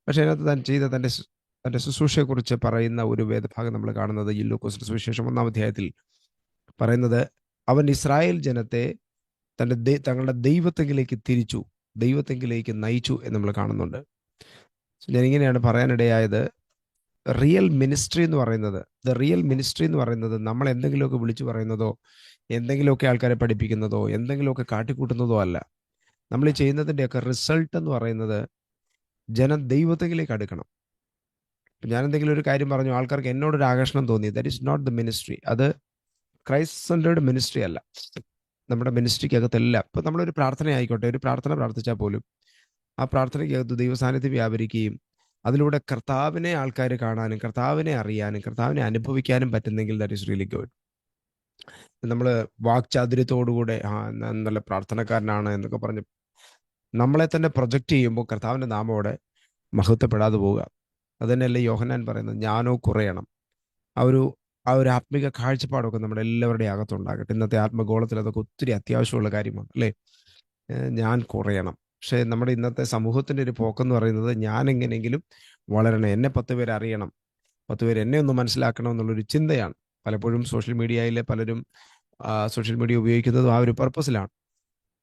പക്ഷേ അതിനകത്ത് താൻ ചെയ്ത തൻ്റെ ശുശ്രൂഷയെക്കുറിച്ച് പറയുന്ന ഒരു വേദഭാഗം നമ്മൾ കാണുന്നത് ഈ ലൂക്കോസിന്റെ സുവിശേഷം 1-ാം അധ്യായത്തിൽ പറയുന്നത്, അവൻ ഇസ്രായേൽ ജനത്തെ തങ്ങളുടെ ദൈവത്തെങ്കിലേക്ക് തിരിച്ചു, ദൈവത്തെങ്കിലേക്ക് നയിച്ചു എന്ന് നമ്മൾ കാണുന്നുണ്ട്. ഞാനിങ്ങനെയാണ് പറയാനിടയായത്, റിയൽ മിനിസ്ട്രി എന്ന് പറയുന്നത്, റിയൽ മിനിസ്ട്രി എന്ന് പറയുന്നത് നമ്മൾ എന്തെങ്കിലുമൊക്കെ വിളിച്ചു പറയുന്നതോ എന്തെങ്കിലുമൊക്കെ ആൾക്കാരെ പഠിപ്പിക്കുന്നതോ എന്തെങ്കിലുമൊക്കെ കാട്ടിക്കൂട്ടുന്നതോ അല്ല. നമ്മൾ ഈ ചെയ്യുന്നതിൻ്റെയൊക്കെ റിസൾട്ട് എന്ന് പറയുന്നത് ജനം ദൈവത്തെങ്കിലേക്ക് അടുക്കണം. ഞാൻ എന്തെങ്കിലും ഒരു കാര്യം പറഞ്ഞു, ആൾക്കാർക്ക് എന്നോടൊരു ആകർഷണം തോന്നി, that is not the ministry. അത് ക്രൈസ്റ്റ് സെൻറ്റേർഡ് മിനിസ്ട്രി അല്ല. നമ്മുടെ മിനിസ്ട്രിക്കകത്തെല്ലാം, ഇപ്പം നമ്മളൊരു പ്രാർത്ഥന ആയിക്കോട്ടെ, ഒരു പ്രാർത്ഥന പ്രാർത്ഥിച്ചാൽ പോലും ആ പ്രാർത്ഥനയ്ക്കകത്ത് ദൈവസാന്നിധ്യം വ്യാപരിക്കുകയും അതിലൂടെ കർത്താവിനെ ആൾക്കാർ കാണാനും കർത്താവിനെ അറിയാനും കർത്താവിനെ അനുഭവിക്കാനും പറ്റുന്നെങ്കിൽ ദാറ്റ് ഈസ് റിയലി ഗുഡ്. നമ്മൾ വാക്ചാതുര്യത്തോടുകൂടെ നല്ല പ്രാർത്ഥനക്കാരനാണ് എന്നൊക്കെ പറഞ്ഞ് നമ്മളെ തന്നെ പ്രൊജക്റ്റ് ചെയ്യുമ്പോൾ കർത്താവിൻ്റെ നാമോടെ മഹത്വപ്പെടാതെ പോവുക. അത് തന്നെയല്ലേ യോഹന്നാൻ പറയുന്നത്, ഞാനോ കുറയണം. ആ ഒരു ആത്മിക കാഴ്ചപ്പാടൊക്കെ നമ്മുടെ എല്ലാവരുടെയും അകത്തുണ്ടാകട്ടെ. ഇന്നത്തെ ആത്മഗോളത്തിൽ അതൊക്കെ ഒത്തിരി അത്യാവശ്യമുള്ള കാര്യമാണ് അല്ലേ. ഞാൻ കുറയണം. പക്ഷേ നമ്മുടെ ഇന്നത്തെ സമൂഹത്തിൻ്റെ ഒരു പോക്കെന്ന് പറയുന്നത്, ഞാൻ എങ്ങനെയെങ്കിലും വളരണം, എന്നെ 10 പേര് അറിയണം, 10 പേര് എന്നെ ഒന്ന് മനസ്സിലാക്കണം എന്നുള്ളൊരു ചിന്തയാണ്. പലപ്പോഴും സോഷ്യൽ മീഡിയയിലെ പലരും സോഷ്യൽ മീഡിയ ഉപയോഗിക്കുന്നതും ആ ഒരു പർപ്പസിലാണ്.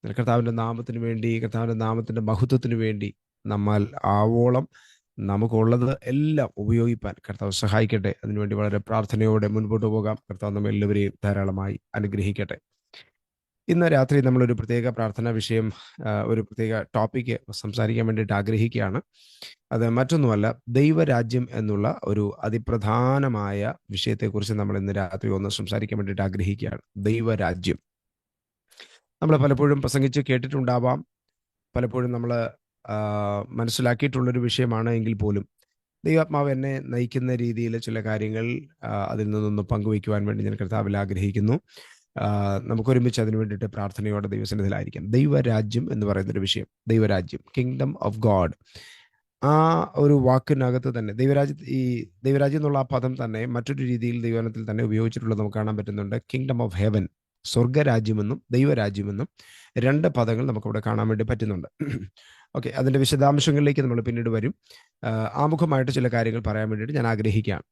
കർത്താവിൻ്റെ നാമത്തിന് വേണ്ടി, കർത്താവിൻ്റെ നാമത്തിൻ്റെ മഹത്വത്തിന് വേണ്ടി നമ്മൾ ആവോളം നമുക്കുള്ളത് എല്ലാം ഉപയോഗിപ്പാൻ കർത്താവ് സഹായിക്കട്ടെ. അതിനുവേണ്ടി വളരെ പ്രാർത്ഥനയോടെ മുൻപോട്ട് പോകാം. കർത്താവ് നമ്മെ എല്ലാവരെയും ധാരാളമായി അനുഗ്രഹിക്കട്ടെ. ഇന്ന് രാത്രി നമ്മളൊരു പ്രത്യേക പ്രാർത്ഥനാ വിഷയം, ഒരു പ്രത്യേക ടോപ്പിക്ക് സംസാരിക്കാൻ വേണ്ടിയിട്ട് ആഗ്രഹിക്കുകയാണ്. അത് മറ്റൊന്നുമല്ല, ദൈവരാജ്യം എന്നുള്ള ഒരു അതിപ്രധാനമായ വിഷയത്തെക്കുറിച്ച് നമ്മൾ ഇന്ന് രാത്രി ഒന്ന് സംസാരിക്കാൻ വേണ്ടിയിട്ട് ആഗ്രഹിക്കുകയാണ്. ദൈവരാജ്യം നമ്മൾ പലപ്പോഴും പ്രസംഗിച്ച് കേട്ടിട്ടുണ്ടാവാം, പലപ്പോഴും നമ്മൾ മനസ്സിലാക്കിയിട്ടുള്ളൊരു വിഷയമാണ്. എങ്കിൽ പോലും ദൈവാത്മാവ് എന്നെ നയിക്കുന്ന രീതിയിൽ ചില കാര്യങ്ങൾ അതിൽ നിന്നൊന്ന് പങ്കുവയ്ക്കുവാൻ വേണ്ടി ഞാൻ കർത്താവിൽ ആഗ്രഹിക്കുന്നു. നമുക്കൊരുമിച്ച് അതിനു വേണ്ടിയിട്ട് പ്രാർത്ഥനയോടെ ദൈവസന്നിധിയിലായിരിക്കാം. ദൈവരാജ്യം എന്ന് പറയുന്നൊരു വിഷയം, ദൈവരാജ്യം, കിങ്ഡം ഓഫ് ഗോഡ്, ആ ഒരു വാക്കിനകത്ത് തന്നെ ദൈവരാജ്യം എന്നുള്ള ആ പദം തന്നെ മറ്റൊരു രീതിയിൽ ദൈവവചനത്തിൽ തന്നെ ഉപയോഗിച്ചിട്ടുള്ളത് നമുക്ക് കാണാൻ പറ്റുന്നുണ്ട്. കിങ്ഡം ഓഫ് ഹെവൻ, സ്വർഗരാജ്യമെന്നും ദൈവരാജ്യമെന്നും 2 പദങ്ങൾ നമുക്കവിടെ കാണാൻ വേണ്ടി പറ്റുന്നുണ്ട്. ഓക്കെ, അതിൻ്റെ വിശദാംശങ്ങളിലേക്ക് നമ്മൾ പിന്നീട് വരും. ആമുഖമായിട്ട് ചില കാര്യങ്ങൾ പറയാൻ വേണ്ടിയിട്ട് ഞാൻ ആഗ്രഹിക്കുകയാണ്.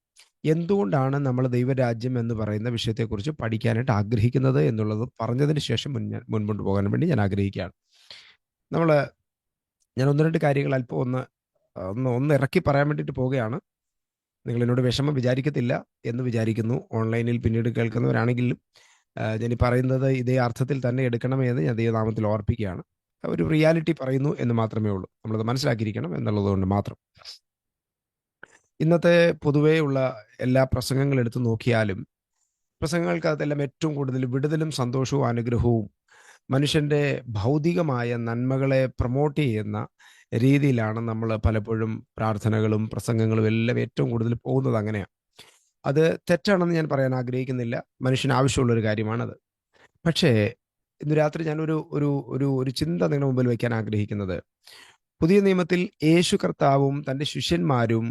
എന്തുകൊണ്ടാണ് നമ്മൾ ദൈവരാജ്യം എന്ന് പറയുന്ന വിഷയത്തെക്കുറിച്ച് പഠിക്കാനായിട്ട് ആഗ്രഹിക്കുന്നത് എന്നുള്ളത് പറഞ്ഞതിന് ശേഷം മുൻപോട്ട് പോകാൻ വേണ്ടി ഞാൻ ആഗ്രഹിക്കുകയാണ്. ഞാൻ 1-2 കാര്യങ്ങൾ അല്പം ഒന്ന് ഇറക്കി പറയാൻ വേണ്ടിയിട്ട് പോവുകയാണ്. നിങ്ങൾ എന്നോട് വിഷമം വിചാരിക്കത്തില്ല എന്ന് വിചാരിക്കുന്നു. ഓൺലൈനിൽ പിന്നീട് കേൾക്കുന്നവരാണെങ്കിലും ഞാൻ പറയുന്നത് ഇതേ അർത്ഥത്തിൽ തന്നെ എടുക്കണമെന്ന് ഞാൻ ദൈവനാമത്തിൽ ഓർപ്പിക്കുകയാണ്. ഒരു റിയാലിറ്റി പറയുന്നു എന്ന് മാത്രമേ ഉള്ളൂ. നമ്മളത് മനസ്സിലാക്കിയിരിക്കണം എന്നുള്ളത് കൊണ്ട് മാത്രം. ഇന്നത്തെ പൊതുവേ ഉള്ള എല്ലാ പ്രസംഗങ്ങൾ എടുത്തു നോക്കിയാലും പ്രസംഗങ്ങൾക്കകത്തെല്ലാം ഏറ്റവും കൂടുതൽ വിടുതലും സന്തോഷവും അനുഗ്രഹവും മനുഷ്യൻ്റെ ഭൗതികമായ നന്മകളെ പ്രൊമോട്ട് ചെയ്യുന്ന രീതിയിലാണ് നമ്മൾ പലപ്പോഴും പ്രാർത്ഥനകളും പ്രസംഗങ്ങളും എല്ലാം ഏറ്റവും കൂടുതൽ പോകുന്നത്. അങ്ങനെയാണ്. അത് തെറ്റാണെന്ന് ഞാൻ പറയാൻ ആഗ്രഹിക്കുന്നില്ല. മനുഷ്യന് ആവശ്യമുള്ളൊരു കാര്യമാണത്. പക്ഷേ ഇന്ന് രാത്രി ഞാൻ ഒരു ചിന്ത നിങ്ങളുടെ മുമ്പിൽ വയ്ക്കാൻ ആഗ്രഹിക്കുന്നത്, പുതിയ നിയമത്തിൽ യേശു കർത്താവും തൻ്റെ ശിഷ്യന്മാരും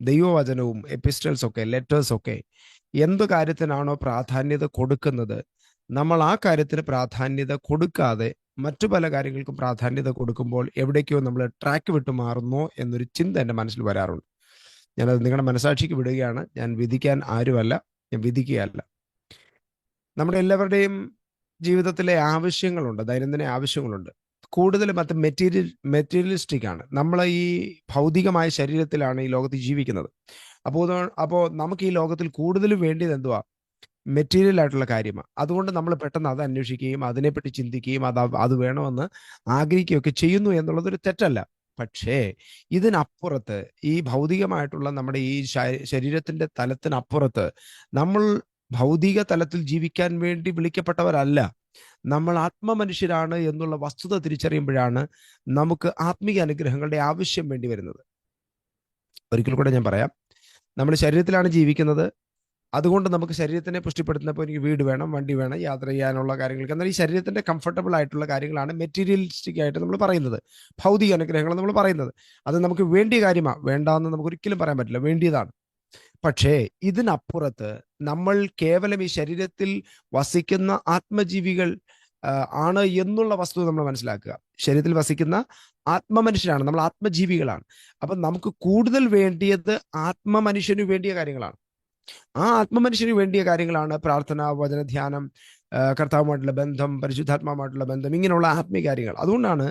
ദൈവവചനവും എപ്പിസ്റ്റൽസൊക്കെ, ലെറ്റേഴ്സൊക്കെ എന്ത് കാര്യത്തിനാണോ പ്രാധാന്യത കൊടുക്കുന്നത്, നമ്മൾ ആ കാര്യത്തിന് പ്രാധാന്യത കൊടുക്കാതെ മറ്റു പല കാര്യങ്ങൾക്കും പ്രാധാന്യത കൊടുക്കുമ്പോൾ എവിടേക്കോ നമ്മൾ ട്രാക്ക് വിട്ടു മാറുന്നോ എന്നൊരു ചിന്ത എൻ്റെ മനസ്സിൽ വരാറുണ്ട്. ഞാനത് നിങ്ങളുടെ മനസാക്ഷിക്ക് വിടുകയാണ്. ഞാൻ വിധിക്കാൻ ആരുമല്ല, ഞാൻ വിധിക്കുകയല്ല. നമ്മുടെ എല്ലാവരുടെയും ജീവിതത്തിലെ ആവശ്യങ്ങളുണ്ട്, ദൈനംദിന ആവശ്യങ്ങളുണ്ട്. കൂടുതലും അത് മെറ്റീരിയലിസ്റ്റിക് ആണ്. നമ്മൾ ഈ ഭൗതികമായ ശരീരത്തിലാണ് ഈ ലോകത്ത് ജീവിക്കുന്നത്. അപ്പോൾ നമുക്ക് ഈ ലോകത്തിൽ കൂടുതലും വേണ്ടിയത് എന്തുവാ? മെറ്റീരിയൽ ആയിട്ടുള്ള കാര്യമാണ്. അതുകൊണ്ട് നമ്മൾ പെട്ടെന്ന് അത് അന്വേഷിക്കുകയും അതിനെപ്പറ്റി ചിന്തിക്കുകയും അത് വേണമെന്ന് ആഗ്രഹിക്കുകയൊക്കെ ചെയ്യുന്നു എന്നുള്ളതൊരു തെറ്റല്ല. പക്ഷേ ഇതിനപ്പുറത്ത്, ഈ ഭൗതികമായിട്ടുള്ള നമ്മുടെ ഈ ശരീരത്തിന്റെ തലത്തിനപ്പുറത്ത് നമ്മൾ ഭൗതിക തലത്തിൽ ജീവിക്കാൻ വേണ്ടി വിളിക്കപ്പെട്ടവരല്ല. നമ്മൾ ആത്മമനുഷ്യരാണ് എന്നുള്ള വസ്തുത തിരിച്ചറിയുമ്പോഴാണ് നമുക്ക് ആത്മീയ അനുഗ്രഹങ്ങളുടെ ആവശ്യം വേണ്ടി വരുന്നത്. ഒരിക്കൽ കൂടെ ഞാൻ പറയാം, നമ്മൾ ശരീരത്തിലാണ് ജീവിക്കുന്നത്. അതുകൊണ്ട് നമുക്ക് ശരീരത്തിനെ പുഷ്ടിപ്പെടുത്തുന്നപ്പോൾ എനിക്ക് വീട് വേണം, വണ്ടി വേണം, യാത്ര ചെയ്യാനുള്ള കാര്യങ്ങൾക്ക്. എന്നാൽ ഈ ശരീരത്തിന്റെ കംഫർട്ടബിൾ ആയിട്ടുള്ള കാര്യങ്ങളാണ് മെറ്റീരിയലിസ്റ്റിക് ആയിട്ട് നമ്മൾ പറയുന്നത്, ഭൗതിക അനുഗ്രഹങ്ങൾ നമ്മൾ പറയുന്നത്. അത് നമുക്ക് വേണ്ടിയ കാര്യമാണ്, വേണ്ടാന്ന് നമുക്ക് ഒരിക്കലും പറയാൻ പറ്റില്ല, വേണ്ടിയതാണ്. പക്ഷേ ഇതിനപ്പുറത്ത് നമ്മൾ കേവലം ഈ ശരീരത്തിൽ വസിക്കുന്ന ആത്മജീവികൾ ആണ് എന്നുള്ള വസ്തുത നമ്മൾ മനസ്സിലാക്കുക. ശരീരത്തിൽ വസിക്കുന്ന ആത്മമനുഷ്യരാണ്, നമ്മൾ ആത്മജീവികളാണ്. അപ്പം നമുക്ക് കൂടുതൽ വേണ്ടിയത് ആത്മമനുഷ്യന് വേണ്ടിയ കാര്യങ്ങളാണ്. ആ ആത്മമനുഷ്യന് വേണ്ടിയ കാര്യങ്ങളാണ് പ്രാർത്ഥന, വചനധ്യാനം, കർത്താവുമായിട്ടുള്ള ബന്ധം, പരിശുദ്ധാത്മാവുമായിട്ടുള്ള ബന്ധം, ഇങ്ങനെയുള്ള ആത്മീയ കാര്യങ്ങൾ. അതുകൊണ്ടാണ്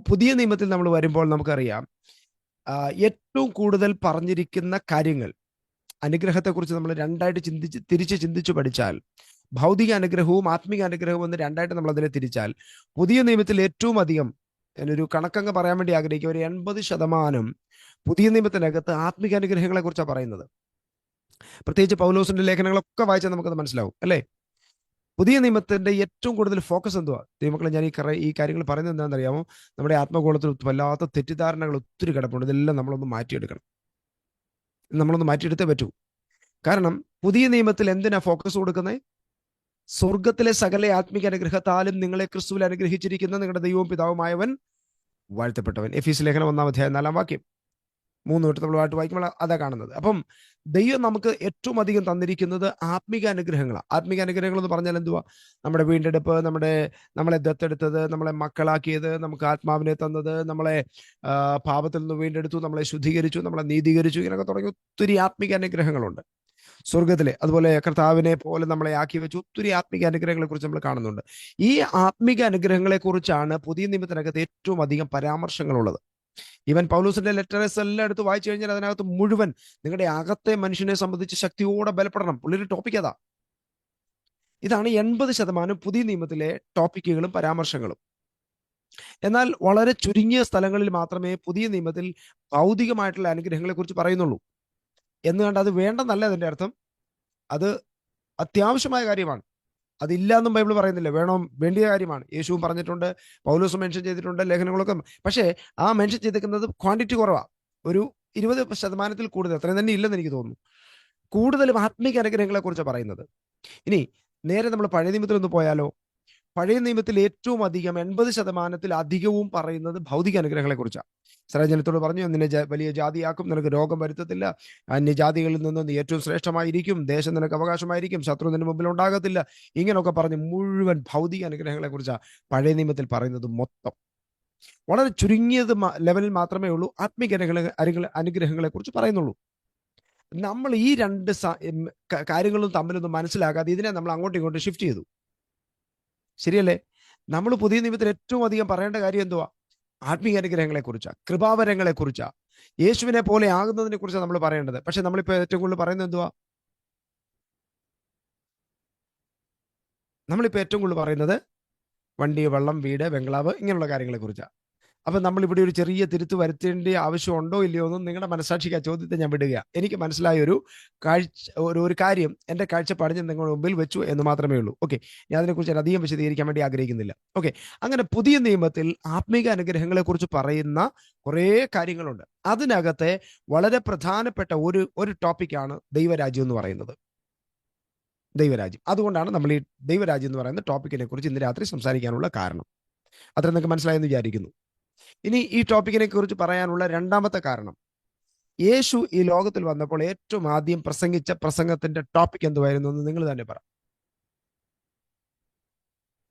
പുതിയ നിയമത്തിൽ നമ്മൾ വരുമ്പോൾ നമുക്കറിയാം ഏറ്റവും കൂടുതൽ പറഞ്ഞിരിക്കുന്ന കാര്യങ്ങൾ, അനുഗ്രഹത്തെക്കുറിച്ച് നമ്മൾ രണ്ടായിട്ട് തിരിച്ച് ചിന്തിച്ചു പഠിച്ചാൽ, ഭൗതിക അനുഗ്രഹവും ആത്മീക അനുഗ്രഹവും എന്ന് രണ്ടായിട്ട് നമ്മൾ അതിനെ തിരിച്ചാൽ, പുതിയ നിയമത്തിൽ ഏറ്റവും അധികം, ഞാനൊരു കണക്കങ്ങ് പറയാൻ വേണ്ടി ആഗ്രഹിക്കുക, ഒരു 80% പുതിയ നിയമത്തിനകത്ത് ആത്മീക അനുഗ്രഹങ്ങളെ കുറിച്ചാണ് പറയുന്നത്. പ്രത്യേകിച്ച് പൗലോസിന്റെ ലേഖനങ്ങളൊക്കെ വായിച്ചാൽ നമുക്കത് മനസ്സിലാവും, അല്ലേ? പുതിയ നിയമത്തിന്റെ ഏറ്റവും കൂടുതൽ ഫോക്കസ് എന്തുവാ? ദൈവമക്കളെ, ഞാൻ ഈ കാര്യങ്ങൾ പറയുന്നത് എന്താണെന്ന് അറിയാമോ? നമ്മുടെ ആത്മഗോളത്തിൽ വല്ലാത്ത തെറ്റിദ്ധാരണകൾ ഒത്തിരി കിടപ്പുണ്ട്. ഇതെല്ലാം നമ്മളൊന്ന് മാറ്റിയെടുക്കണം. നമ്മളൊന്ന് മാറ്റിയെടുത്തേ പറ്റൂ. കാരണം പുതിയ നിയമത്തിൽ എന്തിനാ ഫോക്കസ് കൊടുക്കുന്നത്? സ്വർഗത്തിലെ സകല ആത്മീക അനുഗ്രഹത്താലും നിങ്ങളെ ക്രിസ്തുവിൽ അനുഗ്രഹിച്ചിരിക്കുന്ന നിങ്ങളുടെ ദൈവവും പിതാവുമായവൻ വാഴ്ത്തപ്പെട്ടവൻ. എഫീസ് ലേഖനം 1-4 3 തൊട്ട് നമ്മൾ വായിക്കുമ്പോൾ അതാ കാണുന്നത്. അപ്പം ദൈവം നമുക്ക് ഏറ്റവും അധികം തന്നിരിക്കുന്നത് ആത്മീക അനുഗ്രഹങ്ങളാണ്. ആത്മീക അനുഗ്രഹങ്ങൾ എന്ന് പറഞ്ഞാൽ എന്തുവാ? നമ്മുടെ വീണ്ടെടുപ്പ്, നമ്മളെ ദത്തെടുത്തത്, നമ്മളെ മക്കളാക്കിയത്, നമുക്ക് ആത്മാവിനെ തന്നത്, നമ്മളെ പാപത്തിൽ നിന്ന് വീണ്ടെടുത്തു, നമ്മളെ ശുദ്ധീകരിച്ചു, നമ്മളെ നീതീകരിച്ചു, ഇങ്ങനെയൊക്കെ തുടങ്ങി ഒത്തിരി ആത്മീക അനുഗ്രഹങ്ങളുണ്ട് സ്വർഗത്തിലെ. അതുപോലെ കർത്താവിനെ പോലെ നമ്മളെ ആക്കി വെച്ചു. ഒത്തിരി ആത്മീക അനുഗ്രഹങ്ങളെ കുറിച്ച് നമ്മൾ കാണുന്നുണ്ട്. ഈ ആത്മീക അനുഗ്രഹങ്ങളെ കുറിച്ചാണ് പുതിയ നിയമത്തിനകത്ത് ഏറ്റവും അധികം പരാമർശങ്ങളുള്ളത്. ഈവൻ പൗലോസിന്റെ ലെറ്റേഴ്സ് എല്ലാം എടുത്ത് വായിച്ചു കഴിഞ്ഞാൽ അതിനകത്ത് മുഴുവൻ നിങ്ങളുടെ അകത്തെ മനുഷ്യനെ സംബന്ധിച്ച് ശക്തിയോടെ ബലപ്പെടണം. പുള്ളിയുടെ ടോപ്പിക് അതാ. ഇതാണ് 80% പുതിയ നിയമത്തിലെ ടോപ്പിക്കുകളും പരാമർശങ്ങളും. എന്നാൽ വളരെ ചുരുങ്ങിയ സ്ഥലങ്ങളിൽ മാത്രമേ പുതിയ നിയമത്തിൽ ഭൗതികമായിട്ടുള്ള അനുഗ്രഹങ്ങളെ കുറിച്ച് പറയുന്നുള്ളൂ. എന്ന് കണ്ട് അത് വേണ്ടെന്നല്ല അതിന്റെ അർത്ഥം. അത് അത്യാവശ്യമായ കാര്യമാണ്. അതില്ല എന്നും ബൈബിൾ പറയുന്നില്ല. വേണ്ടിയ കാര്യമാണ്. യേശുവും പറഞ്ഞിട്ടുണ്ട്, പൗലോസും മെൻഷൻ ചെയ്തിട്ടുണ്ട്, ലേഖനങ്ങളൊക്കെ. പക്ഷേ ആ മെൻഷൻ ചെയ്തിരിക്കുന്നത് ക്വാണ്ടിറ്റി കുറവാണ്. ഒരു 20% കൂടുതൽ, അത്രയും തന്നെ ഇല്ലെന്ന് എനിക്ക് തോന്നുന്നു. കൂടുതലും ആത്മീക അനുഗ്രഹങ്ങളെ കുറിച്ച് പറയുന്നത്. ഇനി നേരെ നമ്മൾ പഴയ നിയമത്തിൽ ഒന്ന് പോയാലോ? പഴയ നിയമത്തിൽ ഏറ്റവും അധികം 80% അധികവും പറയുന്നത് ഭൗതിക അനുഗ്രഹങ്ങളെ കുറിച്ചാണ്. ഇസ്രായേൽ പറഞ്ഞു, നിന്നെ വലിയ ജാതിയാക്കും, നിനക്ക് രോഗം വരുത്തത്തില്ല, അന്യജാതികളിൽ നിന്ന് നീ ഏറ്റവും ശ്രേഷ്ഠമായിരിക്കും, ദേശം നിനക്ക് അവകാശമായിരിക്കും, ശത്രു നിന്റെ മുമ്പിൽ ഉണ്ടാകത്തില്ല, ഇങ്ങനെയൊക്കെ പറഞ്ഞ് മുഴുവൻ ഭൗതിക അനുഗ്രഹങ്ങളെ കുറിച്ചാണ് പഴയ നിയമത്തിൽ പറയുന്നത് മൊത്തം. വളരെ ചുരുങ്ങിയത് ലെവലിൽ മാത്രമേ ഉള്ളൂ ആത്മീക അനുഗ്രഹങ്ങളെ കുറിച്ച് പറയുന്നുള്ളൂ. നമ്മൾ ഈ രണ്ട് കാര്യങ്ങളും തമ്മിലൊന്നും മനസ്സിലാക്കാതെ ഇതിനെ നമ്മൾ അങ്ങോട്ടും ഇങ്ങോട്ടും ഷിഫ്റ്റ് ചെയ്തു. ശരിയല്ലേ? നമ്മൾ പുതിയ നിയമത്തിൽ ഏറ്റവും അധികം പറയേണ്ട കാര്യം എന്തുവാ? ആത്മീയ അനുഗ്രഹങ്ങളെ കുറിച്ചാണ്, കൃപാവരങ്ങളെ കുറിച്ചാണ്, യേശുവിനെ പോലെ ആകുന്നതിനെ കുറിച്ചാണ് നമ്മൾ പറയേണ്ടത്. പക്ഷെ നമ്മളിപ്പോ ഏറ്റവും കൂടുതൽ പറയുന്നത് എന്തുവാ? നമ്മളിപ്പോ ഏറ്റവും കൂടുതൽ പറയുന്നത് വണ്ടി, വെള്ളം, വീട്, ബംഗ്ലാവ്, ഇങ്ങനെയുള്ള കാര്യങ്ങളെ കുറിച്ചാണ്. അപ്പൊ നമ്മളിവിടെ ഒരു ചെറിയ തിരുത്ത് വരുത്തേണ്ട ആവശ്യമുണ്ടോ ഇല്ലയോ എന്നും നിങ്ങളുടെ മനസ്സാക്ഷിക്ക് ആ ചോദ്യത്തെ ഞാൻ വിടുക. എനിക്ക് മനസ്സിലായ ഒരു കാര്യം എൻ്റെ കാഴ്ചപ്പാടിന് നിങ്ങളുടെ മുമ്പിൽ വെച്ചു എന്ന് മാത്രമേ ഉള്ളൂ. ഓക്കെ, ഞാൻ അതിനെക്കുറിച്ച് അധികം വിശദീകരിക്കാൻ വേണ്ടി ആഗ്രഹിക്കുന്നില്ല. ഓക്കെ, അങ്ങനെ പുതിയ നിയമത്തിൽ ആത്മീക അനുഗ്രഹങ്ങളെ കുറിച്ച് പറയുന്ന കുറേ കാര്യങ്ങളുണ്ട്. അതിനകത്തെ വളരെ പ്രധാനപ്പെട്ട ഒരു ടോപ്പിക്കാണ് ദൈവരാജ്യം എന്ന് പറയുന്നത്. ദൈവരാജ്യം. അതുകൊണ്ടാണ് നമ്മൾ ഈ ദൈവരാജ്യം എന്ന് പറയുന്ന ടോപ്പിക്കിനെ കുറിച്ച് ഇന്ന് രാത്രി സംസാരിക്കാനുള്ള കാരണം. അത്ര നിങ്ങൾക്ക് മനസ്സിലായെന്ന് വിചാരിക്കുന്നു. ഇനി ഈ ടോപ്പിക്കിനെ കുറിച്ച് പറയാനുള്ള രണ്ടാമത്തെ കാരണം, യേശു ഈ ലോകത്തിൽ വന്നപ്പോൾ ഏറ്റവും ആദ്യം പ്രസംഗിച്ച പ്രസംഗത്തിന്റെ ടോപ്പിക് എന്തുവായിരുന്നു എന്ന് നിങ്ങൾ തന്നെ പറ.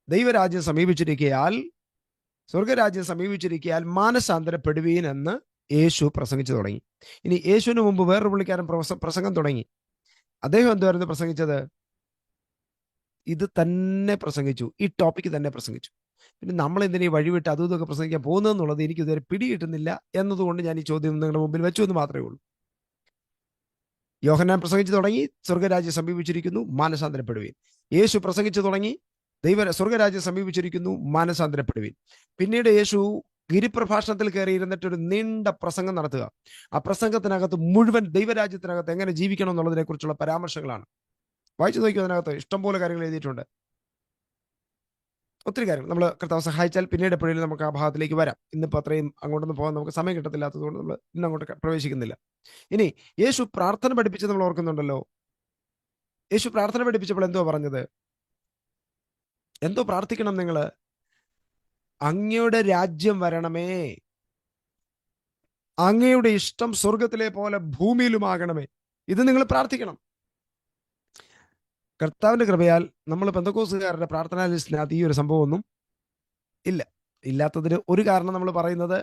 ദൈവരാജ്യം സമീപിച്ചിരിക്കയാൽ, സ്വർഗരാജ്യം സമീപിച്ചിരിക്കയാൽ മാനസാന്തരപ്പെടുവീൻ എന്ന് യേശു പ്രസംഗിച്ചു തുടങ്ങി. ഇനി യേശുവിന് മുമ്പ് വേറൊരു പുള്ളിക്കാരൻ പ്രസംഗം തുടങ്ങി. അദ്ദേഹം എന്തുവായിരുന്നു പ്രസംഗിച്ചത്? ഇത് തന്നെ പ്രസംഗിച്ചു, ഈ ടോപ്പിക്ക് തന്നെ പ്രസംഗിച്ചു. പിന്നെ നമ്മൾ എന്തിനാ ഈ വഴിവിട്ട് അതും ഇതൊക്കെ പ്രസംഗിക്കാൻ പോകുന്നതെന്നുള്ളത് എനിക്ക് ഇതുവരെ പിടികിട്ടുന്നില്ല എന്നതുകൊണ്ട് ഞാൻ ഈ ചോദ്യം നിങ്ങളുടെ മുമ്പിൽ വെച്ചു എന്ന് മാത്രമേ ഉള്ളൂ. യോഹന്നാൻ പ്രസംഗിച്ചു തുടങ്ങി, സ്വർഗരാജ്യം സമീപിച്ചിരിക്കുന്നു, മാനസാന്തരപ്പെടുവീൻ. യേശു പ്രസംഗിച്ചു തുടങ്ങി, സ്വർഗരാജ്യം സമീപിച്ചിരിക്കുന്നു, മാനസാന്തരപ്പെടുവീൻ. പിന്നീട് യേശു ഗിരിപ്രഭാഷണത്തിൽ കയറിയിരുന്നിട്ട് ഒരു നീണ്ട പ്രസംഗം നടത്തുക. ആ പ്രസംഗത്തിനകത്ത് മുഴുവൻ ദൈവരാജ്യത്തിനകത്ത് എങ്ങനെ ജീവിക്കണം എന്നുള്ളതിനെ കുറിച്ചുള്ള പരാമർശങ്ങളാണ്. വായിച്ചു നോക്കിയോ, അതിനകത്ത് ഇഷ്ടംപോലെ കാര്യങ്ങൾ എഴുതിയിട്ടുണ്ട്. ഒത്തിരി കാര്യം നമ്മൾ കർത്താവ് സഹായിച്ചാൽ പിന്നീട് എപ്പോഴും നമുക്ക് ആ ഭാഗത്തിലേക്ക് വരാം. ഇന്നിപ്പോൾ അത്രയും അങ്ങോട്ടൊന്നും പോകാൻ നമുക്ക് സമയം കിട്ടത്തില്ലാത്തതുകൊണ്ട് നമ്മൾ ഇന്ന് അങ്ങോട്ട് പ്രവേശിക്കുന്നില്ല. ഇനി യേശു പ്രാർത്ഥന പഠിപ്പിച്ചത് നമ്മൾ ഓർക്കുന്നുണ്ടല്ലോ. യേശു പ്രാർത്ഥന പഠിപ്പിച്ചപ്പോൾ എന്തോ പറഞ്ഞത്? എന്തോ പ്രാർത്ഥിക്കണം നിങ്ങൾ? അങ്ങയുടെ രാജ്യം വരണമേ, അങ്ങയുടെ ഇഷ്ടം സ്വർഗത്തിലെ പോലെ ഭൂമിയിലുമാകണമേ. ഇത് നിങ്ങൾ പ്രാർത്ഥിക്കണം. കർത്താവിന്റെ കൃപയാൽ നമ്മൾ പെന്തക്കോസ്തുകാരുടെ പ്രാർത്ഥനാ ലിസ്റ്റിനകത്ത് ഈ ഒരു സംഭവമൊന്നും ഇല്ല. ഇല്ലാത്തതിന് ഒരു കാരണം നമ്മൾ പറയുന്നത്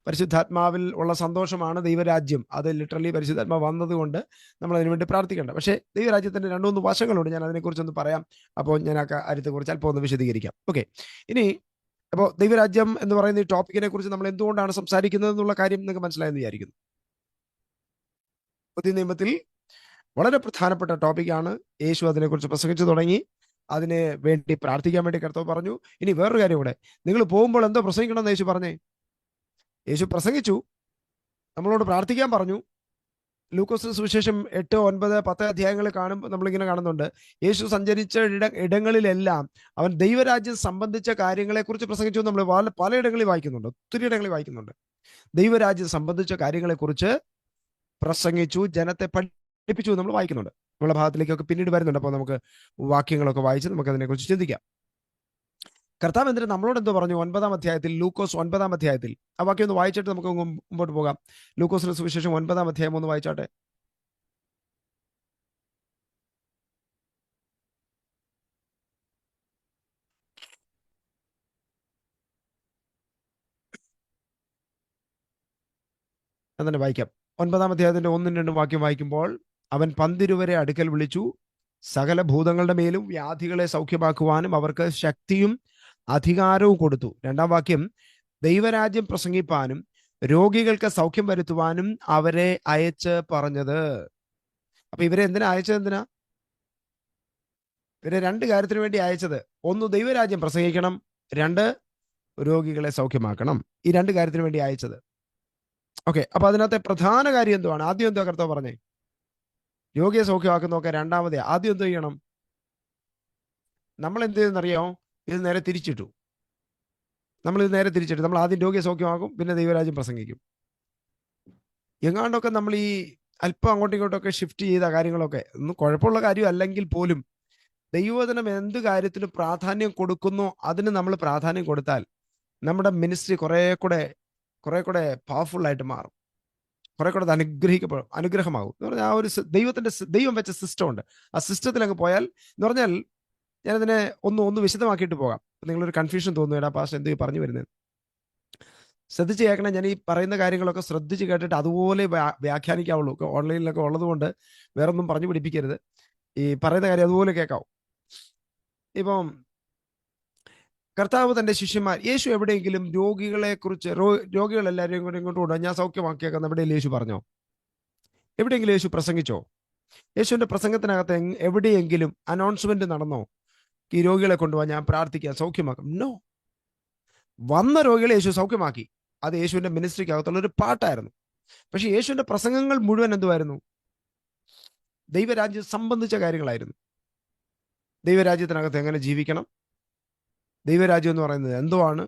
പരിശുദ്ധാത്മാവിൽ ഉള്ള സന്തോഷമാണ് ദൈവരാജ്യം. അത് ലിറ്ററലി പരിശുദ്ധാത്മാവ് വന്നതുകൊണ്ട് നമ്മൾ അതിനുവേണ്ടി പ്രാർത്ഥിക്കേണ്ട. പക്ഷേ ദൈവരാജ്യത്തിന്റെ 2-3 വശങ്ങളുണ്ട്. ഞാൻ അതിനെക്കുറിച്ചൊന്ന് പറയാം. അപ്പോൾ ഞാൻ ആ കാര്യത്തെക്കുറിച്ച് അല്പം ഒന്ന് വിശദീകരിക്കാം. ഓക്കെ, ഇനി അപ്പോൾ ദൈവരാജ്യം എന്ന് പറയുന്ന ഈ ടോപ്പിക്കിനെ കുറിച്ച് നമ്മൾ എന്തുകൊണ്ടാണ് സംസാരിക്കുന്നത് എന്നുള്ള കാര്യം നിങ്ങൾക്ക് മനസ്സിലായെന്ന് വിചാരിക്കുന്നു. പുതിയ നിയമത്തിൽ വളരെ പ്രധാനപ്പെട്ട ടോപ്പിക്കാണ്. യേശു അതിനെക്കുറിച്ച് പ്രസംഗിച്ചു തുടങ്ങി. അതിന് വേണ്ടി പ്രാർത്ഥിക്കാൻ വേണ്ടി കർത്താവ് പറഞ്ഞു. ഇനി വേറൊരു കാര്യം കൂടെ, നിങ്ങൾ പോകുമ്പോൾ എന്തോ പ്രസംഗിക്കണമെന്ന് യേശു പറഞ്ഞേ. യേശു പ്രസംഗിച്ചു, നമ്മളോട് പ്രാർത്ഥിക്കാൻ പറഞ്ഞു. ലൂക്കോസ് സുവിശേഷം 8, 9, 10 അധ്യായങ്ങൾ കാണുമ്പോൾ നമ്മളിങ്ങനെ കാണുന്നുണ്ട്, യേശു സഞ്ചരിച്ച ഇടങ്ങളിലെല്ലാം അവൻ ദൈവരാജ്യം സംബന്ധിച്ച കാര്യങ്ങളെക്കുറിച്ച് പ്രസംഗിച്ചു. നമ്മൾ പലയിടങ്ങളിൽ വായിക്കുന്നുണ്ട്, ഒത്തിരി ഇടങ്ങളിൽ വായിക്കുന്നുണ്ട്. ദൈവരാജ്യം സംബന്ധിച്ച കാര്യങ്ങളെക്കുറിച്ച് പ്രസംഗിച്ചു, ജനത്തെ പഠിപ്പിച്ചു നമ്മൾ വായിക്കുന്നുണ്ട്. നമ്മളെ ഭാഗത്തിലേക്കൊക്കെ പിന്നീട് വരുന്നുണ്ട്. അപ്പോൾ നമുക്ക് വാക്യങ്ങളൊക്കെ വായിച്ച് നമുക്ക് അതിനെക്കുറിച്ച് ചിന്തിക്കാം. കർത്താവ് എന്തിനാ നമ്മളോട് എന്തോ പറഞ്ഞു 9-ാം അധ്യായത്തിൽ, ലൂക്കോസ് 9-ാം അധ്യായത്തിൽ. ആ വാക്യം ഒന്ന് വായിച്ചിട്ട് നമുക്ക് മുമ്പോട്ട് പോകാം. ലൂക്കോസിന്റെ സുവിശേഷം 9-ാം അധ്യായം ഒന്ന് വായിച്ചാട്ടെ. അങ്ങനെ വായിക്കാം. 9-ാം അധ്യായത്തിന്റെ 1-2 വാക്യം വായിക്കുമ്പോൾ, അവൻ 12 അടുക്കൽ വിളിച്ചു, സകല ഭൂതങ്ങളുടെ മേലും വ്യാധികളെ സൗഖ്യമാക്കുവാനും അവർക്ക് ശക്തിയും അധികാരവും കൊടുത്തു. 2-ാം വാക്യം, ദൈവരാജ്യം പ്രസംഗിപ്പാനും രോഗികൾക്ക് സൗഖ്യം വരുത്തുവാനും അവരെ അയച്ച് പറഞ്ഞത്. അപ്പൊ ഇവരെ എന്തിനാ അയച്ചത്? ഇവരെ 2 കാര്യത്തിന് വേണ്ടി അയച്ചത്. 1, ദൈവരാജ്യം പ്രസംഗിക്കണം. 2, രോഗികളെ സൗഖ്യമാക്കണം. ഈ 2 കാര്യത്തിന് വേണ്ടി അയച്ചത്. ഓക്കെ, അപ്പൊ അതിനകത്തെ പ്രധാന കാര്യം എന്തുവാണ്? ആദ്യം എന്തോ കർത്താവ് പറഞ്ഞേ? രോഗിയെ സൗഖ്യമാക്കുന്നതൊക്കെ രണ്ടാമതേ. ആദ്യം എന്ത് ചെയ്യണം? നമ്മൾ എന്ത് ചെയ്തെന്നറിയോ? ഇത് നേരെ തിരിച്ചിട്ടു. നമ്മൾ ആദ്യം രോഗിയെ സൗഖ്യമാക്കും, പിന്നെ ദൈവരാജ്യം പ്രസംഗിക്കും. എങ്ങാണ്ടൊക്കെ നമ്മൾ ഈ അല്പം അങ്ങോട്ടും ഇങ്ങോട്ടൊക്കെ ഷിഫ്റ്റ് ചെയ്ത കാര്യങ്ങളൊക്കെ ഒന്നും കുഴപ്പമുള്ള കാര്യം അല്ലെങ്കിൽ പോലും, ദൈവവചനം എന്ത് കാര്യത്തിനും പ്രാധാന്യം കൊടുക്കുന്നു അതിന് നമ്മൾ പ്രാധാന്യം കൊടുത്താൽ നമ്മുടെ മിനിസ്ട്രി കുറെ കൂടെ പവർഫുൾ ആയിട്ട് മാറും. കുറെ കൂടെ അനുഗ്രഹമാകും എന്ന് പറഞ്ഞാൽ ആ ഒരു ദൈവം വെച്ച സിസ്റ്റം ഉണ്ട്. ആ സിസ്റ്റത്തിൽ അങ്ങ് പോയാൽ എന്ന് പറഞ്ഞാൽ, ഞാനതിനെ ഒന്ന് വിശദമാക്കിയിട്ട് പോകാം. നിങ്ങളൊരു കൺഫ്യൂഷൻ തോന്നുകയാണ്, പാസ്റ്റർ എന്ത് പറഞ്ഞു വരുന്നത്. ശ്രദ്ധിച്ച് കേൾക്കണം. ഞാൻ ഈ പറയുന്ന കാര്യങ്ങളൊക്കെ ശ്രദ്ധിച്ച് കേട്ടിട്ട് അതുപോലെ വ്യാഖ്യാനിക്കാവുള്ളൂ. ഓൺലൈനിലൊക്കെ ഉള്ളതുകൊണ്ട് വേറൊന്നും പറഞ്ഞു പിടിപ്പിക്കരുത്. ഈ പറയുന്ന കാര്യം അതുപോലെ കേൾക്കാവും. ഇപ്പം കർത്താവ് തന്റെ ശിഷ്യന്മാർ, യേശു എവിടെയെങ്കിലും രോഗികളെ കുറിച്ച്, രോഗികളെല്ലാവരും ഇങ്ങോട്ട് കൊണ്ടുപോകാൻ ഞാൻ സൗഖ്യമാക്കിയേക്കാം എവിടെയെങ്കിലും യേശു പറഞ്ഞോ? എവിടെയെങ്കിലും യേശു പ്രസംഗിച്ചോ? യേശുവിന്റെ പ്രസംഗത്തിനകത്ത് എവിടെയെങ്കിലും അനൗൺസ്മെന്റ് നടന്നോ? ഈ രോഗികളെ കൊണ്ടുപോകാൻ, ഞാൻ പ്രാർത്ഥിക്കാം, സൗഖ്യമാക്കാം? നോ. വന്ന രോഗികളെ യേശു സൗഖ്യമാക്കി. അത് യേശുവിന്റെ മിനിസ്ട്രിക്കകത്തുള്ള ഒരു പാട്ടായിരുന്നു. പക്ഷെ യേശുവിന്റെ പ്രസംഗങ്ങൾ മുഴുവൻ എന്തുവായിരുന്നു? ദൈവരാജ്യം സംബന്ധിച്ച കാര്യങ്ങളായിരുന്നു. ദൈവരാജ്യത്തിനകത്ത് എങ്ങനെ ജീവിക്കണം, ദൈവരാജ്യം എന്ന് പറയുന്നത് എന്തുവാണ്.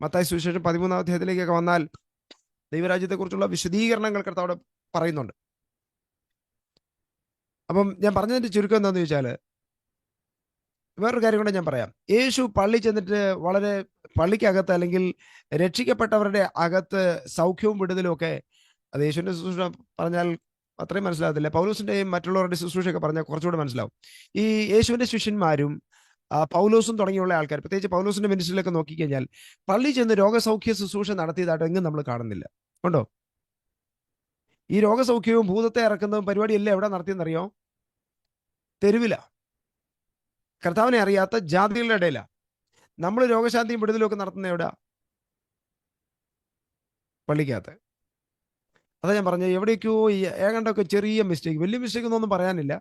മത്തായി സുവിശേഷം 13-ാം അധ്യായത്തിലേക്കൊക്കെ വന്നാൽ ദൈവരാജ്യത്തെക്കുറിച്ചുള്ള വിശദീകരണങ്ങൾ കർത്താവ് പറയുന്നുണ്ട്. അപ്പം ഞാൻ പറഞ്ഞതിന്റെ ചുരുക്കം എന്താണെന്ന് ചോദിച്ചാൽ, വേറൊരു കാര്യം കൂടെ ഞാൻ പറയാം. യേശു പള്ളി ചെന്നിട്ട് വളരെ പള്ളിക്കകത്ത് അല്ലെങ്കിൽ രക്ഷിക്കപ്പെട്ടവരുടെ അകത്ത് സൗഖ്യവും വിടുതലും ഒക്കെ, അത് യേശുവിന്റെ ശുശ്രൂഷ പറഞ്ഞാൽ അത്രയും മനസ്സിലാകത്തില്ല. പൗലോസിന്റെയും മറ്റുള്ളവരുടെ ശുശ്രൂഷയൊക്കെ പറഞ്ഞാൽ കുറച്ചുകൂടെ മനസ്സിലാവും. ഈ യേശുവിന്റെ ശിഷ്യന്മാരും പൗലോസും തുടങ്ങിയുള്ള ആൾക്കാർ, പ്രത്യേകിച്ച് പൗലോസിന്റെ മിനിസ്ട്രിയിലൊക്കെ നോക്കിക്കഴിഞ്ഞാൽ പള്ളി ചെന്ന് രോഗസൗഖ്യ ശുശ്രൂഷ നടത്തിയതായിട്ട് എങ്ങും നമ്മൾ കാണുന്നില്ല. ഉണ്ടോ? ഈ രോഗസൗഖ്യവും ഭൂതത്തെ ഇറക്കുന്നതും പരിപാടിയെല്ലാം എവിടെ നടത്തിയെന്നറിയോ? തെരുവില. കർത്താവിനെ അറിയാത്ത ജാതികളുടെ ഇടയില. നമ്മൾ രോഗശാന്തിയും വിടുതലും ഒക്കെ നടത്തുന്ന എവിടെ? പള്ളിക്കകത്ത്. അതാ ഞാൻ പറഞ്ഞത്, എവിടേക്കോ ഏങ്ങാണ്ടൊക്കെ ചെറിയ മിസ്റ്റേക്ക്, വലിയ മിസ്റ്റേക്ക് ഒന്നും പറയാനില്ല,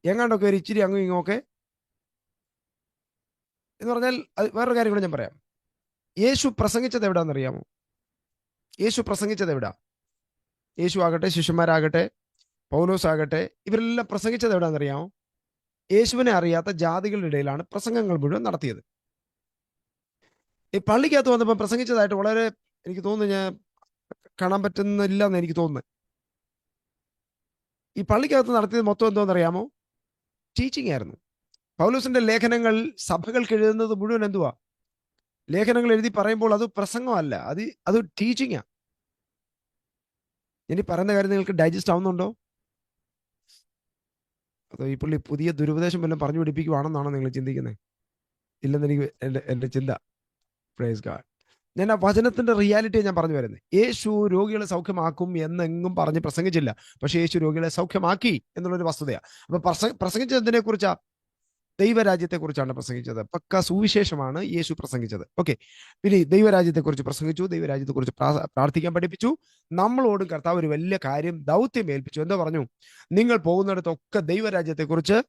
ഏങ്ങാണ്ടൊക്കെ ഒരു ഇച്ചിരി അങ്ങും ഇങ്ങൊക്കെ എന്ന് പറഞ്ഞാൽ. വേറൊരു കാര്യം കൂടെ ഞാൻ പറയാം. യേശു പ്രസംഗിച്ചത് എവിടാന്നറിയാമോ? യേശു പ്രസംഗിച്ചത് എവിടാ? യേശു ആകട്ടെ, ശിഷ്യന്മാരാകട്ടെ, പൗലോസ് ആകട്ടെ, ഇവരെല്ലാം പ്രസംഗിച്ചത് എവിടാന്നറിയാമോ? യേശുവിനെ അറിയാത്ത ജാതികളുടെ ഇടയിലാണ് പ്രസംഗങ്ങൾ മുഴുവൻ നടത്തിയത്. ഈ പള്ളിക്കകത്ത് വന്നപ്പോൾ പ്രസംഗിച്ചതായിട്ട് വളരെ, എനിക്ക് തോന്നുന്നു, ഞാൻ കാണാൻ പറ്റുന്നില്ല എന്ന് എനിക്ക് തോന്നുന്നു. ഈ പള്ളിക്കകത്ത് നടത്തിയത് മൊത്തം എന്തോന്നറിയാമോ? ടീച്ചിങ് ആയിരുന്നു. പൗലോസിന്റെ ലേഖനങ്ങൾ സഭകൾക്ക് എഴുതുന്നത് മുഴുവൻ എന്തുവാ? ലേഖനങ്ങൾ എഴുതി പറയുമ്പോൾ അത് പ്രസംഗമല്ല, അത് ടീച്ചിങ്ങാ. ഇനി പറയുന്ന കാര്യം നിങ്ങൾക്ക് ഡൈജസ്റ്റ് ആവുന്നുണ്ടോ? അതോ ഈ പുള്ളി പുതിയ ദുരുപദേശം വല്ലതും പറഞ്ഞു പിടിപ്പിക്കുവാണെന്നാണോ നിങ്ങൾ ചിന്തിക്കുന്നത്? ഇല്ലെന്ന് എനിക്ക് എൻ്റെ ചിന്ത. Praise God. ഞാൻ ആ വചനത്തിന്റെ റിയാലിറ്റി ഞാൻ പറഞ്ഞു വരുന്നത്. യേശു രോഗികളെ സൗഖ്യമാക്കും എന്നെങ്ങും പറഞ്ഞ് പ്രസംഗിച്ചില്ല, പക്ഷെ യേശു രോഗികളെ സൗഖ്യമാക്കി എന്നുള്ളൊരു വസ്തുതയാണ്. അപ്പൊ പ്രസംഗിച്ചതിനെ കുറിച്ചാ? ദൈവരാജ്യത്തെക്കുറിച്ചാണ് പ്രസംഗിച്ചത്. പക്ക സുവിശേഷമാണ് യേശു പ്രസംഗിച്ചത്. ഓക്കെ, പിന്നെ ദൈവരാജ്യത്തെക്കുറിച്ച് പ്രസംഗിച്ചു, ദൈവരാജ്യത്തെക്കുറിച്ച് പ്രാർത്ഥിക്കാൻ പഠിപ്പിച്ചു. നമ്മളോടും കർത്താവ് ഒരു വലിയ കാര്യം, ദൗത്യം ഏൽപ്പിച്ചു. എന്താ പറഞ്ഞു? നിങ്ങൾ പോകുന്നിടത്തൊക്കെ ദൈവരാജ്യത്തെക്കുറിച്ച്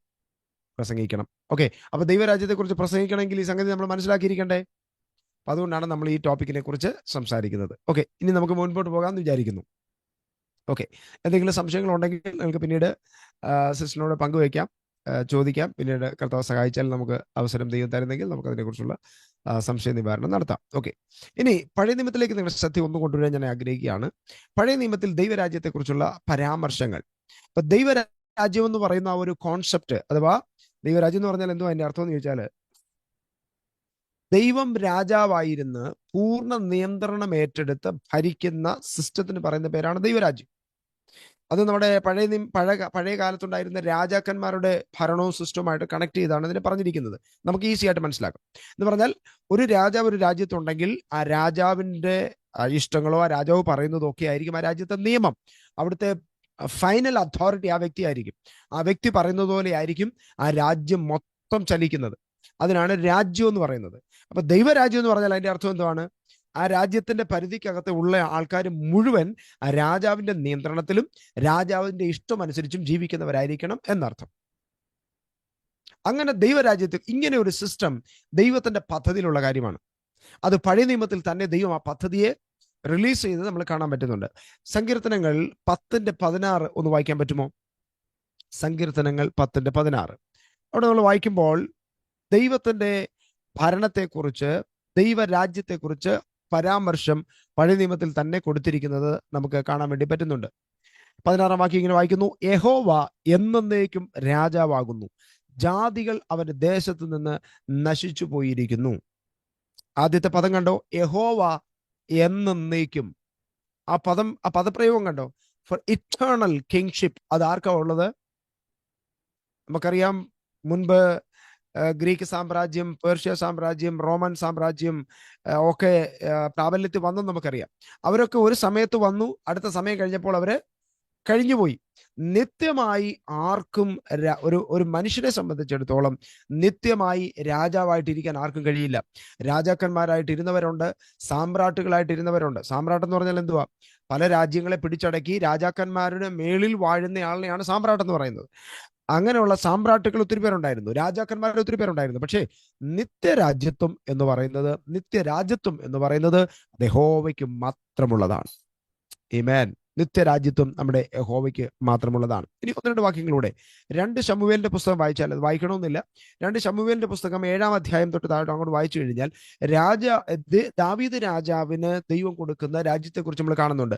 പ്രസംഗിക്കണം. ഓക്കെ, അപ്പൊ ദൈവരാജ്യത്തെക്കുറിച്ച് പ്രസംഗിക്കണമെങ്കിൽ ഈ സംഗതി നമ്മൾ മനസ്സിലാക്കിയിരിക്കണ്ടേ? അപ്പൊ അതുകൊണ്ടാണ് നമ്മൾ ഈ ടോപ്പിക്കിനെ കുറിച്ച് സംസാരിക്കുന്നത്. ഓക്കെ, ഇനി നമുക്ക് മുൻപോട്ട് പോകാമെന്ന് വിചാരിക്കുന്നു. ഓക്കെ, എന്തെങ്കിലും സംശയങ്ങൾ ഉണ്ടെങ്കിൽ നിങ്ങൾക്ക് പിന്നീട് സിസ്റ്ററിനോട് പങ്കുവയ്ക്കാം, ചോദിക്കാം. പിന്നീട് കർത്താവ് സഹായിച്ചാൽ നമുക്ക് അവസരം ദൈവം തരുന്നെങ്കിൽ നമുക്ക് അതിനെക്കുറിച്ചുള്ള സംശയ നിവാരണം നടത്താം. ഓക്കെ, ഇനി പഴയ നിയമത്തിലേക്ക് നിങ്ങളുടെ ശ്രദ്ധ ഒന്നും കൊണ്ടുവരാൻ ഞാൻ ആഗ്രഹിക്കുകയാണ്. പഴയ നിയമത്തിൽ ദൈവരാജ്യത്തെക്കുറിച്ചുള്ള പരാമർശങ്ങൾ. ഇപ്പൊ ദൈവരാജ്യം എന്ന് പറയുന്ന ഒരു കോൺസെപ്റ്റ്, അഥവാ ദൈവരാജ്യം എന്ന് പറഞ്ഞാൽ എന്തോ അതിന്റെ അർത്ഥം എന്ന് ചോദിച്ചാൽ, ദൈവം രാജാവായിരുന്ന് പൂർണ്ണ നിയന്ത്രണം ഏറ്റെടുത്ത് ഭരിക്കുന്ന സിസ്റ്റത്തിന് പറയുന്ന പേരാണ് ദൈവരാജ്യം. അത് നമ്മുടെ പഴയ കാലത്തുണ്ടായിരുന്ന രാജാക്കന്മാരുടെ ഭരണവും സിസ്റ്റവുമായിട്ട് കണക്ട് ചെയ്താണ് ഇതിനെ പറഞ്ഞിരിക്കുന്നത്. നമുക്ക് ഈസി ആയിട്ട് മനസ്സിലാക്കാം. എന്ന് പറഞ്ഞാൽ, ഒരു രാജാവ് ഒരു രാജ്യത്തുണ്ടെങ്കിൽ ആ രാജാവിന്റെ ഇഷ്ടങ്ങളോ ആ രാജാവ് പറയുന്നതോ ഒക്കെ ആയിരിക്കും ആ രാജ്യത്തെ നിയമം. അവിടുത്തെ ഫൈനൽ അതോറിറ്റി ആ വ്യക്തി ആയിരിക്കും. ആ വ്യക്തി പറയുന്നത് പോലെ ആയിരിക്കും ആ രാജ്യം മൊത്തം ചലിക്കുന്നത്. അതിനാണ് രാജ്യം എന്ന് പറയുന്നത്. അപ്പൊ ദൈവരാജ്യം എന്ന് പറഞ്ഞാൽ അതിന്റെ അർത്ഥം എന്താണ്? ആ രാജ്യത്തിന്റെ പരിധിക്കകത്ത് ഉള്ള ആൾക്കാർ മുഴുവൻ ആ രാജാവിന്റെ നിയന്ത്രണത്തിലും രാജാവിന്റെ ഇഷ്ടമനുസരിച്ചും ജീവിക്കുന്നവരായിരിക്കണം എന്നർത്ഥം. അങ്ങനെ ദൈവരാജ്യത്തിൽ ഇങ്ങനെ ഒരു സിസ്റ്റം ദൈവത്തിന്റെ പദ്ധതിയിലുള്ള കാര്യമാണ്. അത് പഴയ നിയമത്തിൽ തന്നെ ദൈവം ആ പദ്ധതിയെ റിലീസ് ചെയ്ത് നമ്മൾ കാണാൻ പറ്റുന്നുണ്ട്. സങ്കീർത്തനങ്ങൾ 10:16 ഒന്ന് വായിക്കാൻ പറ്റുമോ? സങ്കീർത്തനങ്ങൾ 10:16. അവിടെ നമ്മൾ വായിക്കുമ്പോൾ ദൈവത്തിന്റെ ഭരണത്തെക്കുറിച്ച്, ദൈവരാജ്യത്തെക്കുറിച്ച് പരാമർശം പഴയ നിയമത്തിൽ തന്നെ കൊടുത്തിരിക്കുന്നത് നമുക്ക് കാണാൻ വേണ്ടി പറ്റുന്നുണ്ട്. 16-ാം വാക്യം ഇങ്ങനെ വായിക്കുന്നു: യഹോവ എന്നേക്കും രാജാവാകുന്നു, ജാതികൾ അവന്റെ ദേശത്ത് നിന്ന് നശിച്ചു പോയിരിക്കുന്നു. ആദ്യത്തെ പദം കണ്ടോ? യഹോവ എന്നേക്കും. ആ പദപ്രയോഗം കണ്ടോ? For eternal kingship. അത് ആർക്കാ ഉള്ളത്? നമുക്കറിയാം, മുൻപ് ഗ്രീക്ക് സാമ്രാജ്യം, പേർഷ്യ സാമ്രാജ്യം, റോമൻ സാമ്രാജ്യം ഒക്കെ പ്രാബല്യത്തിൽ വന്നെന്ന് നമുക്കറിയാം. അവരൊക്കെ ഒരു സമയത്ത് വന്നു, അടുത്ത സമയം കഴിഞ്ഞപ്പോൾ അവര് കഴിഞ്ഞുപോയി. നിത്യമായി ആർക്കും ഒരു മനുഷ്യനെ സംബന്ധിച്ചിടത്തോളം നിത്യമായി രാജാവായിട്ടിരിക്കാൻ ആർക്കും കഴിയില്ല. രാജാക്കന്മാരായിട്ടിരുന്നവരുണ്ട്, സാമ്രാട്ടുകളായിട്ടിരുന്നവരുണ്ട്. സാമ്രാട്ട് എന്ന് പറഞ്ഞാൽ എന്തുവാ? പല രാജ്യങ്ങളെ പിടിച്ചടക്കി രാജാക്കന്മാരുടെ മേളിൽ വാഴുന്ന ആളിനെയാണ് സാമ്രാട്ട് എന്ന് പറയുന്നത്. അങ്ങനെയുള്ള സാമ്രാട്ടുകൾ ഒത്തിരി പേരുണ്ടായിരുന്നു, രാജാക്കന്മാരുടെ ഒത്തിരി പേരുണ്ടായിരുന്നു. പക്ഷേ നിത്യരാജ്യത്വം എന്ന് പറയുന്നത് യഹോവയ്ക്ക് മാത്രമുള്ളതാണ്. ആമേൻ. നിത്യരാജ്യത്വം നമ്മുടെ യഹോവയ്ക്ക് മാത്രമുള്ളതാണ്. ഇനി 1-2 വാക്യങ്ങളൂടെ 2 ശമൂവേലിന്റെ പുസ്തകം വായിച്ചാൽ, അത് വായിക്കണമെന്നില്ല, 2 ശമൂവേലിന്റെ പുസ്തകം 7-ാം അധ്യായം തൊട്ട് താഴോട്ട് അങ്ങോട്ട് വായിച്ചു കഴിഞ്ഞാൽ ദാവീദ് രാജാവിന് ദൈവം കൊടുക്കുന്ന രാജ്യത്തെക്കുറിച്ച് നമ്മൾ കാണുന്നുണ്ട്.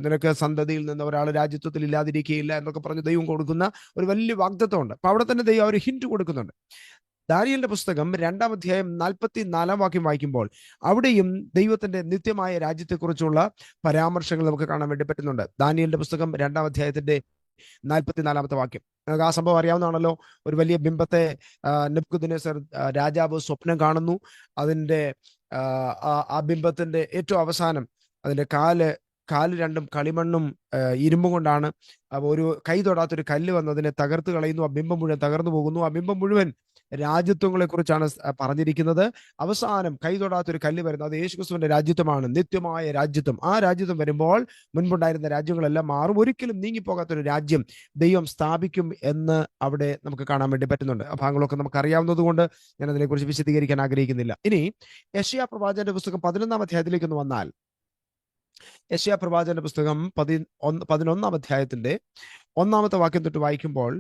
നിനക്ക് സന്തതിയിൽ നിന്ന് ഒരാൾ രാജ്യത്വത്തിൽ ഇല്ലാതിരിക്കുകയില്ല എന്നൊക്കെ പറഞ്ഞ് ദൈവം കൊടുക്കുന്ന ഒരു വലിയ വാഗ്ദത്തമുണ്ട്. അപ്പൊ അവിടെ തന്നെ ദൈവം ഒരു ഹിന്റ് കൊടുക്കുന്നുണ്ട്. ദാനിയേലിന്റെ പുസ്തകം 2-ാം അധ്യായം 44-ാം വാക്യം വായിക്കുമ്പോൾ അവിടെയും ദൈവത്തിന്റെ നിത്യമായ രാജ്യത്തെക്കുറിച്ചുള്ള പരാമർശങ്ങൾ നമുക്ക് കാണാൻ വേണ്ടി പറ്റുന്നുണ്ട്. ദാനിയേലിന്റെ പുസ്തകം 2-ാം അധ്യായത്തിന്റെ 44-ാമത്തെ വാക്യം. നമുക്ക് ആ സംഭവം അറിയാവുന്നതാണല്ലോ. ഒരു വലിയ ബിംബത്തെ നെബൂഖദ്നേസർ രാജാവ് സ്വപ്നം കാണുന്നു. അതിന്റെ ആ ബിംബത്തിന്റെ ഏറ്റവും അവസാനം അതിന്റെ കാല് രണ്ടും കളിമണ്ണും ഇരുമ്പും കൊണ്ടാണ്. ഒരു കൈ തൊടാത്തൊരു കല്ല് വന്ന് അതിനെ തകർത്ത് കളയുന്നു. ആ ബിംബം മുഴുവൻ തകർന്നു പോകുന്നു. ആ ബിംബം മുഴുവൻ രാജ്യത്വങ്ങളെ കുറിച്ചാണ് പറഞ്ഞിരിക്കുന്നത്. അവസാനം കൈ തൊടാത്തൊരു കല്ല് വരുന്നത്, അത് യേശുക്രിസ്തുവിന്റെ രാജ്യത്വമാണ്, നിത്യമായ രാജ്യത്വം. ആ രാജ്യത്വം വരുമ്പോൾ മുൻപുണ്ടായിരുന്ന രാജ്യങ്ങളെല്ലാം മാറും. ഒരിക്കലും നീങ്ങിപ്പോകാത്തൊരു രാജ്യം ദൈവം സ്ഥാപിക്കും എന്ന് അവിടെ നമുക്ക് കാണാൻ വേണ്ടി പറ്റുന്നുണ്ട്. ആ ഭാഗങ്ങളൊക്കെ നമുക്ക് അറിയാവുന്നത് കൊണ്ട് ഞാൻ അതിനെക്കുറിച്ച് വിശദീകരിക്കാൻ ആഗ്രഹിക്കുന്നില്ല. ഇനി യെശയ്യാ പ്രവാചകന്റെ പുസ്തകം 11-ാം അധ്യായത്തിലേക്ക് ഒന്ന് വന്നാൽ, യെശയ്യാ പ്രവാചകന്റെ പുസ്തകം 11-ാം അധ്യായത്തിന്റെ 1-ാമത്തെ വാക്യം തൊട്ട് വായിക്കുമ്പോൾ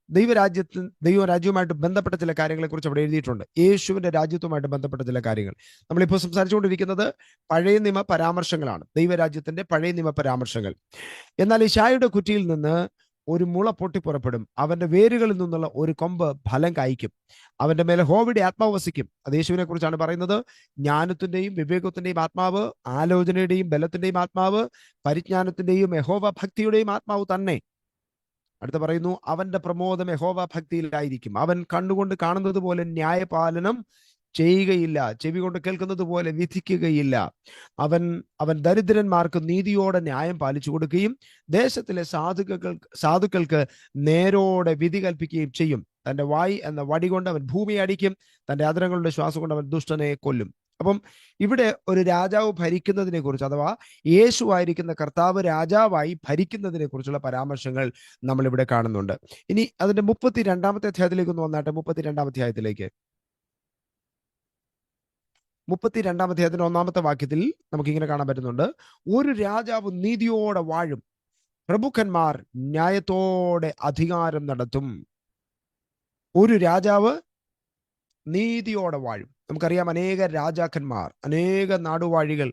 ദൈവരാജ്യവുമായിട്ട് ബന്ധപ്പെട്ട ചില കാര്യങ്ങളെ കുറിച്ച് അവിടെ എഴുതിയിട്ടുണ്ട്. യേശുവിന്റെ രാജ്യത്തുമായിട്ട് ബന്ധപ്പെട്ട ചില കാര്യങ്ങൾ. നമ്മളിപ്പോൾ സംസാരിച്ചുകൊണ്ടിരിക്കുന്നത് പഴയ നിയമ പരാമർശങ്ങളാണ്, ദൈവരാജ്യത്തിന്റെ പഴയ നിയമ പരാമർശങ്ങൾ. എന്നാൽ യിശയ്യായുടെ കുറ്റിയിൽ നിന്ന് ഒരു മുള പൊട്ടിപ്പുറപ്പെടും, അവന്റെ വേരുകളിൽ നിന്നുള്ള ഒരു കൊമ്പ് ഫലം കായ്ക്കും, അവന്റെ മേലെ യഹോവയുടെ ആത്മാവ് വസിക്കും. അത് യേശുവിനെ കുറിച്ചാണ് പറയുന്നത്. ജ്ഞാനത്തിന്റെയും വിവേകത്തിന്റെയും ആത്മാവ്, ആലോചനയുടെയും ബലത്തിന്റെയും ആത്മാവ്, പരിജ്ഞാനത്തിന്റെയും യഹോവ ഭക്തിയുടെയും ആത്മാവ് തന്നെ. അടുത്ത പറയുന്നു, അവന്റെ പ്രമോദം യഹോവ ഭക്തിയിലായിരിക്കും. അവൻ കണ്ണുകൊണ്ട് കാണുന്നത് പോലെ ന്യായപാലനം ചെയ്യുകയില്ല, ചെവി കൊണ്ട് കേൾക്കുന്നത് പോലെ വിധിക്കുകയില്ല. അവൻ അവൻ ദരിദ്രന്മാർക്ക് നീതിയോടെ ന്യായം പാലിച്ചു കൊടുക്കുകയും ദേശത്തിലെ സാധുക്കൾക്ക് നേരോടെ വിധി കൽപ്പിക്കുകയും ചെയ്യും. തന്റെ വായി എന്ന വടി കൊണ്ട് അവൻ ഭൂമിയെ അടിക്കും, തന്റെ അധരങ്ങളുടെ ശ്വാസം കൊണ്ട് അവൻ ദുഷ്ടനെ കൊല്ലും. അപ്പം ഇവിടെ ഒരു രാജാവ് ഭരിക്കുന്നതിനെ കുറിച്ച്, അഥവാ യേശു ആയിരിക്കുന്ന കർത്താവ് രാജാവായി ഭരിക്കുന്നതിനെ കുറിച്ചുള്ള പരാമർശങ്ങൾ നമ്മൾ ഇവിടെ കാണുന്നുണ്ട്. ഇനി അതിന്റെ 32-ാമത്തെ അധ്യായത്തിലേക്ക് ഒന്ന് വന്നാട്ടെ. 32-ാം അധ്യായത്തിലേക്ക്. 32-ാം അധ്യായത്തിന്റെ 1-ാമത്തെ വാക്യത്തിൽ നമുക്ക് ഇങ്ങനെ കാണാൻ പറ്റുന്നുണ്ട്: ഒരു രാജാവ് നീതിയോടെ വാഴും, പ്രഭുക്കന്മാർ ന്യായത്തോടെ അധികാരം നടത്തും. ഒരു രാജാവ് നീതിയോടെ വാഴും. നമുക്കറിയാം, അനേക രാജാക്കന്മാർ, അനേക നാടുവാഴികൾ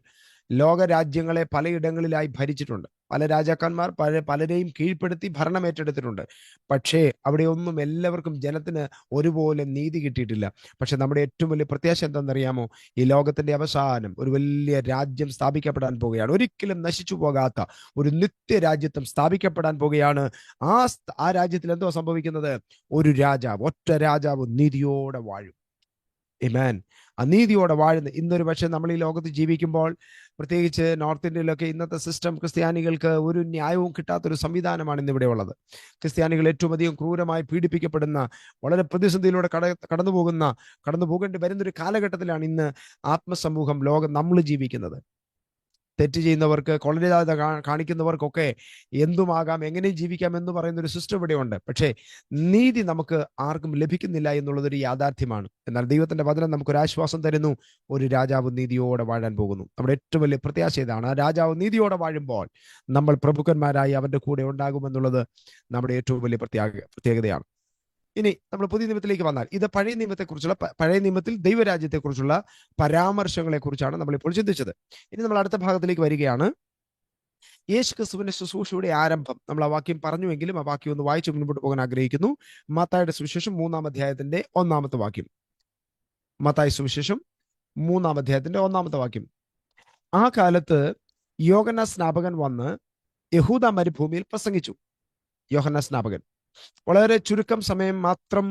ലോകരാജ്യങ്ങളെ പലയിടങ്ങളിലായി ഭരിച്ചിട്ടുണ്ട്. പല രാജാക്കന്മാർ പലരെയും കീഴ്പ്പെടുത്തി ഭരണം ഏറ്റെടുത്തിട്ടുണ്ട്. പക്ഷേ അവിടെയൊന്നും എല്ലാവർക്കും ജനത്തിന് ഒരുപോലെ നീതി കിട്ടിയിട്ടില്ല. പക്ഷെ നമ്മുടെ ഏറ്റവും വലിയ പ്രത്യാശ എന്താണെന്നറിയാമോ? ഈ ലോകത്തിന്റെ അവസാനം ഒരു വലിയ രാജ്യം സ്ഥാപിക്കപ്പെടാൻ പോവുകയാണ്. ഒരിക്കലും നശിച്ചു പോകാത്ത ഒരു നിത്യരാജ്യത്വം സ്ഥാപിക്കപ്പെടാൻ പോവുകയാണ്. ആ രാജ്യത്തിൽ എന്തോ സംഭവിക്കുന്നത്? ഒരു രാജാവ്, ഒറ്റ രാജാവ് നീതിയോടെ വാഴും. ആമേൻ. അനീതിയോടെ വാഴുന്ന ഇന്നൊരു പക്ഷേ നമ്മൾ ഈ ലോകത്ത് ജീവിക്കുമ്പോൾ, പ്രത്യേകിച്ച് നോർത്ത് ഇന്ത്യയിലൊക്കെ ഇന്നത്തെ സിസ്റ്റം ക്രിസ്ത്യാനികൾക്ക് ഒരു ന്യായവും കിട്ടാത്തൊരു സംവിധാനമാണ് ഇന്നിവിടെ ഉള്ളത്. ക്രിസ്ത്യാനികൾ ഏറ്റവും അധികം ക്രൂരമായി പീഡിപ്പിക്കപ്പെടുന്ന, വളരെ പ്രതിസന്ധിയിലൂടെ കടന്നു പോകേണ്ടി വരുന്നൊരു കാലഘട്ടത്തിലാണ് ഇന്ന് ആത്മസമൂഹം, ലോകം, നമ്മൾ ജീവിക്കുന്നത്. തെറ്റ് ചെയ്യുന്നവർക്ക്, കൊള്ളരുതാത കാണിക്കുന്നവർക്കൊക്കെ എന്തുമാകാം, എങ്ങനെയും ജീവിക്കാം എന്ന് പറയുന്ന ഒരു സിസ്റ്റം ഇവിടെയുണ്ട്. പക്ഷേ നീതി നമുക്ക് ആർക്കും ലഭിക്കുന്നില്ല എന്നുള്ളതൊരു യാഥാർത്ഥ്യമാണ്. എന്നാൽ ദൈവത്തിന്റെ വചനം നമുക്കൊരു ആശ്വാസം തരുന്നു. ഒരു രാജാവ് നീതിയോടെ വാഴാൻ പോകുന്നു. നമ്മുടെ ഏറ്റവും വലിയ പ്രത്യാശ ഇതാണ്. ആ രാജാവ് നീതിയോടെ വാഴുമ്പോൾ നമ്മൾ പ്രഭുക്കന്മാരായി അവന്റെ കൂടെ ഉണ്ടാകുമെന്നുള്ളത് നമ്മുടെ ഏറ്റവും വലിയ പ്രത്യേകതയാണ്. ഇനി നമ്മൾ പുതിയ നിയമത്തിലേക്ക് വന്നാൽ, ഇത് പഴയ നിയമത്തിൽ ദൈവരാജ്യത്തെക്കുറിച്ചുള്ള പരാമർശങ്ങളെ കുറിച്ചാണ് നമ്മൾ ഇപ്പോൾ ചിന്തിച്ചത്. ഇനി നമ്മൾ അടുത്ത ഭാഗത്തിലേക്ക് വരികയാണ്. യേശുക്രിസ്തുവിന്റെ ശുശ്രൂഷയുടെ ആരംഭം. നമ്മൾ ആ വാക്യം പറഞ്ഞുവെങ്കിലും ആ വാക്യം ഒന്ന് വായിച്ച് മുൻപോട്ട് പോകാൻ ആഗ്രഹിക്കുന്നു. മത്തായിയുടെ സുവിശേഷം 3-ാം അധ്യായത്തിന്റെ 1-ാമത്തെ വാക്യം. മത്തായി സുവിശേഷം 3-ാം അധ്യായത്തിന്റെ 1-ാമത്തെ വാക്യം. ആ കാലത്ത് യോഹന്നാൻ സ്നാപകൻ വന്ന് യഹൂദ മരുഭൂമിയിൽ പ്രസംഗിച്ചു. യോഹന്നാൻ സ്നാപകൻ വളരെ ചുരുക്കം സമയം മാത്രം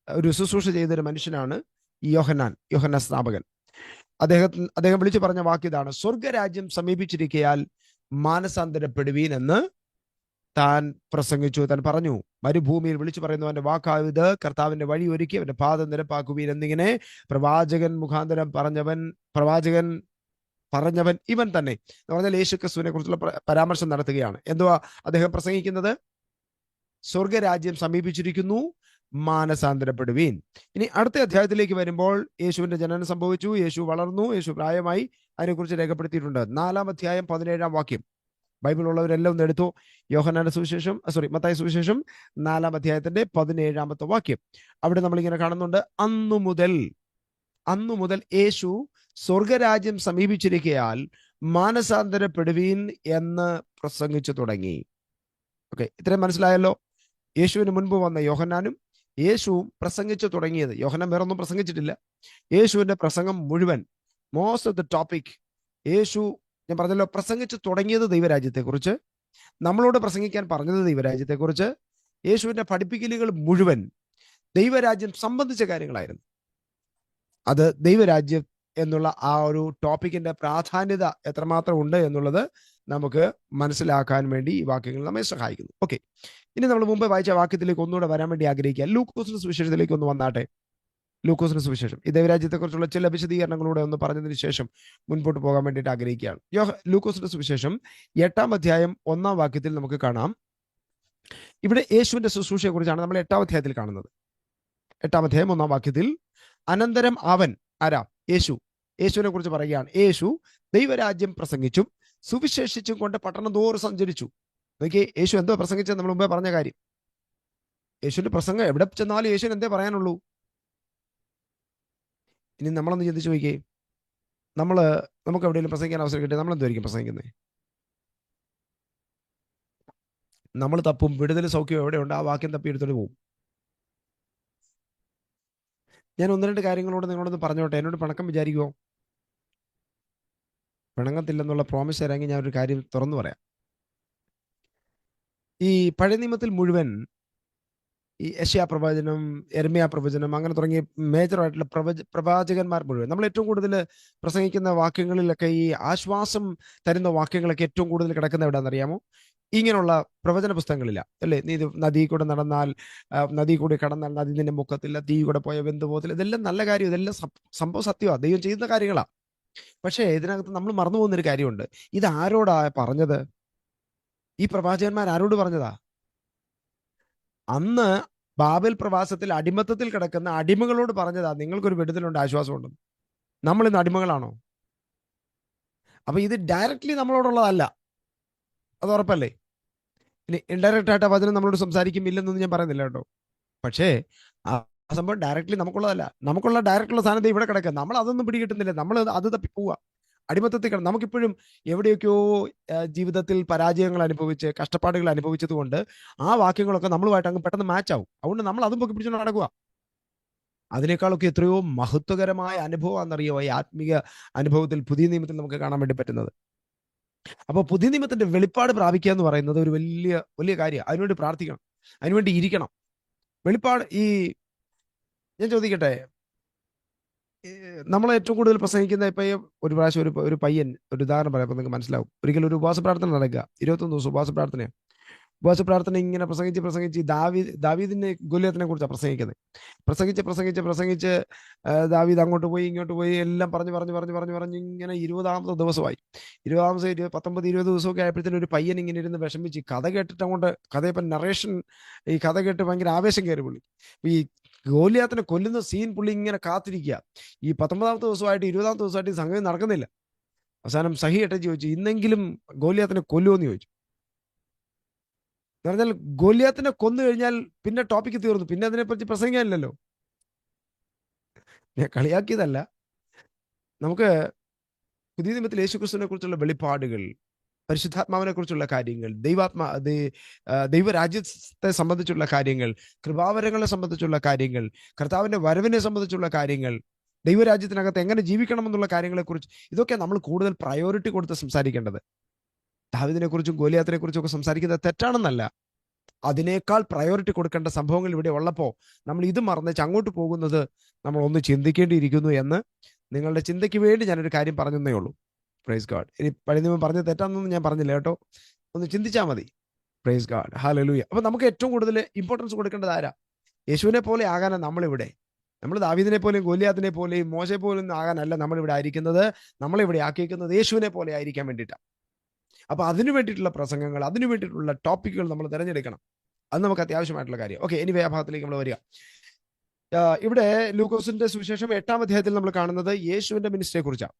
ഒരു ശുശ്രൂഷ ചെയ്തൊരു മനുഷ്യനാണ് യോഹന്നാൻ സ്നാപകൻ. അദ്ദേഹം വിളിച്ചു പറഞ്ഞ വാക്യതാണ്: സ്വർഗരാജ്യം സമീപിച്ചിരിക്കയാൽ മാനസാന്തരപ്പെടുവീൻ എന്ന് താൻ പ്രസംഗിച്ചു. താൻ പറഞ്ഞു, മരുഭൂമിയിൽ വിളിച്ചു പറയുന്നവന്റെ വാക്കാവിത്, കർത്താവിന്റെ വഴി ഒരുക്കി അവന്റെ പാത നിരപ്പാക്കുവീൻ എന്നിങ്ങനെ പ്രവാചകൻ മുഖാന്തരം പറഞ്ഞവൻ ഇവൻ തന്നെ എന്ന് പറഞ്ഞാൽ യേശുക്രിസ്തുവിനെ കുറിച്ചുള്ള പരാമർശം നടത്തുകയാണ്. എന്തുവാ അദ്ദേഹം പ്രസംഗിക്കുന്നത്? സ്വർഗരാജ്യം സമീപിച്ചിരിക്കുന്നു, മാനസാന്തരപ്പെടുവീൻ. ഇനി അടുത്ത അധ്യായത്തിലേക്ക് വരുമ്പോൾ യേശുവിന്റെ ജനനം സംഭവിച്ചു, യേശു വളർന്നു, യേശു പ്രായമായി. അതിനെക്കുറിച്ച് രേഖപ്പെടുത്തിയിട്ടുണ്ട്. 4-ാം അധ്യായം 17-ാം വാക്യം. ബൈബിൾ ഉള്ളവരെല്ലാം ഒന്ന് എടുത്തു. മത്തായി സുവിശേഷം 4-ാം അധ്യായത്തിന്റെ 17-ാമത്തെ വാക്യം. അവിടെ നമ്മൾ ഇങ്ങനെ കാണുന്നുണ്ട്: അന്നു മുതൽ യേശു സ്വർഗരാജ്യം സമീപിച്ചിരിക്കയാൽ മാനസാന്തരപ്പെടുവീൻ എന്ന് പ്രസംഗിച്ചു തുടങ്ങി. ഓക്കെ, ഇത്രയും മനസ്സിലായല്ലോ. യേശുവിന് മുൻപ് വന്ന യോഹന്നാനും യേശുവും പ്രസംഗിച്ചു തുടങ്ങിയത്. യോഹന്നാൻ വേറൊന്നും പ്രസംഗിച്ചിട്ടില്ല. യേശുവിന്റെ പ്രസംഗം മുഴുവൻ, മോസ്റ്റ് ഓഫ് ദ ടോപ്പിക്, യേശു, ഞാൻ പറഞ്ഞല്ലോ, പ്രസംഗിച്ചു തുടങ്ങിയത് ദൈവരാജ്യത്തെക്കുറിച്ച്, നമ്മളോട് പ്രസംഗിക്കാൻ പറഞ്ഞത് ദൈവരാജ്യത്തെക്കുറിച്ച്. യേശുവിന്റെ പഠിപ്പിക്കലുകൾ മുഴുവൻ ദൈവരാജ്യം സംബന്ധിച്ച കാര്യങ്ങളായിരുന്നു. അത് ദൈവരാജ്യം എന്നുള്ള ആ ഒരു ടോപ്പിക്കിന്റെ പ്രാധാന്യത എത്രമാത്രം ഉണ്ട് എന്നുള്ളത് നമുക്ക് മനസ്സിലാക്കാൻ വേണ്ടി ഈ വാക്യങ്ങൾ നമ്മെ സഹായിക്കുന്നു. ഓക്കെ, ഇനി നമ്മൾ മുമ്പ് വായിച്ച വാക്യത്തിലേക്ക് ഒന്നുകൂടെ വരാൻ വേണ്ടി ആഗ്രഹിക്കുക. ലൂക്കോസിന്റെ സുവിശേഷത്തിലേക്ക് ഒന്ന് വന്നാട്ടെ. ലൂക്കോസിന്റെ സുവിശേഷം ഈ ദൈവരാജ്യത്തെക്കുറിച്ചുള്ള ചില വിശദീകരണങ്ങളൂടെ ഒന്ന് പറഞ്ഞതിന് ശേഷം മുൻപോട്ട് പോകാൻ വേണ്ടിയിട്ട് ആഗ്രഹിക്കുകയാണ്. ലൂക്കോസിന്റെ സുവിശേഷം 8-ാം അധ്യായം 1-ാം വാക്യത്തിൽ നമുക്ക് കാണാം. ഇവിടെ യേശുവിന്റെ ശുശ്രൂഷയെ കുറിച്ചാണ് നമ്മൾ 8-ാം അധ്യായത്തിൽ കാണുന്നത്. 8-ാം അധ്യായം 1-ാം വാക്യത്തിൽ, അനന്തരം അവൻ, ആരാ? യേശുവിനെ കുറിച്ച് പറയുകയാണ്. യേശു ദൈവരാജ്യം പ്രസംഗിച്ചും സുവിശേഷിച്ചും കൊണ്ട് പട്ടണം തോറും സഞ്ചരിച്ചു. നോക്കിയേ, യേശു എന്തോ പ്രസംഗിച്ചത് നമ്മൾ മുമ്പേ പറഞ്ഞ കാര്യം. യേശുവിന്റെ പ്രസംഗം എവിടെ ചെന്നാലും യേശുവിന് എന്തേ പറയാനുള്ളൂ? ഇനി നമ്മളൊന്ന് ചിന്തിച്ചു നോക്കിയേ, നമുക്ക് എവിടെയെങ്കിലും പ്രസംഗിക്കാൻ അവസരം കിട്ടിയാൽ നമ്മൾ എന്തായിരിക്കും പ്രസംഗിക്കുന്നത്? നമ്മൾ തപ്പും, വിടുതൽ സൗഖ്യം എവിടെയുണ്ട് ആ വാക്യം തപ്പി എടുത്തോണ്ട് പോകും. ഞാൻ 1-2 കാര്യങ്ങളോട് നിങ്ങളോടൊന്ന് പറഞ്ഞോട്ടെ. എന്നോട് പിണക്കം വിചാരിക്കുമോ? പിണങ്ങത്തില്ലെന്നുള്ള പ്രോമിസ് തരാമെങ്കിൽ ഞാൻ ഒരു കാര്യം തുറന്നു പറയാം. ഈ പഴയ നിയമത്തിൽ മുഴുവൻ ഈ യെശയ്യാ പ്രവചനം, യെരമ്യാ പ്രവചനം, അങ്ങനെ തുടങ്ങിയ മേജറായിട്ടുള്ള പ്രവാചകന്മാർ മുഴുവൻ നമ്മൾ ഏറ്റവും കൂടുതൽ പ്രസംഗിക്കുന്ന വാക്യങ്ങളിലൊക്കെ ഈ ആശ്വാസം തരുന്ന വാക്യങ്ങളൊക്കെ ഏറ്റവും കൂടുതൽ കിടക്കുന്ന എവിടെയാണെന്നറിയാമോ? ഇങ്ങനെയുള്ള പ്രവചന പുസ്തകങ്ങളില്ല, അല്ലേ? നീ ഇത് നദി കൂടെ നടന്നാൽ, നദി കൂടി കടന്നാൽ നദി നിന്റെ മുഖത്തില്ല, തീ കൂടെ പോയ വെന്ത് പോകത്തില്ല. ഇതെല്ലാം നല്ല കാര്യം, ഇതെല്ലാം സംഭവം സത്യമാണ്, ദൈവം ചെയ്യുന്ന കാര്യങ്ങളാണ്. പക്ഷേ ഇതിനകത്ത് നമ്മൾ മറന്നു പോകുന്നൊരു കാര്യമുണ്ട്. ഇത് ആരോടാ പറഞ്ഞത്? ഈ പ്രവാചകന്മാർ ആരോട് പറഞ്ഞതാ? അന്ന് ബാബേൽ പ്രവാസത്തിൽ അടിമത്തത്തിൽ കിടക്കുന്ന അടിമകളോട് പറഞ്ഞതാ, നിങ്ങൾക്കൊരു വിടുതലുണ്ട്, ആശ്വാസമുണ്ട്. നമ്മൾ ഇന്ന് അടിമകളാണോ? അപ്പൊ ഇത് ഡയറക്ട്ലി നമ്മളോടുള്ളതല്ല, അത് ഉറപ്പല്ലേ? ഇനി ഇൻഡയറക്റ്റ് ആയിട്ട് ആ വചനം നമ്മളോട് സംസാരിക്കുമില്ലെന്നൊന്നും ഞാൻ പറയുന്നില്ല കേട്ടോ. പക്ഷേ ആ സംഭവം ഡയറക്ട്ലി നമുക്കുള്ളതല്ല. നമുക്കുള്ള ഡയറക്റ്റുള്ള സാധനത്തെ ഇവിടെ കിടക്കുക, നമ്മൾ അതൊന്നും പിടികിട്ടുന്നില്ല, നമ്മൾ അത് തപ്പി പോവുക, അടിമത്തത്തിൽ കിടന്ന്. നമുക്കിപ്പോഴും എവിടെയൊക്കെയോ ജീവിതത്തിൽ പരാജയങ്ങൾ അനുഭവിച്ച് കഷ്ടപ്പാടുകൾ അനുഭവിച്ചത് കൊണ്ട് ആ വാക്യങ്ങളൊക്കെ നമ്മളുമായിട്ട് അങ്ങ് പെട്ടെന്ന് മാച്ച് ആവും. അതുകൊണ്ട് നമ്മൾ അതും പൊക്കി പിടിച്ചുകൊണ്ട് നടക്കുക. അതിനേക്കാളൊക്കെ എത്രയോ മഹത്വകരമായ അനുഭവമാണെന്നറിയോ ഈ ആത്മീയ അനുഭവത്തിൽ, പുതിയ നിയമത്തിൽ നമുക്ക് കാണാൻ വേണ്ടി പറ്റുന്നത്. അപ്പോൾ പുതിയ നിയമത്തിന്റെ വെളിപ്പാട് പ്രാപിക്കുക എന്ന് പറയുന്നത് ഒരു വലിയ വലിയ കാര്യമാണ്. അതിനുവേണ്ടി പ്രാർത്ഥിക്കണം, അതിനുവേണ്ടി ഇരിക്കണം. വെളിപ്പാട് ഞാൻ ചോദിക്കട്ടെ, നമ്മൾ ഏറ്റവും കൂടുതൽ പ്രസംഗിക്കുന്ന ഇപ്പൊ ഒരു പ്രാവശ്യം ഒരു പയ്യൻ, ഒരു ഉദാഹരണം പറയാം, നിങ്ങൾക്ക് മനസ്സിലാവും. ഒരിക്കലും ഒരു ഉപവാസ പ്രാർത്ഥന നടക്കുക, 21 ദിവസം ഉപവാസ പ്രാർത്ഥനയാണ്. ഉപവാസ പ്രാർത്ഥന ഇങ്ങനെ പ്രസംഗിച്ച് ദാവീദിനെ ഗോലിയാത്തിനെ കുറിച്ചാണ് പ്രസംഗിച്ച് ദാവീദ് അങ്ങോട്ട് പോയി ഇങ്ങോട്ട് പോയി എല്ലാം പറഞ്ഞ് ഇങ്ങനെ 20ാമത്തെ ദിവസമായി. 19 ദിവസമൊക്കെ ആയപ്പോഴത്തേനും ഒരു പയ്യൻ ഇങ്ങനെ ഇരുന്ന് വിഷമിച്ച് കഥ കേട്ടിട്ട് അങ്ങോട്ട്, കഥയപ്പം നറേഷൻ, ഈ കഥ കേട്ട് ഭയങ്കര ആവേശം കയറി പുള്ളി. ഈ ഗോലിയാത്തിനെ കൊല്ലുന്ന സീൻ പുള്ളി ഇങ്ങനെ കാത്തിരിക്കുക. ഈ 19ാമത്തെ ദിവസമായിട്ട് 20ാമത്തെ ദിവസമായിട്ട് ഈ സംഗതി നടക്കുന്നില്ല. അവസാനം സഹി എട്ടച്ച് ചോദിച്ചു, ഇന്നെങ്കിലും ഗോലിയാത്തിനെ കൊല്ലുമെന്ന് ചോദിച്ചു. എന്ന് പറഞ്ഞാൽ ഗോലിയാത്തിനെ കൊന്നു കഴിഞ്ഞാൽ പിന്നെ ടോപ്പിക്ക് തീർന്നു, പിന്നെ അതിനെപ്പറ്റി പ്രസംഗിക്കാനില്ലല്ലോ. ഞാൻ കളിയാക്കിയതല്ല. നമുക്ക് പുതിയ നിയമത്തിൽ യേശുക്രിസ്തുവിനെ കുറിച്ചുള്ള വെളിപ്പാടുകൾ, പരിശുദ്ധാത്മാവിനെ കുറിച്ചുള്ള കാര്യങ്ങൾ, ദൈവരാജ്യത്തെ സംബന്ധിച്ചുള്ള കാര്യങ്ങൾ, കൃപാവരങ്ങളെ സംബന്ധിച്ചുള്ള കാര്യങ്ങൾ, കർത്താവിന്റെ വരവിനെ സംബന്ധിച്ചുള്ള കാര്യങ്ങൾ, ദൈവരാജ്യത്തിനകത്ത് എങ്ങനെ ജീവിക്കണമെന്നുള്ള കാര്യങ്ങളെക്കുറിച്ച്, ഇതൊക്കെ നമ്മൾ കൂടുതൽ പ്രയോറിറ്റി കൊടുത്ത് സംസാരിക്കേണ്ടത്. ദാവീദിനെ കുറിച്ചും ഗോലിയാത്തിനെ കുറിച്ചും ഒക്കെ സംസാരിക്കുന്നത് തെറ്റാണെന്നല്ല. അതിനേക്കാൾ പ്രയോറിറ്റി കൊടുക്കേണ്ട സംഭവങ്ങൾ ഇവിടെ ഉള്ളപ്പോൾ നമ്മൾ ഇത് മറന്നേച്ച് അങ്ങോട്ട് പോകുന്നത് നമ്മൾ ഒന്ന് ചിന്തിക്കേണ്ടിയിരിക്കുന്നു എന്ന് നിങ്ങളുടെ ചിന്തയ്ക്ക് വേണ്ടി ഞാനൊരു കാര്യം പറഞ്ഞതേ ഉള്ളൂ. Praise God. ഇനി പഴയ നിയമം പറഞ്ഞത് തെറ്റാണെന്നൊന്നും ഞാൻ പറഞ്ഞില്ല കേട്ടോ, ഒന്ന് ചിന്തിച്ചാൽ മതി. Praise God, hallelujah. അപ്പൊ നമുക്ക് ഏറ്റവും കൂടുതൽ ഇമ്പോർട്ടൻസ് കൊടുക്കേണ്ടത് ആരാ? യേശുവിനെ പോലെ ആകാനാണ് നമ്മളിവിടെ. നമ്മൾ ദാവീദിനെ പോലെയും ഗോലിയാത്തിനെ പോലെയും മോശെ പോലും ആകാനല്ല നമ്മളിവിടെ ആയിരിക്കുന്നത്. നമ്മളിവിടെ ആക്കിയിരിക്കുന്നത് യേശുവിനെ പോലെ ആയിരിക്കാൻ വേണ്ടിയിട്ടാണ്. അപ്പൊ അതിനു വേണ്ടിയിട്ടുള്ള പ്രസംഗങ്ങൾ, അതിനു വേണ്ടിയിട്ടുള്ള ടോപ്പിക്കുകൾ നമ്മൾ തിരഞ്ഞെടുക്കണം. അത് നമുക്ക് അത്യാവശ്യമായിട്ടുള്ള കാര്യം. ഓക്കെ, ഇനി ആ ഭാഗത്തിലേക്ക് നമ്മൾ വരിക. ഇവിടെ ലൂക്കോസിന്റെ സുവിശേഷം 8ാം അധ്യായത്തിൽ നമ്മൾ കാണുന്നത് യേശുവിന്റെ മിനിസ്ട്രിയെ കുറിച്ചാണ്.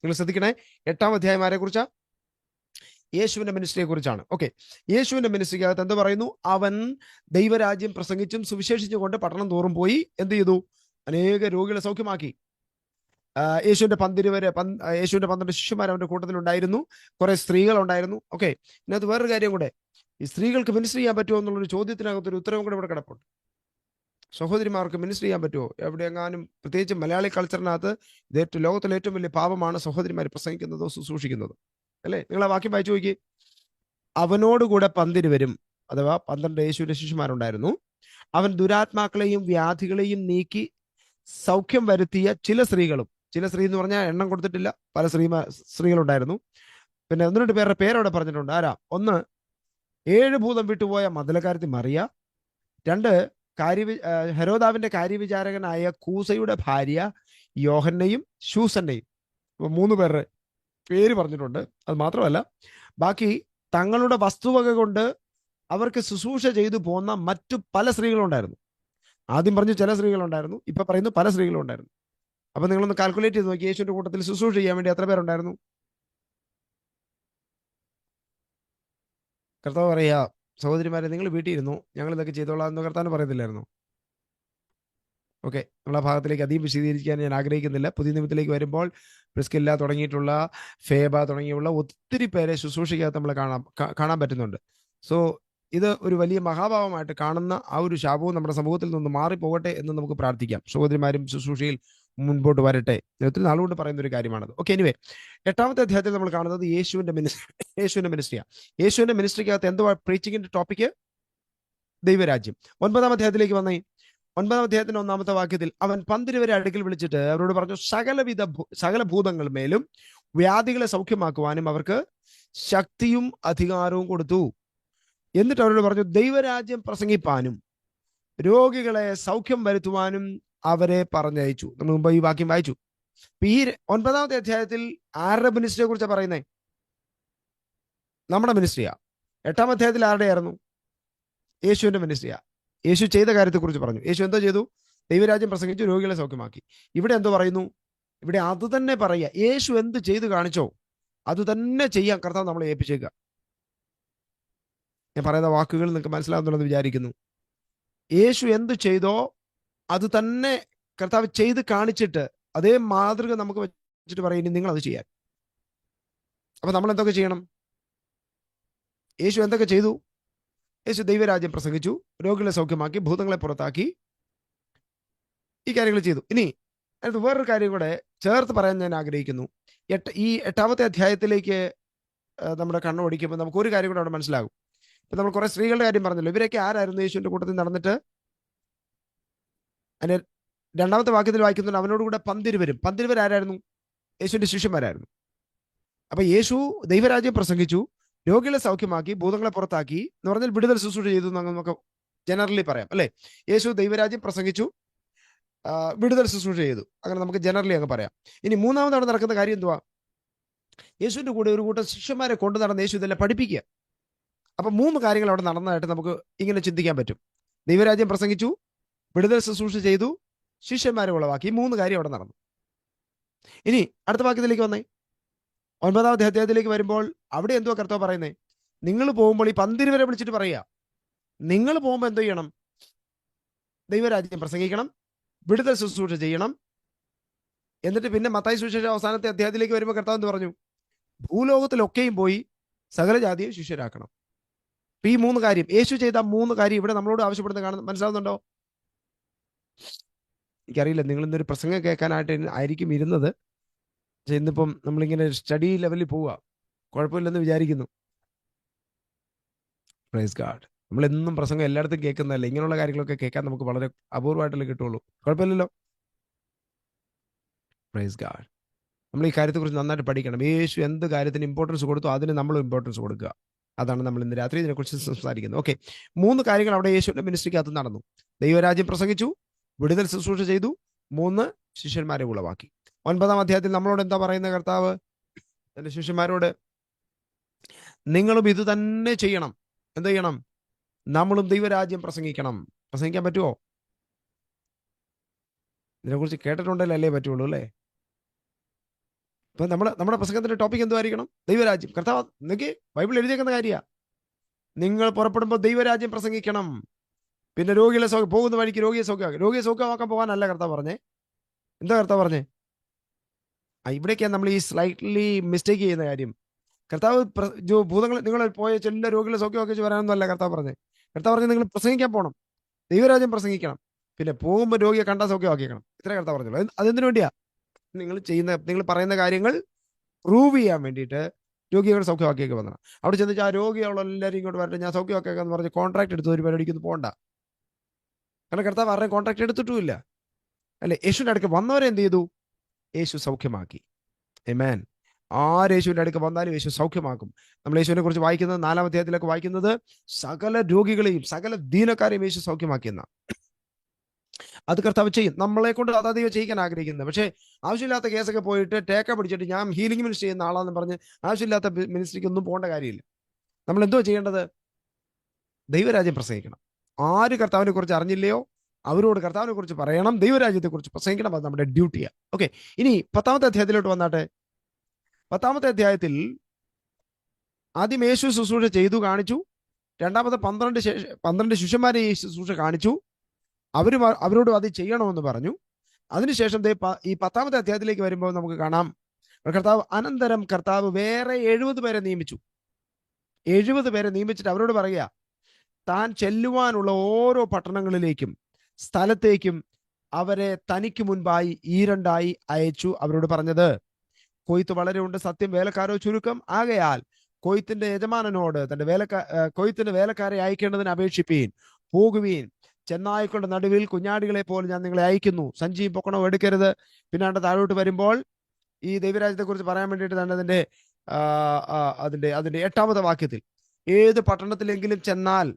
നിങ്ങൾ ശ്രദ്ധിക്കണേ, 8ാം അധ്യായം ആരെ കുറിച്ചാ? യേശുവിന്റെ മിനിസ്ട്രിയെ കുറിച്ചാണ്. ഓക്കെ, യേശുവിന്റെ മിനിസ്ട്രിക്കകത്ത് എന്ത് പറയുന്നു? അവൻ ദൈവരാജ്യം പ്രസംഗിച്ചും സുവിശേഷിച്ചും കൊണ്ട് പട്ടണം തോറും പോയി എന്ത് ചെയ്തു? അനേക രോഗികളെ സൗഖ്യമാക്കി. യേശുവിന്റെ 12 ശിഷ്യന്മാർ അവന്റെ കൂട്ടത്തിലുണ്ടായിരുന്നു. കുറെ സ്ത്രീകൾ ഉണ്ടായിരുന്നു. ഓക്കെ, ഇതിനകത്ത് വേറൊരു കാര്യം കൂടെ, ഈ സ്ത്രീകൾക്ക് മിനിസ്റ്റർ ചെയ്യാൻ പറ്റുമോ എന്നുള്ളൊരു ചോദ്യത്തിനകത്തൊരു ഉത്തരവും കൂടെ ഇവിടെ കിടപ്പുണ്ട്. സഹോദരിമാർക്ക് മിനിസ്റ്റർ ചെയ്യാൻ പറ്റുമോ? എവിടെയെങ്ങാനും, പ്രത്യേകിച്ച് മലയാളി കൾച്ചറിനകത്ത് ഇത് ലോകത്തിലെ ഏറ്റവും വലിയ പാപമാണ് സഹോദരിമാർ പ്രസംഗിക്കുന്നതോ ശുശ്രൂഷിക്കുന്നതോ, അല്ലേ? നിങ്ങൾ ആ വാക്യം വായിച്ചു നോക്കി. അവനോടുകൂടെ 12 വരും, അഥവാ 12 യേശുവിന്റെ ശിഷ്യന്മാരുണ്ടായിരുന്നു. അവൻ ദുരാത്മാക്കളെയും വ്യാധികളെയും നീക്കി സൗഖ്യം വരുത്തിയ ചില സ്ത്രീകളും, ചില സ്ത്രീ എന്ന് പറഞ്ഞാൽ എണ്ണം കൊടുത്തിട്ടില്ല, പല സ്ത്രീകളുണ്ടായിരുന്നു. പിന്നെ 1-2 പേരുടെ പേരവിടെ പറഞ്ഞിട്ടുണ്ട്. ആരാ? 1, 7 ഭൂതം വിട്ടുപോയ മദലക്കാരത്തി മറിയ. 2, ഹെരോദാവിന്റെ കാര്യവിചാരകനായ കൂസയുടെ ഭാര്യ യോഹന്നയും ശൂസന്നയും. 3 പേരുടെ പേര് പറഞ്ഞിട്ടുണ്ട്. അത് മാത്രമല്ല, ബാക്കി തങ്ങളുടെ വസ്തുവക കൊണ്ട് അവർക്ക് ശുശ്രൂഷ ചെയ്തു പോന്ന മറ്റു പല സ്ത്രീകളുണ്ടായിരുന്നു. ആദ്യം പറഞ്ഞു ചില സ്ത്രീകളുണ്ടായിരുന്നു, ഇപ്പൊ പറയുന്നു പല സ്ത്രീകളുണ്ടായിരുന്നു. അപ്പൊ നിങ്ങളൊന്ന് കാൽക്കുലേറ്റ് ചെയ്ത് നോക്കി, യേശുവിന്റെ കൂട്ടത്തിൽ ശുശ്രൂഷ ചെയ്യാൻ വേണ്ടി എത്ര പേരുണ്ടായിരുന്നു? കർത്താവ് പറയാ, സഹോദരിമാരെ നിങ്ങൾ വീട്ടിൽ ഇരുന്നു, ഞങ്ങൾ ഇതൊക്കെ ചെയ്തോളാം എന്ന് കർത്താവ് പറയത്തില്ലായിരുന്നു? ഓക്കെ, നമ്മൾ ആ ഭാഗത്തിലേക്ക് അധികം വിശദീകരിക്കാൻ ഞാൻ ആഗ്രഹിക്കുന്നില്ല. പുതിയ നിയമത്തിലേക്ക് വരുമ്പോൾ പ്രിസ്കില്ല തുടങ്ങിയിട്ടുള്ള, ഫേബ തുടങ്ങിയുള്ള ഒത്തിരി പേരെ ശുശ്രൂഷയ്ക്കകത്ത് നമ്മൾ കാണാൻ പറ്റുന്നുണ്ട്. സോ ഇത് ഒരു വലിയ മഹാഭാവമായിട്ട് കാണുന്ന ആ ഒരു ശാപവും നമ്മുടെ സമൂഹത്തിൽ നിന്ന് മാറിപ്പോകട്ടെ എന്ന് നമുക്ക് പ്രാർത്ഥിക്കാം. സഹോദരിമാരും ശുശ്രൂഷയിൽ മുൻപോട്ട് വരട്ടെ. ഒത്തിരി നാളുകൊണ്ട് പറയുന്ന ഒരു കാര്യമാണത്. ഓക്കെ, എനിവേ 8ാമത്തെ അധ്യായത്തിൽ നമ്മൾ കാണുന്നത് യേശുവിന്റെ മിനിസ്ട്രിയാണ്. യേശുവിന്റെ മിനിസ്ട്രിക്കകത്ത് എന്തുവാ പ്രീച്ചിങ്ങിന്റെ ടോപ്പിക്ക്? ദൈവരാജ്യം. 9-ാം അധ്യായത്തിലേക്ക് വന്നേ. 9-ാം അധ്യായത്തിന്റെ 1-ാമത്തെ വാക്യത്തിൽ അവൻ 12 അടുക്കൽ വിളിച്ചിട്ട് അവരോട് പറഞ്ഞു, സകല ഭൂതങ്ങൾ മേലും വ്യാധികളെ സൗഖ്യമാക്കുവാനും അവർക്ക് ശക്തിയും അധികാരവും കൊടുത്തു. എന്നിട്ട് അവരോട് പറഞ്ഞു, ദൈവരാജ്യം പ്രസംഗിപ്പാനും രോഗികളെ സൗഖ്യം വരുത്തുവാനും അവരെ പറഞ്ഞയച്ചു. നമ്മൾ മുമ്പ് ഈ വാക്യം വായിച്ചു. ഈ 9-ാമത്തെ അധ്യായത്തിൽ ആരുടെ മിനിസ്ട്രിയെ കുറിച്ചാണ് പറയുന്നത്? നമ്മുടെ മിനിസ്ട്രിയാ. 8-ാം അധ്യായത്തിൽ ആരുടെ ആയിരുന്നു? യേശുവിന്റെ മിനിസ്ട്രിയാ. യേശു ചെയ്ത കാര്യത്തെക്കുറിച്ച് പറഞ്ഞു. യേശു എന്തോ ചെയ്തു? ദൈവരാജ്യം പ്രസംഗിച്ചു, രോഗികളെ സൗഖ്യമാക്കി. ഇവിടെ എന്തോ പറയുന്നു? ഇവിടെ അത് തന്നെ പറയുക. യേശു എന്ത് ചെയ്തു കാണിച്ചോ അത് തന്നെ ചെയ്യാൻ കർത്താവ് നമ്മളെ ഏൽപ്പിച്ചേക്കുക. ഞാൻ പറയുന്ന വാക്കുകൾ നിങ്ങൾക്ക് മനസ്സിലാവുന്നുണ്ടെന്ന് വിചാരിക്കുന്നു. യേശു എന്ത് ചെയ്തോ അത് തന്നെ കർത്താവ് ചെയ്ത് കാണിച്ചിട്ട് അതേ മാതൃക നമുക്ക് വെച്ചിട്ട് പറയും, നിങ്ങൾ അത് ചെയ്യാൻ. അപ്പൊ നമ്മൾ എന്തൊക്കെ ചെയ്യണം? യേശു എന്തൊക്കെ ചെയ്തു? യേശു ദൈവരാജ്യം പ്രസംഗിച്ചു, രോഗികളെ സൗഖ്യമാക്കി, ഭൂതങ്ങളെ പുറത്താക്കി, ഈ കാര്യങ്ങൾ ചെയ്തു. ഇനി അതിനകത്ത് വേറൊരു കാര്യം കൂടെ ചേർത്ത് പറയാൻ ഞാൻ ആഗ്രഹിക്കുന്നു. ഈ 8-ാമത്തെ അധ്യായത്തിലേക്ക് നമ്മുടെ കണ്ണോടിക്കുമ്പോൾ നമുക്ക് ഒരു കാര്യം കൂടെ അവിടെ മനസ്സിലാകും. ഇപ്പൊ നമ്മൾ കുറെ സ്ത്രീകളുടെ കാര്യം പറഞ്ഞല്ലോ. ഇവരൊക്കെ ആരായിരുന്നു യേശുവിന്റെ കൂട്ടത്തിൽ നടന്നിട്ട്? അതിന് 2-ാമത്തെ വാക്യത്തിൽ വായിക്കുന്നുണ്ട്, അവനോടുകൂടെ 12 വരും. 12 ആരായിരുന്നു? യേശുവിന്റെ ശിഷ്യന്മാരായിരുന്നു. അപ്പൊ യേശു ദൈവരാജ്യം പ്രസംഗിച്ചു, രോഗികളെ സൗഖ്യമാക്കി, ഭൂതങ്ങളെ പുറത്താക്കി എന്ന് പറഞ്ഞാൽ വിടുതൽ ശുശ്രൂഷ ചെയ്തു എന്ന് നമുക്ക് ജനറലി പറയാം, അല്ലെ? യേശു ദൈവരാജ്യം പ്രസംഗിച്ചു, വിടുതൽ ശുശ്രൂഷ ചെയ്തു, അങ്ങനെ നമുക്ക് ജനറലി അങ്ങ് പറയാം. ഇനി 3-ാമത് അവിടെ നടക്കുന്ന കാര്യം എന്തുവാ? യേശുവിന്റെ കൂടെ ഒരു കൂട്ടം ശിഷ്യന്മാരെ കൊണ്ടു നടന്ന് യേശു ഇതെല്ലാം പഠിപ്പിക്കുക. അപ്പൊ 3 കാര്യങ്ങൾ അവിടെ നടന്നതായിട്ട് നമുക്ക് ഇങ്ങനെ ചിന്തിക്കാൻ പറ്റും. ദൈവരാജ്യം പ്രസംഗിച്ചു, വിടുതൽ ശുശ്രൂഷ ചെയ്തു, ശിഷ്യന്മാരെ ഉളവാക്കി. 3 കാര്യം അവിടെ നടന്നു. ഇനി അടുത്ത വാക്യത്തിലേക്ക് വന്നേ. 9-ാമത്തെ അധ്യായത്തിലേക്ക് വരുമ്പോൾ അവിടെ എന്തുവാ കർത്താവ് പറയുന്നേ? നിങ്ങൾ പോകുമ്പോൾ ഈ 12 വരെ വിളിച്ചിട്ട് പറയുക, നിങ്ങൾ പോകുമ്പോൾ എന്തോ ചെയ്യണം? ദൈവരാജ്യം പ്രസംഗിക്കണം, വിടുതൽ ശുശ്രൂഷ ചെയ്യണം. എന്നിട്ട് പിന്നെ മത്തായി സുവിശേഷം അവസാനത്തെ അധ്യായത്തിലേക്ക് വരുമ്പോൾ കർത്താവ് എന്ത് പറഞ്ഞു? ഭൂലോകത്തിലൊക്കെയും പോയി സകല ജാതിയെ ശിഷ്യരാക്കണം. ഈ 3 കാര്യം, യേശു ചെയ്ത 3 കാര്യം ഇവിടെ നമ്മളോട് ആവശ്യപ്പെടുന്ന കാണുന്നത് മനസ്സിലാവുന്നുണ്ടോ? എനിക്കറിയില്ല, നിങ്ങൾ ഇന്നൊരു പ്രസംഗം കേൾക്കാനായിട്ട് ആയിരിക്കും ഇരുന്നത്. പക്ഷെ ഇന്നിപ്പം നമ്മളിങ്ങനെ സ്റ്റഡി ലെവലിൽ പോവുക, കുഴപ്പമില്ലെന്ന് വിചാരിക്കുന്നു. Praise God. നമ്മളെന്നും പ്രസംഗം എല്ലായിടത്തും കേൾക്കുന്നതല്ല. ഇങ്ങനെയുള്ള കാര്യങ്ങളൊക്കെ കേൾക്കാൻ നമുക്ക് വളരെ അപൂർവമായിട്ടല്ലേ കിട്ടുള്ളൂ. കുഴപ്പമില്ലല്ലോ. Praise God. നമ്മൾ ഈ കാര്യത്തെക്കുറിച്ച് നന്നായിട്ട് പഠിക്കണം. യേശു എന്ത് കാര്യത്തിന് ഇമ്പോർട്ടൻസ് കൊടുത്തു അതിന് നമ്മൾ ഇമ്പോർട്ടൻസ് കൊടുക്കുക. അതാണ് നമ്മൾ ഇന്ന് രാത്രി ഇതിനെക്കുറിച്ച് സംസാരിക്കുന്നത്. ഓക്കെ, 3 കാര്യങ്ങൾ അവിടെ യേശുവിന്റെ മിനിസ്ട്രിക്കകത്ത് നടന്നു. ദൈവരാജ്യം പ്രസംഗിച്ചു, വിടുതൽ ശുശ്രൂഷ ചെയ്തു, 3 ശിഷ്യന്മാരെ ഉളവാക്കി. 9-ാം അധ്യായത്തിൽ നമ്മളോട് എന്താ പറയുന്നത് കർത്താവ്? തന്റെ ശിഷ്യന്മാരോട് നിങ്ങളും ഇത് തന്നെ ചെയ്യണം. എന്ത് ചെയ്യണം? നമ്മളും ദൈവരാജ്യം പ്രസംഗിക്കണം. പ്രസംഗിക്കാൻ പറ്റുമോ? ഇതിനെക്കുറിച്ച് കേട്ടിട്ടുണ്ടല്ലോ അല്ലേ പറ്റുള്ളൂ, അല്ലേ? ഇപ്പൊ നമ്മുടെ പ്രസംഗത്തിന്റെ ടോപ്പിക് എന്തുമായിരിക്കണം? ദൈവരാജ്യം. കർത്താവ് നിങ്ങൾക്ക് ബൈബിൾ എഴുതിയേക്കുന്ന കാര്യമാണ്. നിങ്ങൾ പുറപ്പെടുമ്പോൾ ദൈവരാജ്യം പ്രസംഗിക്കണം. പിന്നെ രോഗികളെ പോകുന്ന വഴിക്ക് രോഗിയെ സൗഖ്യമാക്കാൻ പോകാനല്ല കർത്താവ് പറഞ്ഞേ. എന്താ കർത്താവ് പറഞ്ഞേ? ഇവിടേക്കാണ് നമ്മൾ ഈ സ്ലൈറ്റ്ലി മിസ്റ്റേക്ക് ചെയ്യുന്ന കാര്യം. കർത്താവ് ഭൂതങ്ങൾ നിങ്ങൾ പോയ എല്ലാ രോഗികളെ സൗഖ്യമാക്കി വരാനൊന്നുമല്ല കർത്താവ് പറഞ്ഞേ. കർത്താവ് പറഞ്ഞ് നിങ്ങൾ പ്രസംഗിക്കാൻ പോകണം, ദൈവരാജ്യം പ്രസംഗിക്കണം, പിന്നെ പോകുമ്പോൾ രോഗിയെ കണ്ടാൽ സൗഖ്യമാക്കിക്കണം. ഇത്ര കർത്താവ് പറഞ്ഞുള്ളൂ. അതെന്തിനു വേണ്ടിയാ? നിങ്ങൾ പറയുന്ന കാര്യങ്ങൾ പ്രൂവ് ചെയ്യാൻ വേണ്ടിയിട്ട് രോഗികളെ സൗഖ്യമാക്കിയൊക്കെ വന്നതാണ്. അവിടെ ചെന്നിട്ട് ആ രോഗിയുള്ള എല്ലാവരും ഇങ്ങോട്ട് വരട്ടെ, ഞാൻ സൗഖ്യമാക്കിയെന്ന് പറഞ്ഞ് കോൺട്രാക്ട് എടുത്ത് ഒരു പരിപാടിക്കൊന്നും പോകണ്ട. കാരണം കർത്താവ് ആരുടെയും കോൺട്രാക്ട് എടുത്തിട്ടുമില്ല, അല്ലെ? യേശുവിന്റെ അടുക്ക് വന്നവരെ എന്ത് ചെയ്തു? യേശു സൗഖ്യമാക്കി. ആമേൻ. ആര് യേശുവിന്റെ അടുക്ക് വന്നാലും യേശു സൗഖ്യമാക്കും. നമ്മൾ യേശുവിനെ കുറിച്ച് വായിക്കുന്നത് 4-ാം അധ്യായത്തിലൊക്കെ വായിക്കുന്നത് സകല രോഗികളെയും സകല ദീനക്കാരെയും യേശു സൗഖ്യമാക്കിയെന്ന. അത് കർത്താവ് ചെയ്യും. നമ്മളെ കൊണ്ട് അതാ ദൈവം ചെയ്യിക്കാൻ ആഗ്രഹിക്കുന്നത്. പക്ഷേ ആവശ്യമില്ലാത്ത കേസൊക്കെ പോയിട്ട് ടേക്ക പിടിച്ചിട്ട് ഞാൻ ഹീലിംഗ് മിനിസ്റ്റർ ചെയ്യുന്ന ആളാന്ന് പറഞ്ഞ് ആവശ്യമില്ലാത്ത മിനിസ്ട്രിക്ക് ഒന്നും പോകേണ്ട കാര്യമില്ല. നമ്മൾ എന്തോ ചെയ്യേണ്ടത്? ദൈവരാജ്യം പ്രസംഗിക്കണം. ആര് കർത്താവിനെ കുറിച്ച് അറിഞ്ഞില്ലയോ അവരോട് കർത്താവിനെ കുറിച്ച് പറയണം, ദൈവരാജ്യത്തെ കുറിച്ച് പ്രസംഗിക്കണം. അത് നമ്മുടെ ഡ്യൂട്ടിയാണ്. ഓക്കെ, ഇനി 10-ാമത്തെ അധ്യായത്തിലോട്ട് വന്നാട്ടെ. 10-ാമത്തെ അധ്യായത്തിൽ ആദ്യം യേശു ശുശ്രൂഷ ചെയ്തു കാണിച്ചു. 2-ാമത്തെ 12 ശിഷ്യന്മാരെ ഈ ശുശ്രൂഷ കാണിച്ചു. അവരോട് അത് ചെയ്യണമെന്ന് പറഞ്ഞു. അതിനുശേഷം ഈ 10-ാമത്തെ അധ്യായത്തിലേക്ക് വരുമ്പോൾ നമുക്ക് കാണാം അനന്തരം കർത്താവ് വേറെ 70 പേരെ നിയമിച്ചു. 70 പേരെ നിയമിച്ചിട്ട് അവരോട് പറയുക, താൻ ചെല്ലുവാനുള്ള ഓരോ പട്ടണങ്ങളിലേക്കും സ്ഥലത്തേക്കും അവരെ തനിക്ക് മുൻപായി ഈരണ്ടായി അയച്ചു. അവരോട് പറഞ്ഞത്, കൊയ്ത്ത് വളരെ ഉണ്ട്, സത്യം വേലക്കാരോ ചുരുക്കം. ആകയാൽ കൊയ്ത്തിന്റെ യജമാനനോട് കൊയ്ത്തിന് വേലക്കാരെ അയക്കേണ്ടതിന് അപേക്ഷിപ്പീൻ. പോകുവീൻ, ചെന്നായ്ക്കളുടെ നടുവിൽ കുഞ്ഞാടികളെ പോലെ ഞാൻ നിങ്ങളെ അയക്കുന്നു, സഞ്ചിയും പൊക്കണവും എടുക്കരുത്. പിന്നെ താഴോട്ട് വരുമ്പോൾ ഈ ദൈവരാജ്യത്തെക്കുറിച്ച് പറയാൻ വേണ്ടിയിട്ട് തന്നെ അതിന്റെ 8ാമത്തെ വാക്യത്തിൽ, ഏത് പട്ടണത്തിലെങ്കിലും ചെന്നാൽ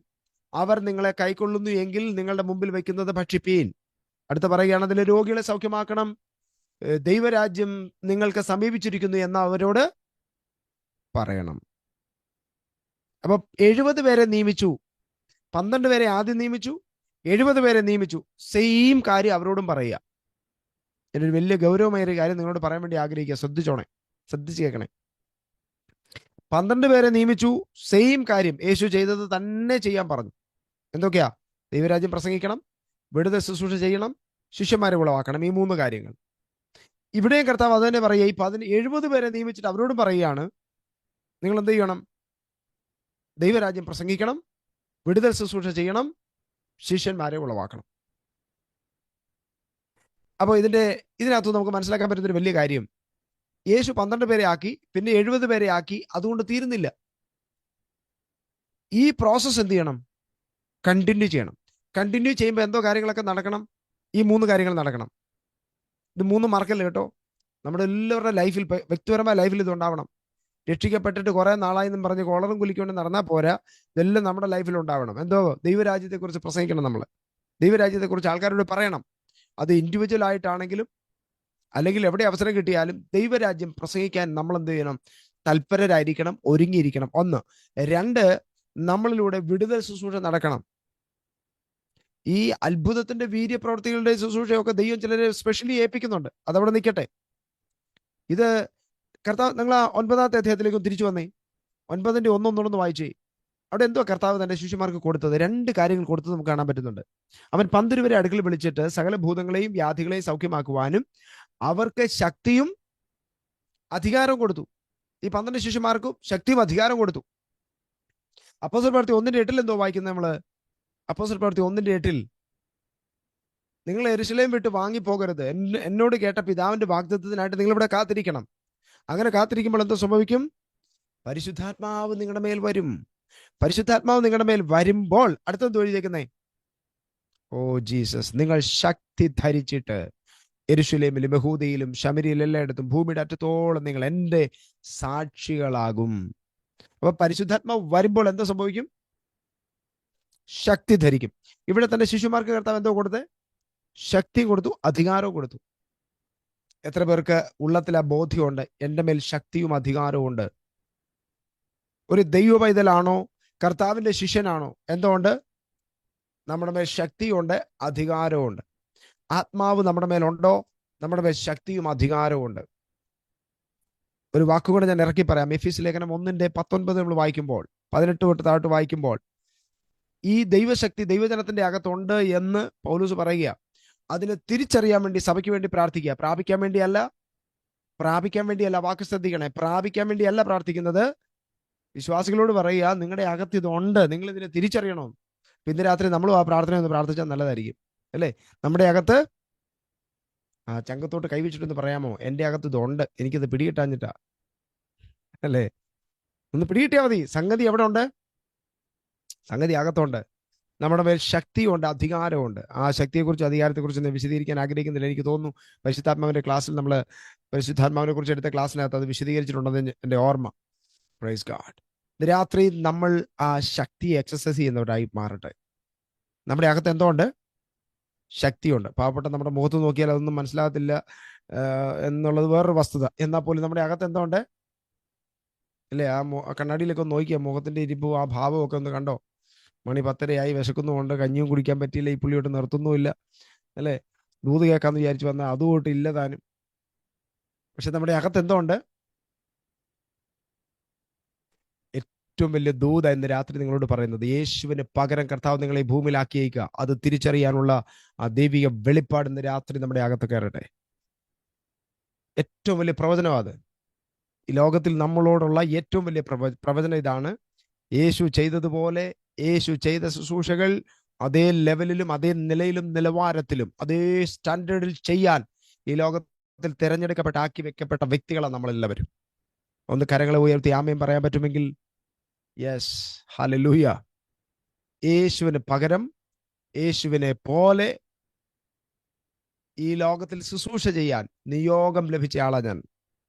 അവർ നിങ്ങളെ കൈക്കൊള്ളുന്നു എങ്കിൽ നിങ്ങളുടെ മുമ്പിൽ വെക്കുന്നത് ഭക്ഷിപ്പീൻ. അടുത്ത പറയുകയാണ്, അതിലെ രോഗികളെ സൗഖ്യമാക്കണം, ദൈവരാജ്യം നിങ്ങൾക്ക് സമീപിച്ചിരിക്കുന്നു എന്ന് അവരോട് പറയണം. അപ്പൊ 70 പേരെ നിയമിച്ചു. 12 പേരെ ആദ്യം നിയമിച്ചു, 70 പേരെ നിയമിച്ചു. സെയിം കാര്യം അവരോടും പറയുക. എന്നൊരു വലിയ ഗൗരവമായ കാര്യം നിങ്ങളോട് പറയാൻ വേണ്ടി ആഗ്രഹിക്കുക. ശ്രദ്ധിച്ചു കേൾക്കണേ. 12 പേരെ നിയമിച്ചു, സെയിം കാര്യം യേശു ചെയ്തത് തന്നെ ചെയ്യാൻ പറഞ്ഞു. എന്തൊക്കെയാ? ദൈവരാജ്യം പ്രസംഗിക്കണം, വിടുതൽ ശുശ്രൂഷ ചെയ്യണം, ശിഷ്യന്മാരെ ഉളവാക്കണം. ഈ 3 കാര്യങ്ങൾ ഇവിടെയും കർത്താവ് അത് തന്നെ പറയുക. ഈ 70 പേരെ നിയമിച്ചിട്ട് അവരോടും പറയുകയാണ്, നിങ്ങൾ എന്ത് ചെയ്യണം? ദൈവരാജ്യം പ്രസംഗിക്കണം, വിടുതൽ ശുശ്രൂഷ ചെയ്യണം, ശിഷ്യന്മാരെ ഉളവാക്കണം. അപ്പോൾ ഇതിനകത്ത് നമുക്ക് മനസ്സിലാക്കാൻ പറ്റുന്നൊരു വലിയ കാര്യം, യേശു 12 പേരെ ആക്കി, പിന്നെ 70 പേരെ ആക്കി. അതുകൊണ്ട് തീരുന്നില്ല. ഈ പ്രോസസ്സ് എന്ത് ചെയ്യണം? കണ്ടിന്യൂ ചെയ്യണം. കണ്ടിന്യൂ ചെയ്യുമ്പോൾ എന്തോ കാര്യങ്ങളൊക്കെ നടക്കണം. ഈ 3 കാര്യങ്ങൾ നടക്കണം. ഇത് 3 മറക്കല്ല കേട്ടോ. നമ്മുടെ എല്ലാവരുടെ ലൈഫിൽ, വ്യക്തിപരമായ ലൈഫിൽ ഇത് ഉണ്ടാവണം. രക്ഷിക്കപ്പെട്ടിട്ട് കുറെ നാളായെന്നും പറഞ്ഞ് കോളറും കുലിക്കൊണ്ട് നടന്നാൽ പോരാ. ഇതെല്ലാം നമ്മുടെ ലൈഫിൽ ഉണ്ടാവണം. എന്തോ? ദൈവരാജ്യത്തെക്കുറിച്ച് പ്രസംഗിക്കണം. നമ്മൾ ദൈവരാജ്യത്തെക്കുറിച്ച് ആൾക്കാരോട് പറയണം. അത് ഇൻഡിവിജ്വൽ ആയിട്ടാണെങ്കിലും അല്ലെങ്കിൽ എവിടെ അവസരം കിട്ടിയാലും ദൈവരാജ്യം പ്രസംഗിക്കാൻ നമ്മൾ എന്ത് ചെയ്യണം? തൽപരരായിരിക്കണം, ഒരുങ്ങിയിരിക്കണം. 1. 2, നമ്മളിലൂടെ വിടുതൽ ശുശ്രൂഷ നടക്കണം. ഈ അത്ഭുതത്തിന്റെ വീര്യപ്രവർത്തികളുടെ ശുശ്രൂഷയൊക്കെ ദൈവം ചിലരെ സ്പെഷ്യലി ഏൽപ്പിക്കുന്നുണ്ട്. അതവിടെ നിൽക്കട്ടെ. ഇത് കർത്താവ്, നിങ്ങൾ ആ 9ാമത്തെ അധ്യായത്തിലേക്കും തിരിച്ചു വന്നേ. 9ന്റെ 1 വായിച്ചേ. അവിടെ എന്തോ കർത്താവ് തന്റെ ശിഷ്യന്മാർക്ക് കൊടുത്തത്? 2 കാര്യങ്ങൾ കൊടുത്തത് നമുക്ക് കാണാൻ പറ്റുന്നുണ്ട്. അവൻ 12 പേരെ അടുക്കൽ വിളിച്ചിട്ട് സകല ഭൂതങ്ങളെയും വ്യാധികളെയും സൗഖ്യമാക്കുവാനും അവർക്ക് ശക്തിയും അധികാരവും കൊടുത്തു. ഈ 12 ശിഷ്യന്മാർക്കും ശക്തിയും അധികാരവും കൊടുത്തു. അപ്പോസ്തല പ്രവൃത്തി 1:8 എന്തോ വായിക്കുന്നത് നമ്മള്? അപ്പോസ്തല പ്രവൃത്തി 1:8, നിങ്ങൾ യെരൂശലേം വിട്ട് വാങ്ങിപ്പോകരുത്, എന്നോട് കേട്ട പിതാവിന്റെ വാഗ്ദത്തത്തിനായിട്ട് നിങ്ങൾ ഇവിടെ കാത്തിരിക്കണം. അങ്ങനെ കാത്തിരിക്കുമ്പോൾ എന്തോ സംഭവിക്കും? പരിശുദ്ധാത്മാവ് നിങ്ങളുടെ മേൽ വരും. പരിശുദ്ധാത്മാവ് നിങ്ങളുടെ മേൽ വരുമ്പോൾ അടുത്തെന്തോ എഴുതിയേക്കുന്നേ? ഓ ജീസസ്, നിങ്ങൾ ശക്തി ധരിച്ചിട്ട് യെരൂശലേമിലും യഹൂദയിലും ശമര്യയിലും എല്ലായിടത്തും ഭൂമിയുടെ അറ്റത്തോളം നിങ്ങൾ എൻ്റെ സാക്ഷികളാകും. അപ്പൊ പരിശുദ്ധാത്മാവ് വരുമ്പോൾ എന്തോ സംഭവിക്കും? ശക്തി ധരിക്കും. ഇവിടെ തന്നെ ശിശുമാർക്ക് കർത്താവ് എന്തോ കൊടുത്തേ? ശക്തി കൊടുത്തു, അധികാരവും കൊടുത്തു. എത്ര പേർക്ക് ഉള്ളത്തിൽ ആ ബോധ്യമുണ്ട്? എൻ്റെ മേൽ ശക്തിയും അധികാരവും ഉണ്ട്. ഒരു ദൈവ പൈതലാണോ, കർത്താവിന്റെ ശിഷ്യനാണോ, എന്തുകൊണ്ട്? നമ്മുടെ മേൽ ശക്തിയുണ്ട്, അധികാരമുണ്ട്. ആത്മാവ് നമ്മുടെ മേലുണ്ടോ? നമ്മുടെ മേൽ ശക്തിയും അധികാരവും ഉണ്ട്. ഒരു വാക്കുകൂടെ ഞാൻ ഇറക്കി പറയാം. എഫീസ് ലേഖനം 1:19 നമ്മൾ വായിക്കുമ്പോൾ, 18 തൊട്ട് താഴോട്ട് വായിക്കുമ്പോൾ, ഈ ദൈവശക്തി ദൈവജനത്തിന്റെ അകത്തുണ്ട് എന്ന് പൗലോസ് പറയുക. അതിനെ തിരിച്ചറിയാൻ വേണ്ടി സഭയ്ക്ക് വേണ്ടി പ്രാർത്ഥിക്കുക. പ്രാപിക്കാൻ വേണ്ടിയല്ല. വാക്ക് ശ്രദ്ധിക്കണേ. പ്രാപിക്കാൻ വേണ്ടിയല്ല പ്രാർത്ഥിക്കുന്നത്. വിശ്വാസികളോട് പറയുക, നിങ്ങളുടെ അകത്ത് ഇതുണ്ട്, നിങ്ങൾ ഇതിനെ തിരിച്ചറിയണം. ഇന്ന് രാത്രി നമ്മളും ആ പ്രാർത്ഥന ഒന്ന് പ്രാർത്ഥിച്ചാൽ നല്ലതായിരിക്കും, അല്ലേ? നമ്മുടെ അകത്ത് ആ ചങ്കത്തോട്ട് കൈവച്ചിട്ടൊന്ന് പറയാമോ? എൻ്റെ അകത്ത് ഇതുണ്ട്, എനിക്കിത് പിടികിട്ടാഞ്ഞിട്ടാ, അല്ലേ? ഒന്ന് പിടികിട്ടിയാൽ മതി. സംഗതി എവിടെ ഉണ്ട്? സംഗതി അകത്തുണ്ട്. നമ്മുടെ മേൽ ശക്തിയുണ്ട്, അധികാരമുണ്ട്. ആ ശക്തിയെക്കുറിച്ച് അധികാരത്തെക്കുറിച്ച് ഞാൻ വിശദീകരിക്കാൻ ആഗ്രഹിക്കുന്നില്ല. എനിക്ക് തോന്നുന്നു പരിശുദ്ധാത്മാവിന്റെ ക്ലാസ്സിൽ നമ്മൾ പരിശുദ്ധാത്മാവിനെ കുറിച്ച് എടുത്ത ക്ലാസ്സിനകത്ത് അത് വിശദീകരിച്ചിട്ടുണ്ടെന്ന് എൻ്റെ ഓർമ്മ. Praise God. രാത്രി നമ്മൾ ആ ശക്തിയെ എക്സസൈസ് ചെയ്യുന്നവരായി മാറട്ടെ. നമ്മുടെ അകത്ത് എന്തോ ഉണ്ട്? ശക്തിയുണ്ട്. പാവപ്പെട്ട നമ്മുടെ മുഖത്ത് നോക്കിയാൽ അതൊന്നും മനസ്സിലാകത്തില്ല എന്നുള്ളത് വേറൊരു വസ്തുത. എന്നാൽ പോലും നമ്മുടെ അകത്ത് എന്തോ ഉണ്ട്, അല്ലേ? ആ കണ്ണാടിയിലൊക്കെ ഒന്ന് നോക്കിയാൽ മുഖത്തിന്റെ ഇരിപ്പും ആ ഭാവവും ഒക്കെ ഒന്ന് കണ്ടോ? മണി 10:30 വിശക്കുന്നുമുണ്ട്, കഞ്ഞിയും കുടിക്കാൻ പറ്റിയില്ല, ഈ പുള്ളിയോട്ട് നിർത്തുന്നുമില്ല, അല്ലേ? ദൂത് കേൾക്കാന്ന് വിചാരിച്ചു വന്നാൽ അതുകൊട്ട് ഇല്ല താനും. പക്ഷെ നമ്മുടെ അകത്ത് എന്തോ ഉണ്ട്? ഏറ്റവും വലിയ ദൂത ഇന്ന് രാത്രി നിങ്ങളോട് പറയുന്നത്, യേശുവിന് പകരം കർത്താവ് നിങ്ങളെ ഭൂമിയിലാക്കിയേക്കുക. അത് തിരിച്ചറിയാനുള്ള ആ ദൈവിക വെളിപ്പാട് ഇന്ന് രാത്രി നമ്മുടെ അകത്ത് കയറട്ടെ. ഏറ്റവും വലിയ പ്രവചനം അത്. ഈ ലോകത്തിൽ നമ്മളോടുള്ള ഏറ്റവും വലിയ പ്രവചനം ഇതാണ്. യേശു ചെയ്തതുപോലെ, യേശു ചെയ്ത ശുശ്രൂഷകൾ അതേ ലെവലിലും അതേ നിലയിലും നിലവാരത്തിലും അതേ സ്റ്റാൻഡേർഡിൽ ചെയ്യാൻ ഈ ലോകത്തിൽ തിരഞ്ഞെടുക്കപ്പെട്ട, ആക്കി വെക്കപ്പെട്ട വ്യക്തികളാണ് നമ്മളെല്ലാവരും. ഒന്ന് കരങ്ങളെ ഉയർത്തി ആമേൻ പറയാൻ പറ്റുമെങ്കിൽ? Yes, hallelujah. യേശുവിന് പകരം യേശുവിനെ പോലെ ഈ ലോകത്തിൽ ശുശ്രൂഷ ചെയ്യാൻ നിയോഗം ലഭിച്ച ആളാ ഞാൻ.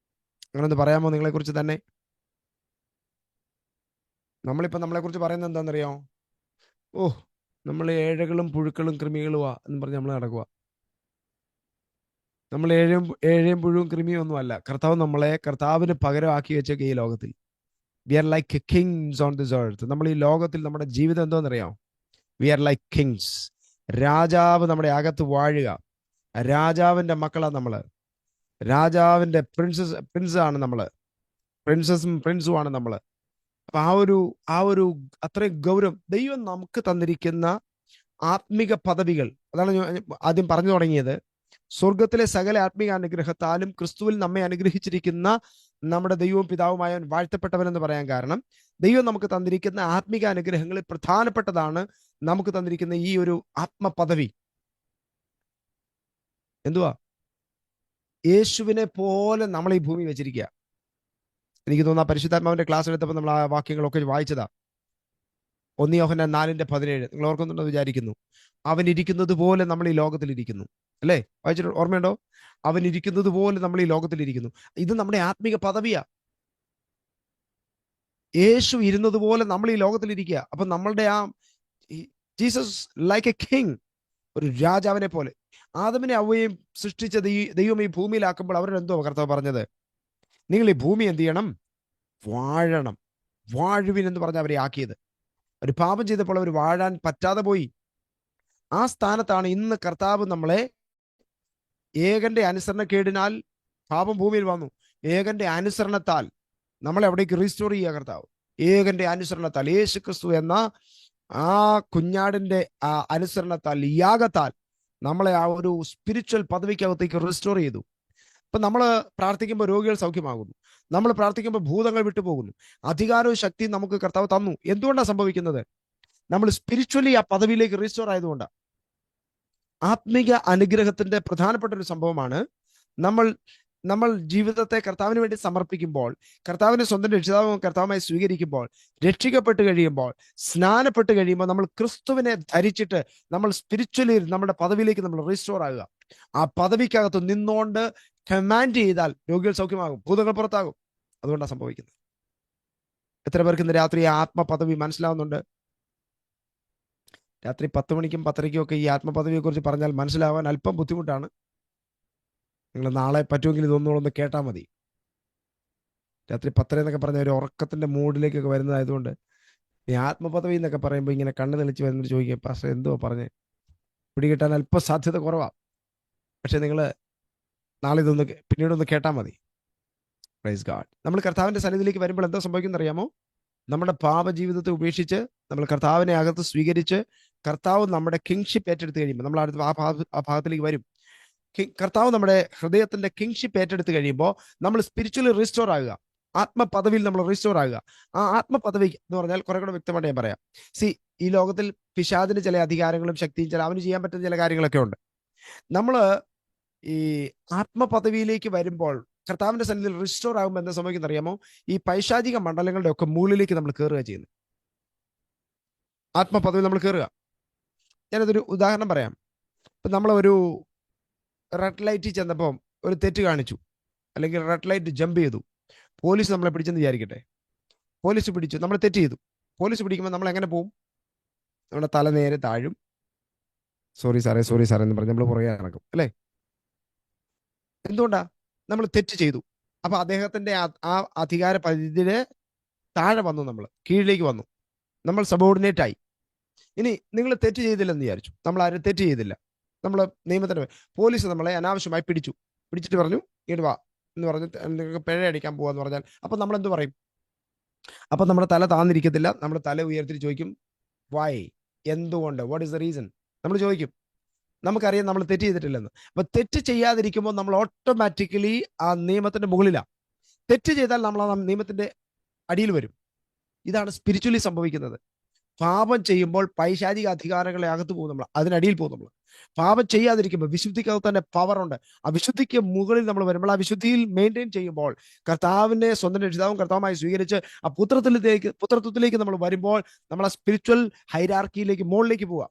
അങ്ങനൊന്ന് പറയാമോ നിങ്ങളെക്കുറിച്ച് തന്നെ? നമ്മളിപ്പോൾ നമ്മളെക്കുറിച്ച് പറയുന്നത് എന്താണെന്നറിയോ? ഓ, നമ്മൾ ഏഴകളും പുഴുക്കളും കൃമികളുവാ എന്ന് പറഞ്ഞ് നമ്മൾ നടക്കുക. നമ്മൾ ഏഴയും പുഴുവും കൃമിയും ഒന്നും അല്ല. കർത്താവ് നമ്മളെ കർത്താവിന് പകരമാക്കി വെച്ചേക്ക് ഈ ലോകത്തിൽ. We are like kings on this earth. നമ്മൾ ഈ ലോകത്തിൽ നമ്മുടെ ജീവിതം എന്തോന്നറിയാം? We are like kings. രാജാവ് നമ്മുടെ അകത്ത് വാഴുക. രാജാവിന്റെ മക്കളാണ് നമ്മള്. രാജാവിന്റെ പ്രിൻസാണ് നമ്മള്. പ്രിൻസുമാണ് നമ്മള്. അപ്പൊ ആ ഒരു അത്രയും ഗൗരവം ദൈവം നമുക്ക് തന്നിരിക്കുന്ന ആത്മിക പദവികൾ. അതാണ് ഞാൻ ആദ്യം പറഞ്ഞു തുടങ്ങിയത്. സ്വർഗത്തിലെ സകല ആത്മീക അനുഗ്രഹത്താലും ക്രിസ്തുവിൽ നമ്മെ അനുഗ്രഹിച്ചിരിക്കുന്ന നമ്മുടെ ദൈവവും പിതാവുമായ വാഴ്ത്തപ്പെട്ടവനെന്ന് പറയാൻ കാരണം, ദൈവം നമുക്ക് തന്നിരിക്കുന്ന ആത്മിക അനുഗ്രഹങ്ങളിൽ പ്രധാനപ്പെട്ടതാണ് നമുക്ക് തന്നിരിക്കുന്ന ഈ ഒരു ആത്മപദവി. എന്തുവാ? യേശുവിനെ പോലെ നമ്മൾ ഈ ഭൂമി വെച്ചിരിക്കുക. എനിക്ക് തോന്നുന്ന പരിശുദ്ധാത്മാവിന്റെ ക്ലാസ് എടുത്തപ്പോൾ നമ്മൾ ആ വാക്യങ്ങളൊക്കെ വായിച്ചതാ. 1 യോഹന്നാൻ 4:17 നിങ്ങൾ ഓർക്കുന്നുണ്ടെന്ന് വിചാരിക്കുന്നു. അവൻ ഇരിക്കുന്നത് പോലെ നമ്മൾ ഈ ലോകത്തിൽ ഇരിക്കുന്നു. അല്ലേ? വായിച്ചിട്ട് ഓർമ്മയുണ്ടോ? അവൻ ഇരിക്കുന്നത് പോലെ നമ്മൾ ഈ ലോകത്തിൽ ഇരിക്കുന്നു. ഇത് നമ്മുടെ ആത്മിക പദവിയാ. യേശു ഇരുന്നത് പോലെ നമ്മൾ ഈ ലോകത്തിൽ ഇരിക്കുക. അപ്പൊ നമ്മളുടെ ജീസസ് ലൈക്ക് എ കിങ്, ഒരു രാജാവിനെ പോലെ. ആദമിനെ അവയെയും സൃഷ്ടിച്ച ദൈവം ഈ ഭൂമിയിലാക്കുമ്പോൾ അവരെന്തോ കർത്താവ് പറഞ്ഞത്? നിങ്ങൾ ഈ ഭൂമി എന്ത് ചെയ്യണം? വാഴണം. വാഴുവിൻ എന്ന് പറഞ്ഞ അവരെ ആക്കിയത്. ഒരു പാപം ചെയ്തപ്പോൾ അവർ വാഴാൻ പറ്റാതെ പോയി. ആ സ്ഥാനത്താണ് ഇന്ന് കർത്താവ് നമ്മളെ ഏകന്റെ അനുസരണക്കേടിനാൽ പാപം ഭൂമിയിൽ വന്നു. ഏകന്റെ അനുസരണത്താൽ നമ്മളെ അവിടേക്ക് റീസ്റ്റോർ ചെയ്യുക കർത്താവ്. ഏകന്റെ അനുസരണത്താൽ, യേശു ക്രിസ്തു എന്ന ആ കുഞ്ഞാടിന്റെ അനുസരണത്താൽ, യാഗത്താൽ നമ്മളെ ആ ഒരു സ്പിരിച്വൽ പദവിക്കകത്തേക്ക് റീസ്റ്റോർ ചെയ്തു. ഇപ്പൊ നമ്മൾ പ്രാർത്ഥിക്കുമ്പോൾ രോഗികൾ സൗഖ്യമാകുന്നു. നമ്മൾ പ്രാർത്ഥിക്കുമ്പോൾ ഭൂതങ്ങൾ വിട്ടുപോകുന്നു. അധികാരവും ശക്തിയും നമുക്ക് കർത്താവ് തന്നു. എന്തുകൊണ്ടാണ് സംഭവിക്കുന്നത്? നമ്മൾ സ്പിരിച്വലി ആ പദവിയിലേക്ക് റീസ്റ്റോർ ആയതുകൊണ്ടാണ്. ആത്മിക അനുഗ്രഹത്തിന്റെ പ്രധാനപ്പെട്ട ഒരു സംഭവമാണ് നമ്മൾ ജീവിതത്തെ കർത്താവിന് വേണ്ടി സമർപ്പിക്കുമ്പോൾ, കർത്താവിനെ സ്വന്തം രക്ഷിതാവും കർത്താവുമായി സ്വീകരിക്കുമ്പോൾ, രക്ഷിക്കപ്പെട്ട് കഴിയുമ്പോൾ, സ്നാനപ്പെട്ട് കഴിയുമ്പോൾ, നമ്മൾ ക്രിസ്തുവിനെ ധരിച്ചിട്ട് നമ്മൾ സ്പിരിച്വലി നമ്മുടെ പദവിയിലേക്ക് നമ്മൾ റീസ്റ്റോർ ആകുക. ആ പദവിക്കകത്ത് നിന്നുകൊണ്ട് കമാൻഡ് ചെയ്താൽ രോഗികൾ സൗഖ്യമാകും, ഭൂതങ്ങൾ പുറത്താകും. അതുകൊണ്ടാണ് സംഭവിക്കുന്നത്. എത്ര പേർക്ക് ഇന്ന് രാത്രി ആത്മപദവി മനസ്സിലാവുന്നുണ്ട്? രാത്രി 10 മണിക്കും 10:30ക്കും ഒക്കെ ഈ ആത്മപദവിയെ കുറിച്ച് പറഞ്ഞാൽ മനസ്സിലാവാൻ അല്പം ബുദ്ധിമുട്ടാണ്. നിങ്ങൾ നാളെ പറ്റുമെങ്കിൽ ഇതൊന്നുകൂടെ കേട്ടാൽ മതി. രാത്രി 10 എന്നൊക്കെ പറഞ്ഞ ഒരു ഉറക്കത്തിന്റെ മൂഡിലേക്കൊക്കെ വരുന്നതായതുകൊണ്ട് ഈ ആത്മപദവി എന്നൊക്കെ പറയുമ്പോൾ ഇങ്ങനെ കണ്ണ് തെളിച്ച് വരുന്നത് ചോദിക്കുക, പക്ഷെ എന്തോ പറഞ്ഞ് പിടികിട്ടാൻ അല്പം സാധ്യത കുറവാണ്. പക്ഷെ നിങ്ങൾ നാളെ പിന്നീടൊന്ന് കേട്ടാൽ മതി. Praise God. നമ്മൾ കർത്താവിന്റെ സന്നിധിയിലേക്ക് വരുമ്പോൾ എന്താ സംഭവിക്കുന്നത് അറിയാമോ? നമ്മുടെ പാപജീവിതത്തെ ഉപേക്ഷിച്ച് നമ്മൾ കർത്താവിനെ അകത്ത് സ്വീകരിച്ച് കർത്താവ് നമ്മുടെ കിങ്ഷിപ്പ് ഏറ്റെടുത്ത് കഴിയുമ്പോൾ, നമ്മൾ അടുത്ത ആ ഭാഗത്തിലേക്ക് വരും. കർത്താവ് നമ്മുടെ ഹൃദയത്തിന്റെ കിങ്ഷിപ്പ് ഏറ്റെടുത്ത് കഴിയുമ്പോൾ നമ്മൾ സ്പിരിച്വലി റീസ്റ്റോർ ആകുക. ആത്മപദവിയിൽ നമ്മൾ റീസ്റ്റോർ ആകുക. ആ ആത്മപദവി എന്ന് പറഞ്ഞാൽ കുറെ കൂടെ വ്യക്തമായിട്ട് ഞാൻ പറയാം. ഈ ലോകത്തിൽ പിശാചിന് ചില അധികാരങ്ങളും ശക്തിയും അവന് ചെയ്യാൻ പറ്റുന്ന ചില കാര്യങ്ങളൊക്കെ ഉണ്ട്. നമ്മൾ ഈ ആത്മപദവിയിലേക്ക് വരുമ്പോൾ, കർത്താവിന്റെ സന്നിധിയിൽ റിസ്റ്റോർ ആകുമ്പോൾ എന്താ സംഭവിക്കുന്ന അറിയാമോ? ഈ പൈശാചിക മണ്ഡലങ്ങളുടെ ഒക്കെ മുകളിലേക്ക് നമ്മൾ കയറുക ചെയ്യുന്നത്. ആത്മപദവി നമ്മൾ കയറുക. ഞാനതൊരു ഉദാഹരണം പറയാം. ഇപ്പം നമ്മളൊരു റെഡ് ലൈറ്റിൽ ചെന്നപ്പോൾ ഒരു തെറ്റ് കാണിച്ചു, അല്ലെങ്കിൽ റെഡ് ലൈറ്റ് ജമ്പ് ചെയ്തു. പോലീസ് നമ്മളെ പിടിച്ചെന്ന് വിചാരിക്കട്ടെ. പോലീസ് പിടിച്ചു, നമ്മൾ തെറ്റ് ചെയ്തു. പോലീസ് പിടിക്കുമ്പോൾ നമ്മൾ എങ്ങനെ പോവും? നമ്മുടെ തല നേരെ താഴും. സോറി സാറേ എന്ന് പറഞ്ഞ് നമ്മൾ പുറകെ നടക്കും, അല്ലേ? എന്തുകൊണ്ടാ? നമ്മൾ തെറ്റ് ചെയ്തു. അപ്പൊ അദ്ദേഹത്തിന്റെ ആ അധികാര പരിധിയുടെ താഴെ വന്നു, നമ്മൾ കീഴിലേക്ക് വന്നു, നമ്മൾ സബോർഡിനേറ്റ് ആയി. ഇനി നിങ്ങൾ തെറ്റ് ചെയ്തില്ലെന്ന് വിചാരിച്ചു. നമ്മൾ ആരും തെറ്റ് ചെയ്തില്ല. നമ്മൾ നിയമത്തിന് പോലീസ് നമ്മളെ അനാവശ്യമായി പിടിച്ചിട്ട് പറഞ്ഞു ഇങ്ങോട്ട് വാ എന്ന് പറഞ്ഞ് നിങ്ങൾക്ക് പിഴ അടിക്കാൻ പോവാന്ന് പറഞ്ഞാൽ അപ്പൊ നമ്മൾ എന്ത് പറയും? അപ്പൊ നമ്മുടെ തല താന്നിരിക്കത്തില്ല. നമ്മുടെ തല ഉയർത്തിട്ട് ചോദിക്കും, വൈ? എന്തുകൊണ്ട്? What is the reason? നമ്മൾ ചോദിക്കും. നമുക്കറിയാം നമ്മൾ തെറ്റ് ചെയ്തിട്ടില്ലെന്ന്. അപ്പൊ തെറ്റ് ചെയ്യാതിരിക്കുമ്പോൾ നമ്മൾ ഓട്ടോമാറ്റിക്കലി ആ നിയമത്തിന്റെ മുകളിലാണ്. തെറ്റ് ചെയ്താൽ നമ്മൾ ആ നിയമത്തിന്റെ അടിയിൽ വരും. ഇതാണ് സ്പിരിച്വലി സംഭവിക്കുന്നത്. പാപം ചെയ്യുമ്പോൾ പൈശാചിക അധികാരങ്ങളെ അകത്ത് പോകും, നമ്മൾ അതിനടിയിൽ പോകും. നമ്മൾ പാപം ചെയ്യാതിരിക്കുമ്പോൾ വിശുദ്ധിക്കകത്ത് തന്നെ പവറുണ്ട്. ആ വിശുദ്ധിക്ക് മുകളിൽ നമ്മൾ വരുമ്പോൾ, ആ വിശുദ്ധിയിൽ മെയിൻറ്റെയിൻ ചെയ്യുമ്പോൾ, കർത്താവിനെ സ്വന്തം രക്ഷിതാവും കർത്താവുമായി സ്വീകരിച്ച് ആ പുത്രത്വത്തിലേക്ക് നമ്മൾ വരുമ്പോൾ നമ്മൾ ആ സ്പിരിച്വൽ ഹൈരാർക്കിയിലേക്ക് മുകളിലേക്ക് പോവുക.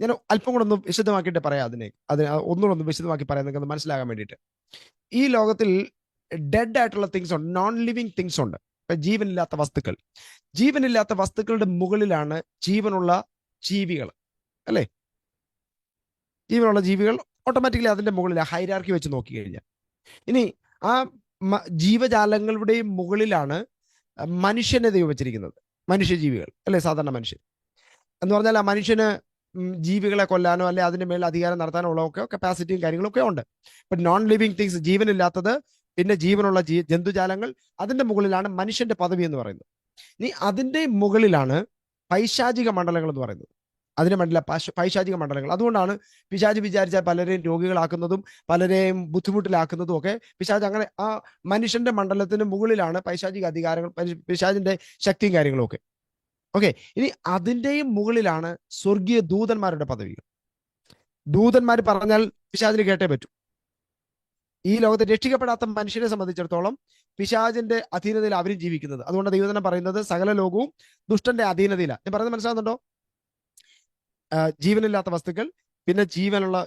ഞാൻ അല്പം കൂടെ ഒന്ന് വിശദമാക്കിയിട്ട് പറയാം ഒന്നുകൂടെ ഒന്ന് വിശദമാക്കി പറയാം നിങ്ങൾക്ക് മനസ്സിലാകാൻ വേണ്ടിയിട്ട്. ഈ ലോകത്തിൽ ഡെഡ് ആയിട്ടുള്ള തിങ്സ് ഉണ്ട്, നോൺ ലിവിങ് തിങ്സ് ഉണ്ട്. ഇപ്പൊ ജീവനില്ലാത്ത വസ്തുക്കളുടെ മുകളിലാണ് ജീവനുള്ള ജീവികൾ, അല്ലേ? ജീവനുള്ള ജീവികൾ ഓട്ടോമാറ്റിക്കലി അതിന്റെ മുകളിൽ ഹൈരാർക്കി വെച്ച് നോക്കി കഴിഞ്ഞാൽ. ഇനി ആ ജീവജാലങ്ങളുടെയും മുകളിലാണ് മനുഷ്യനെ ദൈവം വെച്ചിരിക്കുന്നത്, മനുഷ്യജീവികൾ, അല്ലെ? സാധാരണ മനുഷ്യൻ എന്ന് പറഞ്ഞാൽ ആ മനുഷ്യന് ജീവികളെ കൊല്ലാനോ അല്ലെ അതിന്റെ മേൽ അധികാരം നടത്താനോ ഉള്ള ഒക്കെ കപ്പാസിറ്റിയും കാര്യങ്ങളൊക്കെ ഉണ്ട്. ബട്ട് നോൺ ലിവിങ് തിങ്സ്, ജീവനില്ലാത്തത്, പിന്നെ ജീവനുള്ള ജന്തുജാലങ്ങൾ, അതിന്റെ മുകളിലാണ് മനുഷ്യന്റെ പദവി എന്ന് പറയുന്നത്. ഇനി അതിന്റെ മുകളിലാണ് പൈശാചിക മണ്ഡലങ്ങൾ എന്ന് പറയുന്നത്. അതിന് മണ്ഡല പൈശാചിക മണ്ഡലങ്ങൾ. അതുകൊണ്ടാണ് പിശാച് വിചാരിച്ചാൽ പലരെയും രോഗികളാക്കുന്നതും പലരെയും ബുദ്ധിമുട്ടിലാക്കുന്നതും ഒക്കെ. പിശാച് അങ്ങനെ ആ മനുഷ്യന്റെ മണ്ഡലത്തിന് മുകളിലാണ് പൈശാചിക അധികാരങ്ങൾ, പിശാചിന്റെ ശക്തിയും കാര്യങ്ങളും ഒക്കെ. ഓക്കെ, ഇനി അതിന്റെയും മുകളിലാണ് സ്വർഗീയ ദൂതന്മാരുടെ പദവികൾ. ദൂതന്മാർ പറഞ്ഞാൽ പിശാചിന് കേട്ടേ പറ്റൂ. ഈ ലോകത്തെ രക്ഷിക്കപ്പെടാത്ത മനുഷ്യരെ സംബന്ധിച്ചിടത്തോളം പിശാചിന്റെ അധീനതയിൽ അവരും ജീവിക്കുന്നത്. അതുകൊണ്ട് ദൈവം പറയുന്നത് സകല ലോകവും ദുഷ്ടന്റെ അധീനതയിലാണ്. ഞാൻ പറയുന്നത് മനസ്സിലാകുന്നുണ്ടോ? ജീവനില്ലാത്ത വസ്തുക്കൾ, പിന്നെ ജീവനുള്ള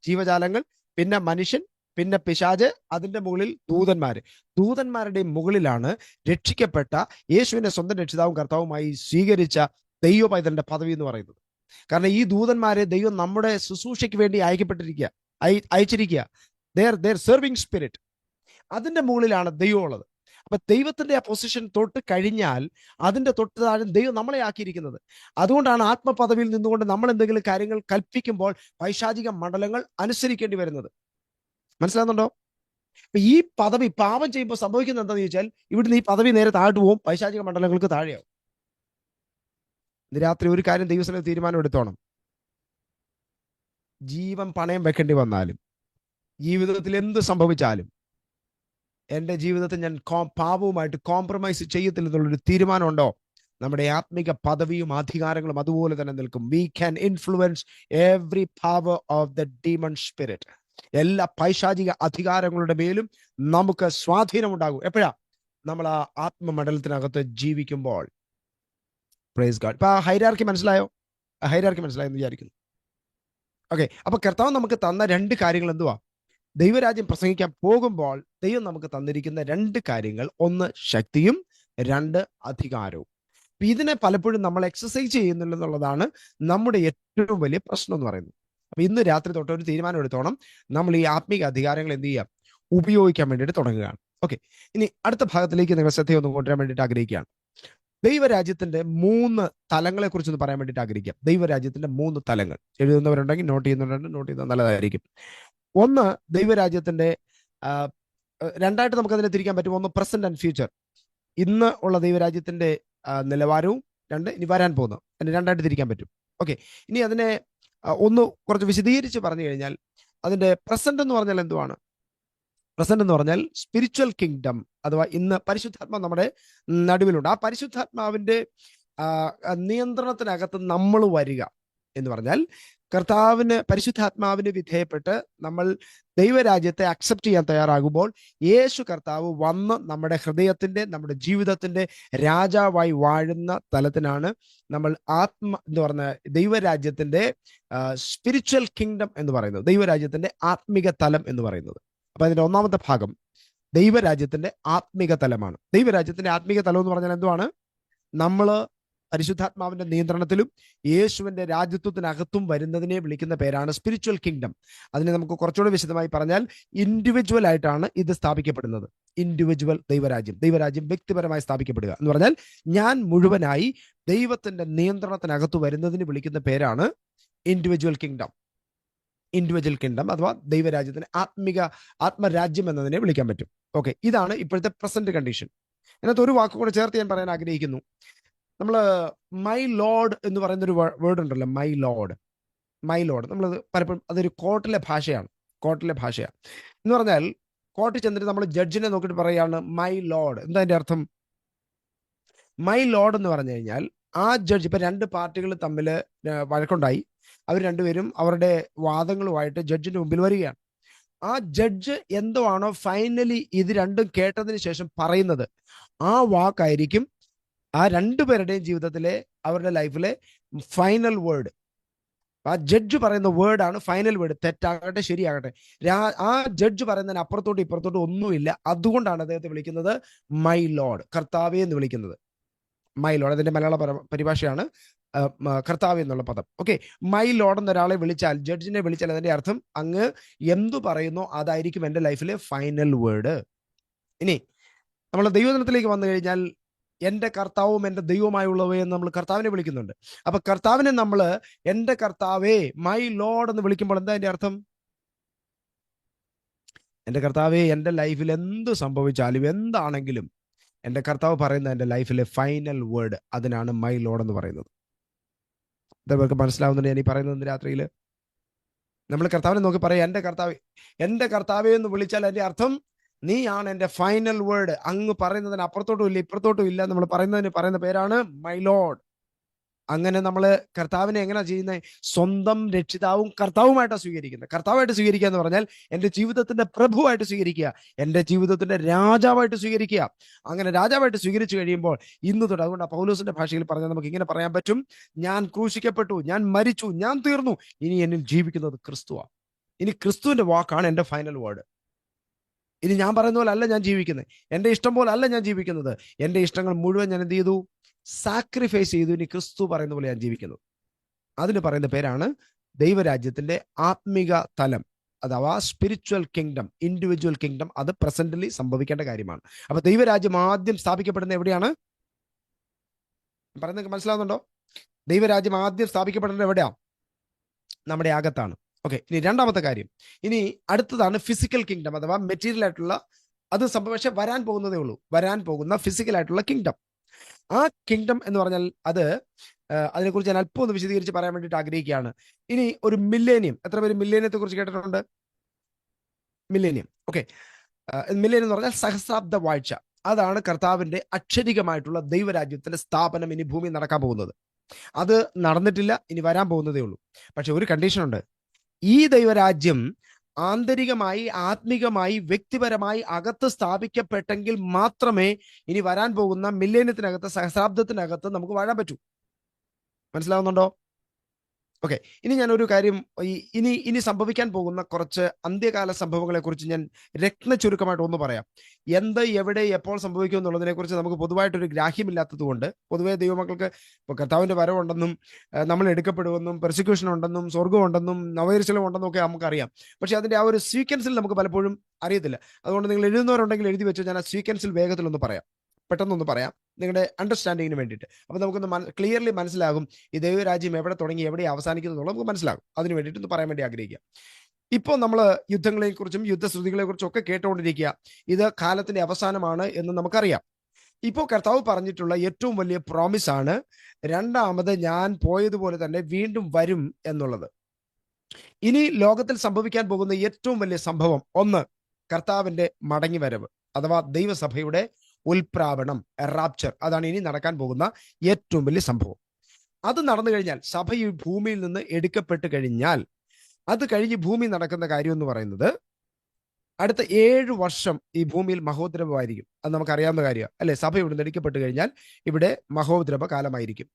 ജീവജാലങ്ങൾ, പിന്നെ മനുഷ്യൻ, പിന്നെ പിശാച്, അതിന്റെ മുകളിൽ ദൂതന്മാരുടെ മുകളിലാണ് രക്ഷിക്കപ്പെട്ട യേശുവിനെ സ്വന്തം രക്ഷിതാവും കർത്താവുമായി സ്വീകരിച്ച ദൈവ പൈതലിന്റെ പദവി എന്ന് പറയുന്നത്. കാരണം ഈ ദൂതന്മാരെ ദൈവം നമ്മുടെ ശുശ്രൂഷയ്ക്ക് വേണ്ടി അയച്ചിരിക്കുക. Their serving spirit. അതിന്റെ മുകളിലാണ് ദൈവം ഉള്ളത്. അപ്പൊ ദൈവത്തിന്റെ ആ പൊസിഷൻ തൊട്ട് കഴിഞ്ഞാൽ അതിന്റെ തൊട്ട് താഴെ ദൈവം നമ്മളെ ആക്കിയിരിക്കുന്നത്. അതുകൊണ്ടാണ് ആത്മപദവിയിൽ നിന്നുകൊണ്ട് നമ്മൾ എന്തെങ്കിലും കാര്യങ്ങൾ കൽപ്പിക്കുമ്പോൾ പൈശാചിക മണ്ഡലങ്ങൾ അനുസരിക്കേണ്ടി വരുന്നത്. മനസ്സിലാകുന്നുണ്ടോ? ഈ പദവി പാപം ചെയ്യുമ്പോൾ സംഭവിക്കുന്നത് എന്താണെന്ന് ചോദിച്ചാൽ ഇവിടുന്ന് ഈ പദവി നേരെ താഴോട്ട് പോവും, പൈശാചിക മണ്ഡലങ്ങൾക്ക് താഴെയാവും. ഇന്ന് രാത്രി ഒരു കാര്യം ദൈവസ്ഥ തീരുമാനം എടുത്തോണം. ജീവൻ പണയം വെക്കേണ്ടി വന്നാലും, ജീവിതത്തിൽ എന്ത് സംഭവിച്ചാലും, എൻ്റെ ജീവിതത്തിൽ ഞാൻ പാപവുമായിട്ട് കോംപ്രമൈസ് ചെയ്യത്തില്ലെന്നുള്ളൊരു തീരുമാനം ഉണ്ടോ, നമ്മുടെ ആത്മിക പദവിയും അധികാരങ്ങളും അതുപോലെ തന്നെ നിൽക്കും. We can influence every power of the demon spirit. എല്ലാ പൈശാചിക അധികാരങ്ങളുടെ മേലും നമുക്ക് സ്വാധീനം ഉണ്ടാകും. എപ്പോഴാ? നമ്മൾ ആ ആത്മമണ്ഡലത്തിനകത്ത് ജീവിക്കുമ്പോൾ. Praise God. ഇപ്പൊ ആ ഹൈരാർക്കി മനസ്സിലായോ? മനസ്സിലായെന്ന് വിചാരിക്കുന്നു. ഓക്കെ, അപ്പൊ കർത്താവ് നമുക്ക് തന്ന രണ്ട് കാര്യങ്ങൾ എന്തുവാ? ദൈവരാജ്യം പ്രസംഗിക്കാൻ പോകുമ്പോൾ ദൈവം നമുക്ക് തന്നിരിക്കുന്ന രണ്ട് കാര്യങ്ങൾ, ഒന്ന് ശക്തിയും, രണ്ട് അധികാരവും. ഇതിനെ പലപ്പോഴും നമ്മൾ എക്സസൈസ് ചെയ്യുന്നില്ലെന്നുള്ളതാണ് നമ്മുടെ ഏറ്റവും വലിയ പ്രശ്നം എന്ന് പറയുന്നത്. അപ്പൊ ഇന്ന് രാത്രി തൊട്ട് ഒരു തീരുമാനം എടുത്തോണം, നമ്മൾ ഈ ആത്മീക അധികാരങ്ങൾ എന്ത് ചെയ്യാം? ഉപയോഗിക്കാൻ വേണ്ടിയിട്ട് തുടങ്ങുകയാണ്. ഓക്കെ, ഇനി അടുത്ത ഭാഗത്തിലേക്ക് നിങ്ങൾ ശ്രദ്ധയൊന്ന് കൊണ്ടുവരാൻ വേണ്ടിയിട്ട് ആഗ്രഹിക്കുകയാണ്. ദൈവരാജ്യത്തിന്റെ 3 തലങ്ങളെ കുറിച്ചൊന്ന് പറയാൻ വേണ്ടിയിട്ട് ആഗ്രഹിക്കാം. ദൈവരാജ്യത്തിന്റെ 3 തലങ്ങൾ. എഴുതുന്നവരുണ്ടെങ്കിൽ നോട്ട് ചെയ്യുന്നത് നല്ലതായിരിക്കും. ഒന്ന്, ദൈവരാജ്യത്തിന്റെ രണ്ടായിട്ട് നമുക്ക് അതിനെ തിരിക്കാൻ പറ്റും. ഒന്ന് പ്രസന്റ് ആൻഡ് ഫ്യൂച്ചർ, ഇന്ന് ഉള്ള ദൈവരാജ്യത്തിന്റെ നിലവാരവും, രണ്ട് ഇനി വരാൻ പോകുന്നു. അതിന് രണ്ടായിട്ട് തിരിക്കാൻ പറ്റും. ഓക്കെ, ഇനി അതിനെ ഒന്ന് കുറച്ച് വിശദീകരിച്ച് പറഞ്ഞു കഴിഞ്ഞാൽ അതിന്റെ പ്രസന്റ് എന്ന് പറഞ്ഞാൽ എന്തുവാണ്? പ്രസന്റ് എന്ന് പറഞ്ഞാൽ സ്പിരിച്വൽ കിങ്ഡം, അഥവാ ഇന്ന് പരിശുദ്ധാത്മാവ് നമ്മുടെ നടുവിലുണ്ട്. ആ പരിശുദ്ധാത്മാവിന്റെ നിയന്ത്രണത്തിനകത്ത് നമ്മൾ വരിക എന്ന് പറഞ്ഞാൽ, കർത്താവിന് പരിശുദ്ധാത്മാവിന് വിധേയപ്പെട്ട് നമ്മൾ ദൈവരാജ്യത്തെ അക്സെപ്റ്റ് ചെയ്യാൻ തയ്യാറാകുമ്പോൾ യേശു കർത്താവ് വന്ന് നമ്മുടെ ഹൃദയത്തിന്റെ, നമ്മുടെ ജീവിതത്തിന്റെ രാജാവായി വാഴുന്ന തലത്തിനാണ് നമ്മൾ എന്ന് പറഞ്ഞ ദൈവരാജ്യത്തിന്റെ സ്പിരിച്വൽ കിങ്ഡം എന്ന് പറയുന്നത്, ദൈവരാജ്യത്തിന്റെ ആത്മിക തലം എന്ന് പറയുന്നത്. അപ്പൊ അതിന്റെ ഒന്നാമത്തെ ഭാഗം ദൈവരാജ്യത്തിന്റെ ആത്മിക തലമാണ്. ദൈവരാജ്യത്തിന്റെ ആത്മിക തലം എന്ന് പറഞ്ഞാൽ എന്തുവാണ്? നമ്മൾ പരിശുദ്ധാത്മാവിന്റെ നിയന്ത്രണത്തിലും യേശുവിന്റെ രാജ്യത്വത്തിനകത്തും വരുന്നതിനെ വിളിക്കുന്ന പേരാണ് സ്പിരിച്വൽ കിങ്ഡം. അതിനെ നമുക്ക് കുറച്ചുകൂടെ വിശദമായി പറഞ്ഞാൽ ഇൻഡിവിജ്വൽ ആയിട്ടാണ് ഇത് സ്ഥാപിക്കപ്പെടുന്നത്. ഇൻഡിവിജ്വൽ ദൈവരാജ്യം വ്യക്തിപരമായി സ്ഥാപിക്കപ്പെടുക എന്ന് പറഞ്ഞാൽ ഞാൻ മുഴുവനായി ദൈവത്തിന്റെ നിയന്ത്രണത്തിനകത്ത് വരുന്നതിന് വിളിക്കുന്ന പേരാണ് ഇൻഡിവിജ്വൽ കിങ്ഡം അഥവാ ദൈവരാജ്യത്തിന് ആത്മരാജ്യം എന്നതിനെ വിളിക്കാൻ പറ്റും. ഓക്കെ, ഇതാണ് ഇപ്പോഴത്തെ പ്രസന്റ് കണ്ടീഷൻ. അതിനകത്ത് ഒരു വാക്കുകൂടെ ചേർത്ത് ഞാൻ പറയാൻ ആഗ്രഹിക്കുന്നു. നമ്മൾ മൈ ലോഡ് എന്ന് പറയുന്ന ഒരു വേർഡ് ഉണ്ടല്ലോ, മൈ ലോഡ്. നമ്മളത് പലപ്പോഴും അതൊരു കോർട്ടിലെ ഭാഷയാണ് എന്ന് പറഞ്ഞാൽ, കോർട്ടിൽ ചെന്നിട്ട് നമ്മൾ ജഡ്ജിനെ നോക്കിയിട്ട് പറയാണ് മൈ ലോഡ്. എന്താ അതിന്റെ അർത്ഥം? മൈ ലോഡ് എന്ന് പറഞ്ഞു കഴിഞ്ഞാൽ ആ ജഡ്ജ്, ഇപ്പൊ രണ്ട് പാർട്ടികൾ തമ്മിൽ വഴക്കുണ്ടായി, അവർ രണ്ടുപേരും അവരുടെ വാദങ്ങളുമായിട്ട് ജഡ്ജിന്റെ മുമ്പിൽ വരികയാണ്. ആ ജഡ്ജ് എന്തോ ആണോ ഫൈനലി ഇത് രണ്ടും കേട്ടതിന് ശേഷം പറയുന്നത്, ആ വാക്കായിരിക്കും ആ രണ്ടുപേരുടെയും ജീവിതത്തിലെ, അവരുടെ ലൈഫിലെ ഫൈനൽ വേർഡ്. ആ ജഡ്ജ് പറയുന്ന വേർഡാണ് ഫൈനൽ വേർഡ്. തെറ്റാകട്ടെ ശരിയാകട്ടെ, ആ ജഡ്ജ് പറയുന്നതിന് അപ്പുറത്തോട്ട് ഇപ്പുറത്തോട്ട് ഒന്നുമില്ല. അതുകൊണ്ടാണ് അദ്ദേഹത്തെ വിളിക്കുന്നത് മൈ ലോർഡ്, കർത്താവേ എന്ന് വിളിക്കുന്നത്. മൈ ലോർഡ് അതിന്റെ മലയാള പരിഭാഷയാണ് കർത്താവ് എന്നുള്ള പദം. ഓക്കെ, മൈ ലോർഡ് എന്നൊരാളെ വിളിച്ചാൽ, ജഡ്ജിനെ വിളിച്ചാൽ അതിന്റെ അർത്ഥം അങ്ങ് എന്തു പറയുന്നോ അതായിരിക്കും എൻ്റെ ലൈഫിലെ ഫൈനൽ വേർഡ്. ഇനി നമ്മൾ ദൈവദിനത്തിലേക്ക് വന്നു കഴിഞ്ഞാൽ എൻ്റെ കർത്താവും എൻ്റെ ദൈവമായുള്ളവയെ നമ്മൾ കർത്താവിനെ വിളിക്കുന്നുണ്ട്. അപ്പൊ കർത്താവിനെ നമ്മൾ എൻ്റെ കർത്താവേ മൈ ലോർഡ് എന്ന് വിളിക്കുമ്പോൾ എന്താ അതിന്റെ അർത്ഥം? എൻ്റെ കർത്താവേ, എൻ്റെ ലൈഫിൽ എന്ത് സംഭവിച്ചാലും എന്താണെങ്കിലും എൻ്റെ കർത്താവ് പറയുന്ന എൻ്റെ ലൈഫിലെ ഫൈനൽ വേർഡ്, അതിനാണ് മൈ ലോർഡ് എന്ന് പറയുന്നത്. ഇതവർക്ക് മനസ്സിലാവുന്നുണ്ട് ഞാൻ ഈ പറയുന്നത്? രാത്രിയിൽ നമ്മൾ കർത്താവിനെ നോക്കി പറയാം, എൻ്റെ കർത്താവേ എന്ന് വിളിച്ചാൽ അതിന്റെ അർത്ഥം നീയാണ് എൻ്റെ ഫൈനൽ വേർഡ്. അങ്ങ് പറയുന്നതിന് അപ്പുറത്തോട്ടും ഇല്ല ഇപ്പുറത്തോട്ടും ഇല്ല. നമ്മൾ പറയുന്ന പേരാണ് മൈ ലോർഡ്. അങ്ങനെ നമ്മൾ കർത്താവിനെ എങ്ങനെ ചെയ്യുന്നത്? സ്വന്തം രക്ഷിതാവും കർത്താവുമായിട്ടാണ് സ്വീകരിക്കുന്നത്. കർത്താവായിട്ട് സ്വീകരിക്കുക എന്ന് പറഞ്ഞാൽ എൻ്റെ ജീവിതത്തിന്റെ പ്രഭുവായിട്ട് സ്വീകരിക്കുക, എൻ്റെ ജീവിതത്തിന്റെ രാജാവായിട്ട് സ്വീകരിക്കുക. അങ്ങനെ രാജാവായിട്ട് സ്വീകരിച്ചു കഴിയുമ്പോൾ ഇന്ന് തൊട്ട്, അതുകൊണ്ട് പൗലോസിന്റെ ഭാഷയിൽ പറഞ്ഞാൽ നമുക്ക് ഇങ്ങനെ പറയാൻ പറ്റും, ഞാൻ ക്രൂശിക്കപ്പെട്ടു, ഞാൻ മരിച്ചു, ഞാൻ തീർന്നു, ഇനി എന്നിൽ ജീവിക്കുന്നത് ക്രിസ്തുവാണ്. ഇനി ക്രിസ്തുവിന്റെ വാക്കാണ് എൻ്റെ ഫൈനൽ വേർഡ്. ഇനി ഞാൻ പറയുന്ന പോലെ അല്ല ഞാൻ ജീവിക്കുന്നത്, എൻ്റെ ഇഷ്ടം പോലെ അല്ല ഞാൻ ജീവിക്കുന്നത്. എൻ്റെ ഇഷ്ടങ്ങൾ മുഴുവൻ ഞാൻ എന്ത് ചെയ്തു? സാക്രിഫൈസ് ചെയ്തു. ഇനി ക്രിസ്തു പറയുന്ന പോലെ ഞാൻ ജീവിക്കുന്നു. അതിന് പറയുന്ന പേരാണ് ദൈവരാജ്യത്തിന്റെ ആത്മിക തലം, അഥവാ സ്പിരിച്വൽ കിങ്ഡം, ഇൻഡിവിജ്വൽ കിങ്ഡം. അത് പ്രസന്റിലി സംഭവിക്കേണ്ട കാര്യമാണ്. അപ്പൊ ദൈവരാജ്യം ആദ്യം സ്ഥാപിക്കപ്പെടുന്ന എവിടെയാണ്? പറയുന്നത് മനസ്സിലാവുന്നുണ്ടോ? ദൈവരാജ്യം ആദ്യം സ്ഥാപിക്കപ്പെടുന്നത് എവിടെയാ? നമ്മുടെ അകത്താണ്. ഓക്കെ, ഇനി രണ്ടാമത്തെ കാര്യം, ഇനി അടുത്തതാണ് ഫിസിക്കൽ കിങ്ഡം, അഥവാ മെറ്റീരിയൽ ആയിട്ടുള്ള, അത് പക്ഷെ വരാൻ പോകുന്നതേ ഉള്ളൂ, വരാൻ പോകുന്ന ഫിസിക്കൽ ആയിട്ടുള്ള കിങ്ഡം. ആ കിങ്ഡം എന്ന് പറഞ്ഞാൽ അതിനെക്കുറിച്ച് ഞാൻ അല്പം ഒന്ന് വിശദീകരിച്ച് പറയാൻ വേണ്ടിയിട്ട് ആഗ്രഹിക്കുകയാണ്. ഇനി ഒരു മില്ലേനിയം, എത്ര പേര് മില്ലേനിയത്തെ കുറിച്ച് കേട്ടിട്ടുണ്ട്? മില്ലേനിയം, ഓക്കെ, മില്ലേനിയം എന്ന് പറഞ്ഞാൽ സഹസ്രാബ്ദ വാഴ്ച. അതാണ് കർത്താവിന്റെ അക്ഷരികമായിട്ടുള്ള ദൈവരാജ്യത്തിന്റെ സ്ഥാപനം ഇനി ഭൂമിയിൽ നടക്കാൻ പോകുന്നത്. അത് നടന്നിട്ടില്ല, ഇനി വരാൻ പോകുന്നതേ ഉള്ളൂ. പക്ഷെ ഒരു കണ്ടീഷൻ ഉണ്ട്. ഈ ദൈവരാജ്യം ആന്തരികമായി, ആത്മികമായി, വ്യക്തിപരമായി അകത്ത് സ്ഥാപിക്കപ്പെട്ടെങ്കിൽ മാത്രമേ ഇനി വരാൻ പോകുന്ന മില്ലേനിയത്തിനകത്ത്, സഹസ്രാബ്ദത്തിനകത്ത് നമുക്ക് വാഴാൻ പറ്റൂ. മനസ്സിലാവുന്നുണ്ടോ? ഓക്കെ, ഇനി ഞാൻ ഒരു കാര്യം, ഇനി സംഭവിക്കാൻ പോകുന്ന കുറച്ച് അന്ത്യകാല സംഭവങ്ങളെ കുറിച്ച് ഞാൻ രത്ന ചുരുക്കമായിട്ട് ഒന്ന് പറയാം. എന്ത്, എവിടെ, എപ്പോൾ സംഭവിക്കും എന്നുള്ളതിനെ കുറിച്ച് നമുക്ക് പൊതുവായിട്ടൊരു ഗ്രാഹ്യമില്ലാത്തത് കൊണ്ട്, പൊതുവെ ദൈവമക്കൾക്ക് ഇപ്പോൾ കർത്താവിന്റെ വരവുണ്ടെന്നും നമ്മൾ എടുക്കപ്പെടുമെന്നും പെർസിക്യൂഷൻ ഉണ്ടെന്നും സ്വർഗം ഉണ്ടെന്നും നവയർശലം ഉണ്ടെന്നും ഒക്കെ നമുക്കറിയാം. പക്ഷെ അതിന്റെ ആ ഒരു സീക്വൻസിൽ നമുക്ക് പലപ്പോഴും അറിയത്തില്ല. അതുകൊണ്ട് നിങ്ങൾ എഴുതുന്നവരുണ്ടെങ്കിൽ എഴുതി വെച്ചോ, ഞാൻ ആ സീക്വൻസിൽ വേഗത്തിലൊന്ന് പറയാം, പെട്ടെന്നൊന്ന് പറയാം, നിങ്ങളുടെ അണ്ടർസ്റ്റാൻഡിങ്ങിന് വേണ്ടിയിട്ട്. അപ്പൊ നമുക്കൊന്ന് ക്ലിയർലി മനസ്സിലാകും ഈ ദൈവരാജ്യം എവിടെ തുടങ്ങി എവിടെ അവസാനിക്കുന്നു എന്നുള്ളത് നമുക്ക് മനസ്സിലാകും. അതിന് വേണ്ടിയിട്ട് ഒന്ന് പറയാൻ വേണ്ടി ആഗ്രഹിക്കുക. ഇപ്പോൾ നമ്മൾ യുദ്ധങ്ങളെ കുറിച്ചും യുദ്ധശ്രുതികളെ കുറിച്ചും ഒക്കെ കേട്ടുകൊണ്ടിരിക്കുക. ഇത് കാലത്തിന്റെ അവസാനമാണ് എന്ന് നമുക്കറിയാം. ഇപ്പോൾ കർത്താവ് പറഞ്ഞിട്ടുള്ള ഏറ്റവും വലിയ പ്രോമിസ് ആണ് രണ്ടാമത് ഞാൻ പോയതുപോലെ തന്നെ വീണ്ടും വരും എന്നുള്ളത്. ഇനി ലോകത്തിൽ സംഭവിക്കാൻ പോകുന്ന ഏറ്റവും വലിയ സംഭവം, ഒന്ന്, കർത്താവിന്റെ മടങ്ങി വരവ്, അഥവാ ദൈവസഭയുടെ ഉൽപ്രാവണം, റാപ്ചർ. അതാണ് ഇനി നടക്കാൻ പോകുന്ന ഏറ്റവും വലിയ സംഭവം. അത് നടന്നു കഴിഞ്ഞാൽ, സഭ ഈ ഭൂമിയിൽ നിന്ന് എടുക്കപ്പെട്ട് കഴിഞ്ഞാൽ, അത് കഴിഞ്ഞ് ഭൂമി നടക്കുന്ന കാര്യം എന്ന് പറയുന്നത് അടുത്ത 7 വർഷം ഈ ഭൂമിയിൽ മഹോദ്രവമായിരിക്കും. അത് നമുക്കറിയാവുന്ന കാര്യമാണ് അല്ലെ? സഭ ഇവിടുന്ന് എടുക്കപ്പെട്ട് കഴിഞ്ഞാൽ ഇവിടെ മഹോദ്രവ കാലമായിരിക്കും.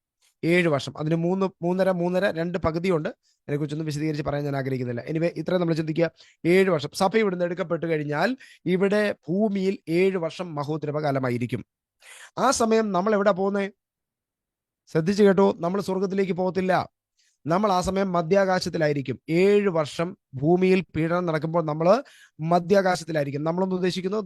7 വർഷം, അതിന് 2 പകുതിയുണ്ട്. അതിനെക്കുറിച്ചൊന്നും വിശദീകരിച്ച് പറയാൻ ഞാൻ ആഗ്രഹിക്കുന്നില്ല. എനിവേ, ഇത്രയും നമ്മൾ ചിന്തിക്കുക. 7 വർഷം സഭ ഇവിടുന്ന് എടുക്കപ്പെട്ട് കഴിഞ്ഞാൽ ഇവിടെ ഭൂമിയിൽ 7 വർഷം മഹോദ്രവ കാലമായിരിക്കും. ആ സമയം നമ്മൾ എവിടെ പോകുന്നേ? ശ്രദ്ധിച്ചു കേട്ടോ, നമ്മൾ സ്വർഗത്തിലേക്ക് പോകത്തില്ല. നമ്മൾ ആ സമയം മധ്യാകാശത്തിലായിരിക്കും. 7 വർഷം ഭൂമിയിൽ പീഡനം നടക്കുമ്പോൾ നമ്മൾ മധ്യാകാശത്തിലായിരിക്കും. നമ്മളൊന്ന് ഉദ്ദേശിക്കുന്നത്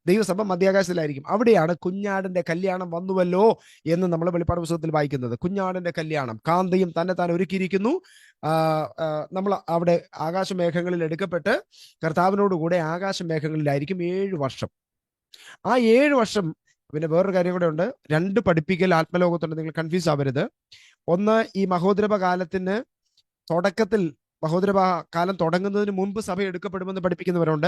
ദൈവസഭ മധ്യാകാശത്തിലായിരിക്കും. അവിടെയാണ് കുഞ്ഞാടിന്റെ കല്യാണം വന്നുവല്ലോ എന്ന് നമ്മൾ വെളിപ്പാട് പുസ്തകത്തിൽ വായിക്കുന്നത്. കുഞ്ഞാടിന്റെ കല്യാണം, കാന്തയും തന്നെ ഒരുക്കിയിരിക്കുന്നു. നമ്മൾ അവിടെ ആകാശമേഘങ്ങളിൽ എടുക്കപ്പെട്ട് കർത്താവിനോടുകൂടെ ആകാശമേഘങ്ങളിലായിരിക്കും 7 വർഷം. ആ 7 വർഷം, പിന്നെ വേറൊരു കാര്യം കൂടെ ഉണ്ട്. 2 പഠിപ്പിക്കൽ ആത്മലോകത്തുണ്ട്, നിങ്ങൾ കൺഫ്യൂസ് ആവരുത്. ഒന്ന്, ഈ മഹോദ്രവ കാലത്തിന് തുടക്കത്തിൽ, മഹോദ്രവ കാലം തുടങ്ങുന്നതിന് മുമ്പ് സഭ എടുക്കപ്പെടുമെന്ന് പഠിപ്പിക്കുന്നവരുണ്ട്.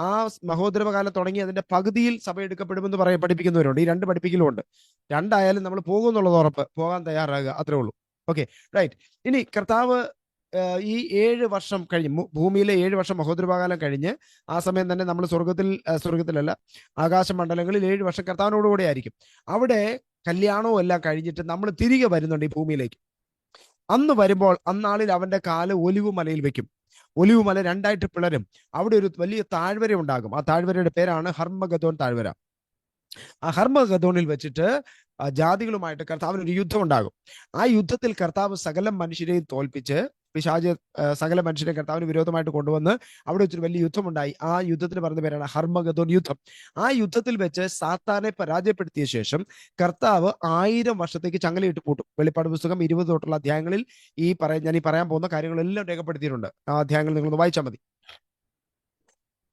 ആ മഹോദ്രവ കാലം തുടങ്ങി അതിന്റെ പകുതിയിൽ സഭ എടുക്കപ്പെടുമെന്ന് പഠിപ്പിക്കുന്നവരുണ്ട്. ഈ 2 പഠിപ്പിക്കലും ഉണ്ട്. രണ്ടായാലും നമ്മൾ പോകുമെന്നുള്ളത് ഉറപ്പ്, പോകാൻ തയ്യാറാകുക, അത്രേ ഉള്ളൂ. Okay, right. ഇനി കർത്താവ് ഈ 7 വർഷം കഴിഞ്ഞ്, ഭൂമിയിലെ 7 വർഷം മഹോദ്രവകാലം കഴിഞ്ഞ്, ആ സമയം തന്നെ നമ്മൾ സ്വർഗത്തിലല്ല, ആകാശമണ്ഡലങ്ങളിൽ 7 വർഷം കർത്താവിനോടുകൂടെ ആയിരിക്കും. അവിടെ കല്യാണവും എല്ലാം കഴിഞ്ഞിട്ട് നമ്മൾ തിരികെ വരുന്നുണ്ട് ഈ ഭൂമിയിലേക്ക്. അന്ന് വരുമ്പോൾ അന്നാളിൽ അവന്റെ കാല് ഒലിവ് മലയിൽ വെക്കും. ഒലിവ് മല രണ്ടായിട്ട് പിളരും. അവിടെ ഒരു വലിയ താഴ്വര ഉണ്ടാകും. ആ താഴ്വരയുടെ പേരാണ് ഹർമ്മഗദോൻ താഴ്വര. ആ ഹർമ്മഗദോണിൽ വെച്ചിട്ട് ജാതികളുമായിട്ട് കർത്താവിന് ഒരു യുദ്ധം ഉണ്ടാകും. ആ യുദ്ധത്തിൽ കർത്താവ് സകല മനുഷ്യരെയും തോൽപ്പിച്ച് പിശാച് സകല മനുഷ്യരെ കർത്താവിന് വിരോധമായിട്ട് കൊണ്ടുവന്ന് അവിടെ വെച്ചൊരു വലിയ യുദ്ധമുണ്ടായി. ആ യുദ്ധത്തിന് പറഞ്ഞ പേരാണ് ഹർമ്മഗദോൻ യുദ്ധം. ആ യുദ്ധത്തിൽ വെച്ച് സാത്താനെ പരാജയപ്പെടുത്തിയ ശേഷം കർത്താവ് 1000 വർഷത്തേക്ക് ചങ്ങലയിട്ട് പൂട്ടും. വെളിപ്പാട് പുസ്തകം 20 തൊട്ടുള്ള അധ്യായങ്ങളിൽ ഞാൻ ഈ പറയാൻ പോകുന്ന കാര്യങ്ങളെല്ലാം രേഖപ്പെടുത്തിയിട്ടുണ്ട്. ആ അധ്യായങ്ങൾ നിങ്ങളൊന്ന് വായിച്ചാൽ മതി.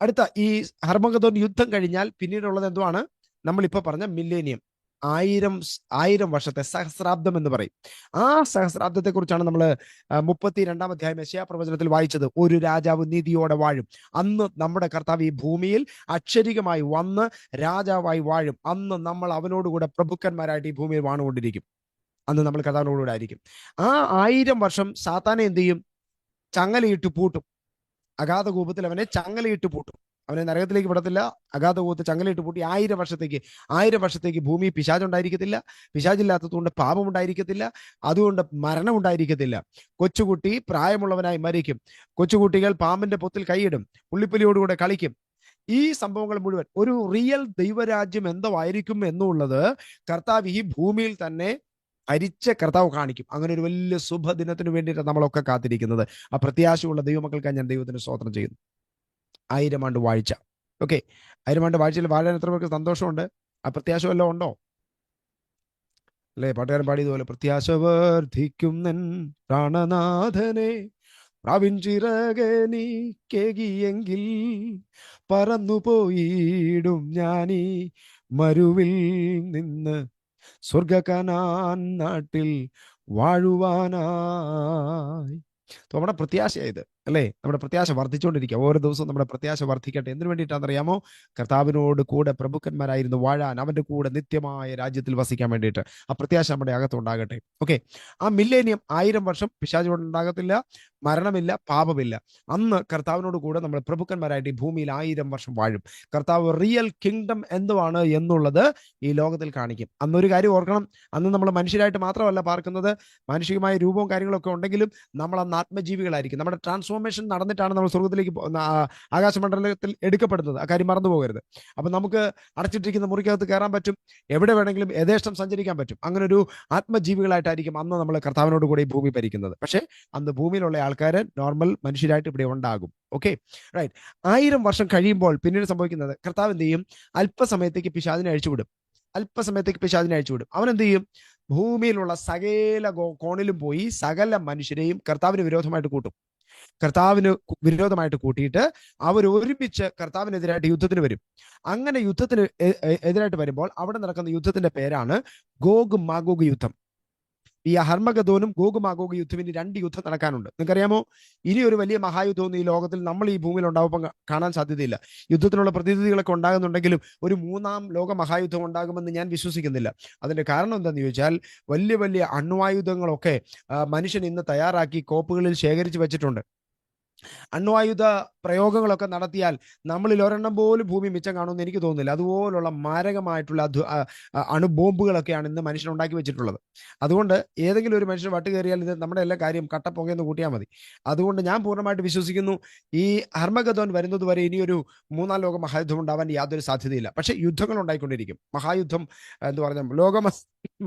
അടുത്ത ഈ ഹർമ്മഗദോൻ യുദ്ധം കഴിഞ്ഞാൽ പിന്നീടുള്ളത് എന്തുവാണ്? നമ്മളിപ്പോ പറഞ്ഞ മില്ലേനിയം, 1000 വർഷത്തെ സഹസ്രാബ്ദം എന്ന് പറയും. ആ സഹസ്രാബ്ദത്തെ കുറിച്ചാണ് നമ്മൾ 32-ാം അധ്യായം യെശയ്യാ പ്രവചനത്തിൽ വായിച്ചത്. ഒരു രാജാവ് നീതിയോടെ വാഴും. അന്ന് നമ്മുടെ കർത്താവ് ഈ ഭൂമിയിൽ അക്ഷരികമായി വന്ന് രാജാവായി വാഴും. അന്ന് നമ്മൾ അവനോടുകൂടെ പ്രഭുക്കന്മാരായിട്ട് ഈ ഭൂമിയിൽ വാണുകൊണ്ടിരിക്കും. അന്ന് നമ്മൾ കർത്താവിനോടുകൂടെ ആയിരിക്കും. ആ 1000 വർഷം സാത്താനെ എന്ത് ചെയ്യും? ചങ്ങലയിട്ട് പൂട്ടും. അഗാധ കൂപത്തിൽ അവനെ ചങ്ങലയിട്ട് പൂട്ടും. അവനെ നരകത്തിലേക്ക് വിടത്തില്ല. അഗാധ കൂപത്ത് ചങ്ങലയിട്ട് പൂട്ടി 1000 വർഷത്തേക്ക് ഭൂമി പിശാചുണ്ടായിരിക്കത്തില്ല. പിശാചില്ലാത്തതുകൊണ്ട് പാപം ഉണ്ടായിരിക്കത്തില്ല. അതുകൊണ്ട് മരണം ഉണ്ടായിരിക്കത്തില്ല. കൊച്ചുകുട്ടി പ്രായമുള്ളവനായി മരിക്കും. കൊച്ചുകുട്ടികൾ പാമ്പിന്റെ പൊത്തിൽ കൈയിടും. പുള്ളിപ്പുലിയോടുകൂടെ കളിക്കും. ഈ സംഭവങ്ങൾ മുഴുവൻ ഒരു റിയൽ ദൈവരാജ്യം എന്തോ ആയിരിക്കും എന്നുള്ളത് കർത്താവ് ഈ ഭൂമിയിൽ തന്നെ ഭരിച്ച കർത്താവ് കാണിക്കും. അങ്ങനെ ഒരു വലിയ ശുഭദിനത്തിന് വേണ്ടിയിട്ട് നമ്മളൊക്കെ കാത്തിരിക്കുന്നത്. ആ പ്രത്യാശയുള്ള ദൈവമക്കൾക്കായി ഞാൻ ദൈവത്തിന് സ്തോത്രം ചെയ്യുന്നു. 1000 ആണ്ട് വാഴ്ച. ഓക്കെ, 1000 ആണ്ട് വാഴ്ചയിൽ വാഴാൻ എത്ര പേർക്ക് സന്തോഷമുണ്ട്? ആ പ്രത്യാശ വല്ലതും ഉണ്ടോ? അല്ലേ, പാട്ടുകാരൻ പാടിയതുപോലെ പ്രത്യാശ വർദ്ധിക്കുന്നൻ പ്രാണനാഥനെ പ്രാവിൻചിറകനീക്കെങ്കിൽ പറന്നു പോയിടും ഞാനീ മരുവിൽ നിന്ന് സ്വർഗകനാൻ നാട്ടിൽ വാഴുവാനായി. നമ്മുടെ പ്രത്യാശയായത് അല്ലേ? നമ്മുടെ പ്രത്യാശ വർദ്ധിച്ചുകൊണ്ടിരിക്കുക. ഓരോ ദിവസവും നമ്മുടെ പ്രത്യാശ വർദ്ധിക്കട്ടെ. എന്തിനു വേണ്ടിയിട്ടാണെന്നറിയാമോ? കർത്താവിനോട് കൂടെ പ്രഭുക്കന്മാരായിരുന്നു വാഴാൻ, അവന്റെ കൂടെ നിത്യമായ രാജ്യത്തിൽ വസിക്കാൻ വേണ്ടിയിട്ട്. ആ പ്രത്യാശ നമ്മുടെ അകത്തുണ്ടാകട്ടെ. ഓക്കെ, ആ മില്ലേനിയം 1000 വർഷം പിശാചോട് ഉണ്ടാകത്തില്ല, മരണമില്ല, പാപമില്ല. അന്ന് കർത്താവിനോട് കൂടെ നമ്മൾ പ്രഭുക്കന്മാരായിട്ട് ഈ ഭൂമിയിൽ 1000 വർഷം വാഴും. കർത്താവ് റിയൽ കിങ്ഡം എന്തുവാണ് എന്നുള്ളത് ഈ ലോകത്തിൽ കാണിക്കും. അന്നൊരു കാര്യം ഓർക്കണം, അന്ന് നമ്മൾ മനുഷ്യരായിട്ട് മാത്രമല്ല പാർക്കുന്നത്. മാനുഷികമായ രൂപവും കാര്യങ്ങളൊക്കെ ഉണ്ടെങ്കിലും നമ്മൾ അന്ന് ആത്മജീവികളായിരിക്കും. നമ്മുടെ ട്രാൻസ്ഫോർമേഷൻ നടന്നിട്ടാണ് നമ്മൾ സ്വർഗത്തിലേക്ക് ആകാശമണ്ഡലത്തിൽ എടുക്കപ്പെടുന്നത്. ആ കാര്യം മറന്നു പോകരുത്. അപ്പൊ നമുക്ക് അടച്ചിട്ടിരിക്കുന്ന മുറിക്കകത്ത് കയറാൻ പറ്റും. എവിടെ വേണമെങ്കിലും യഥേഷ്ടം സഞ്ചരിക്കാൻ പറ്റും. അങ്ങനെ ഒരു ആത്മജീവികളായിട്ടായിരിക്കും അന്ന് നമ്മൾ കർത്താവിനോട് കൂടെ ഈ ഭൂമി ഭരിക്കുന്നത്. പക്ഷേ അന്ന് ഭൂമിയിലുള്ള ആൾക്കാർ നോർമൽ മനുഷ്യരായിട്ട് ഇവിടെ ഉണ്ടാകും. Okay, right. 1000 വർഷം കഴിയുമ്പോൾ പിന്നീട് സംഭവിക്കുന്നത്, കർത്താവ് എന്ത് ചെയ്യും? അല്പസമയത്തേക്ക് പിശാചിനെ അഴിച്ചുവിടും. അവൻ എന്ത് ചെയ്യും? ഭൂമിയിലുള്ള സകല കോണിലും പോയി സകല മനുഷ്യരെയും കർത്താവിന് വിരോധമായിട്ട് കൂട്ടിയിട്ട് അവർ ഒരുമിച്ച് കർത്താവിനെതിരായിട്ട് യുദ്ധത്തിന് വരും. അങ്ങനെ യുദ്ധത്തിന് എതിരായിട്ട് വരുമ്പോൾ അവിടെ നടക്കുന്ന യുദ്ധത്തിന്റെ പേരാണ് ഗോഗ് മാഗോഗ് യുദ്ധം. ഈ ഹർമ്മഗദോനും ഗോഗ് മാഗോഗ് യുദ്ധം, ഇനി 2 യുദ്ധം നടക്കാനുണ്ട്. നിങ്ങൾക്കറിയാമോ? ഇനി ഒരു വലിയ മഹായുദ്ധമൊന്നും ഈ ലോകത്തിൽ നമ്മൾ ഈ ഭൂമിയിൽ ഉണ്ടാവുമ്പോൾ കാണാൻ സാധ്യതയില്ല. യുദ്ധത്തിനുള്ള പ്രതിനിധികളൊക്കെ ഉണ്ടാകുന്നുണ്ടെങ്കിലും ഒരു 3-ാം ലോക മഹായുദ്ധം ഉണ്ടാകുമെന്ന് ഞാൻ വിശ്വസിക്കുന്നില്ല. അതിന്റെ കാരണം എന്താണെന്ന് ചോദിച്ചാൽ, വലിയ വലിയ അണ്വായുധങ്ങളൊക്കെ മനുഷ്യൻ ഇന്ന് തയ്യാറാക്കി കോപ്പുകളിൽ ശേഖരിച്ച് വെച്ചിട്ടുണ്ട്. അണ്വായുധ പ്രയോഗങ്ങളൊക്കെ നടത്തിയാൽ നമ്മളിൽ ഒരെണ്ണം പോലും ഭൂമി മിച്ചം കാണുമെന്ന് എനിക്ക് തോന്നുന്നില്ല. അതുപോലുള്ള മാരകമായിട്ടുള്ള അണുബോംബുകളൊക്കെയാണ് ഇന്ന് മനുഷ്യൻ ഉണ്ടാക്കി വെച്ചിട്ടുള്ളത്. അതുകൊണ്ട് ഏതെങ്കിലും ഒരു മനുഷ്യൻ വട്ട് കയറിയാൽ ഇത് നമ്മുടെ എല്ലാ കാര്യം കട്ടപ്പുകയെന്ന് കൂട്ടിയാൽ മതി. അതുകൊണ്ട് ഞാൻ പൂർണ്ണമായിട്ട് വിശ്വസിക്കുന്നു, ഈ ഹർമ്മഗദോൻ വരുന്നത് വരെ ഇനിയൊരു 3-ാം ലോക മഹായുദ്ധം ഉണ്ടാവാൻ യാതൊരു സാധ്യതയില്ല. പക്ഷെ യുദ്ധങ്ങൾ ഉണ്ടായിക്കൊണ്ടിരിക്കും. മഹായുദ്ധം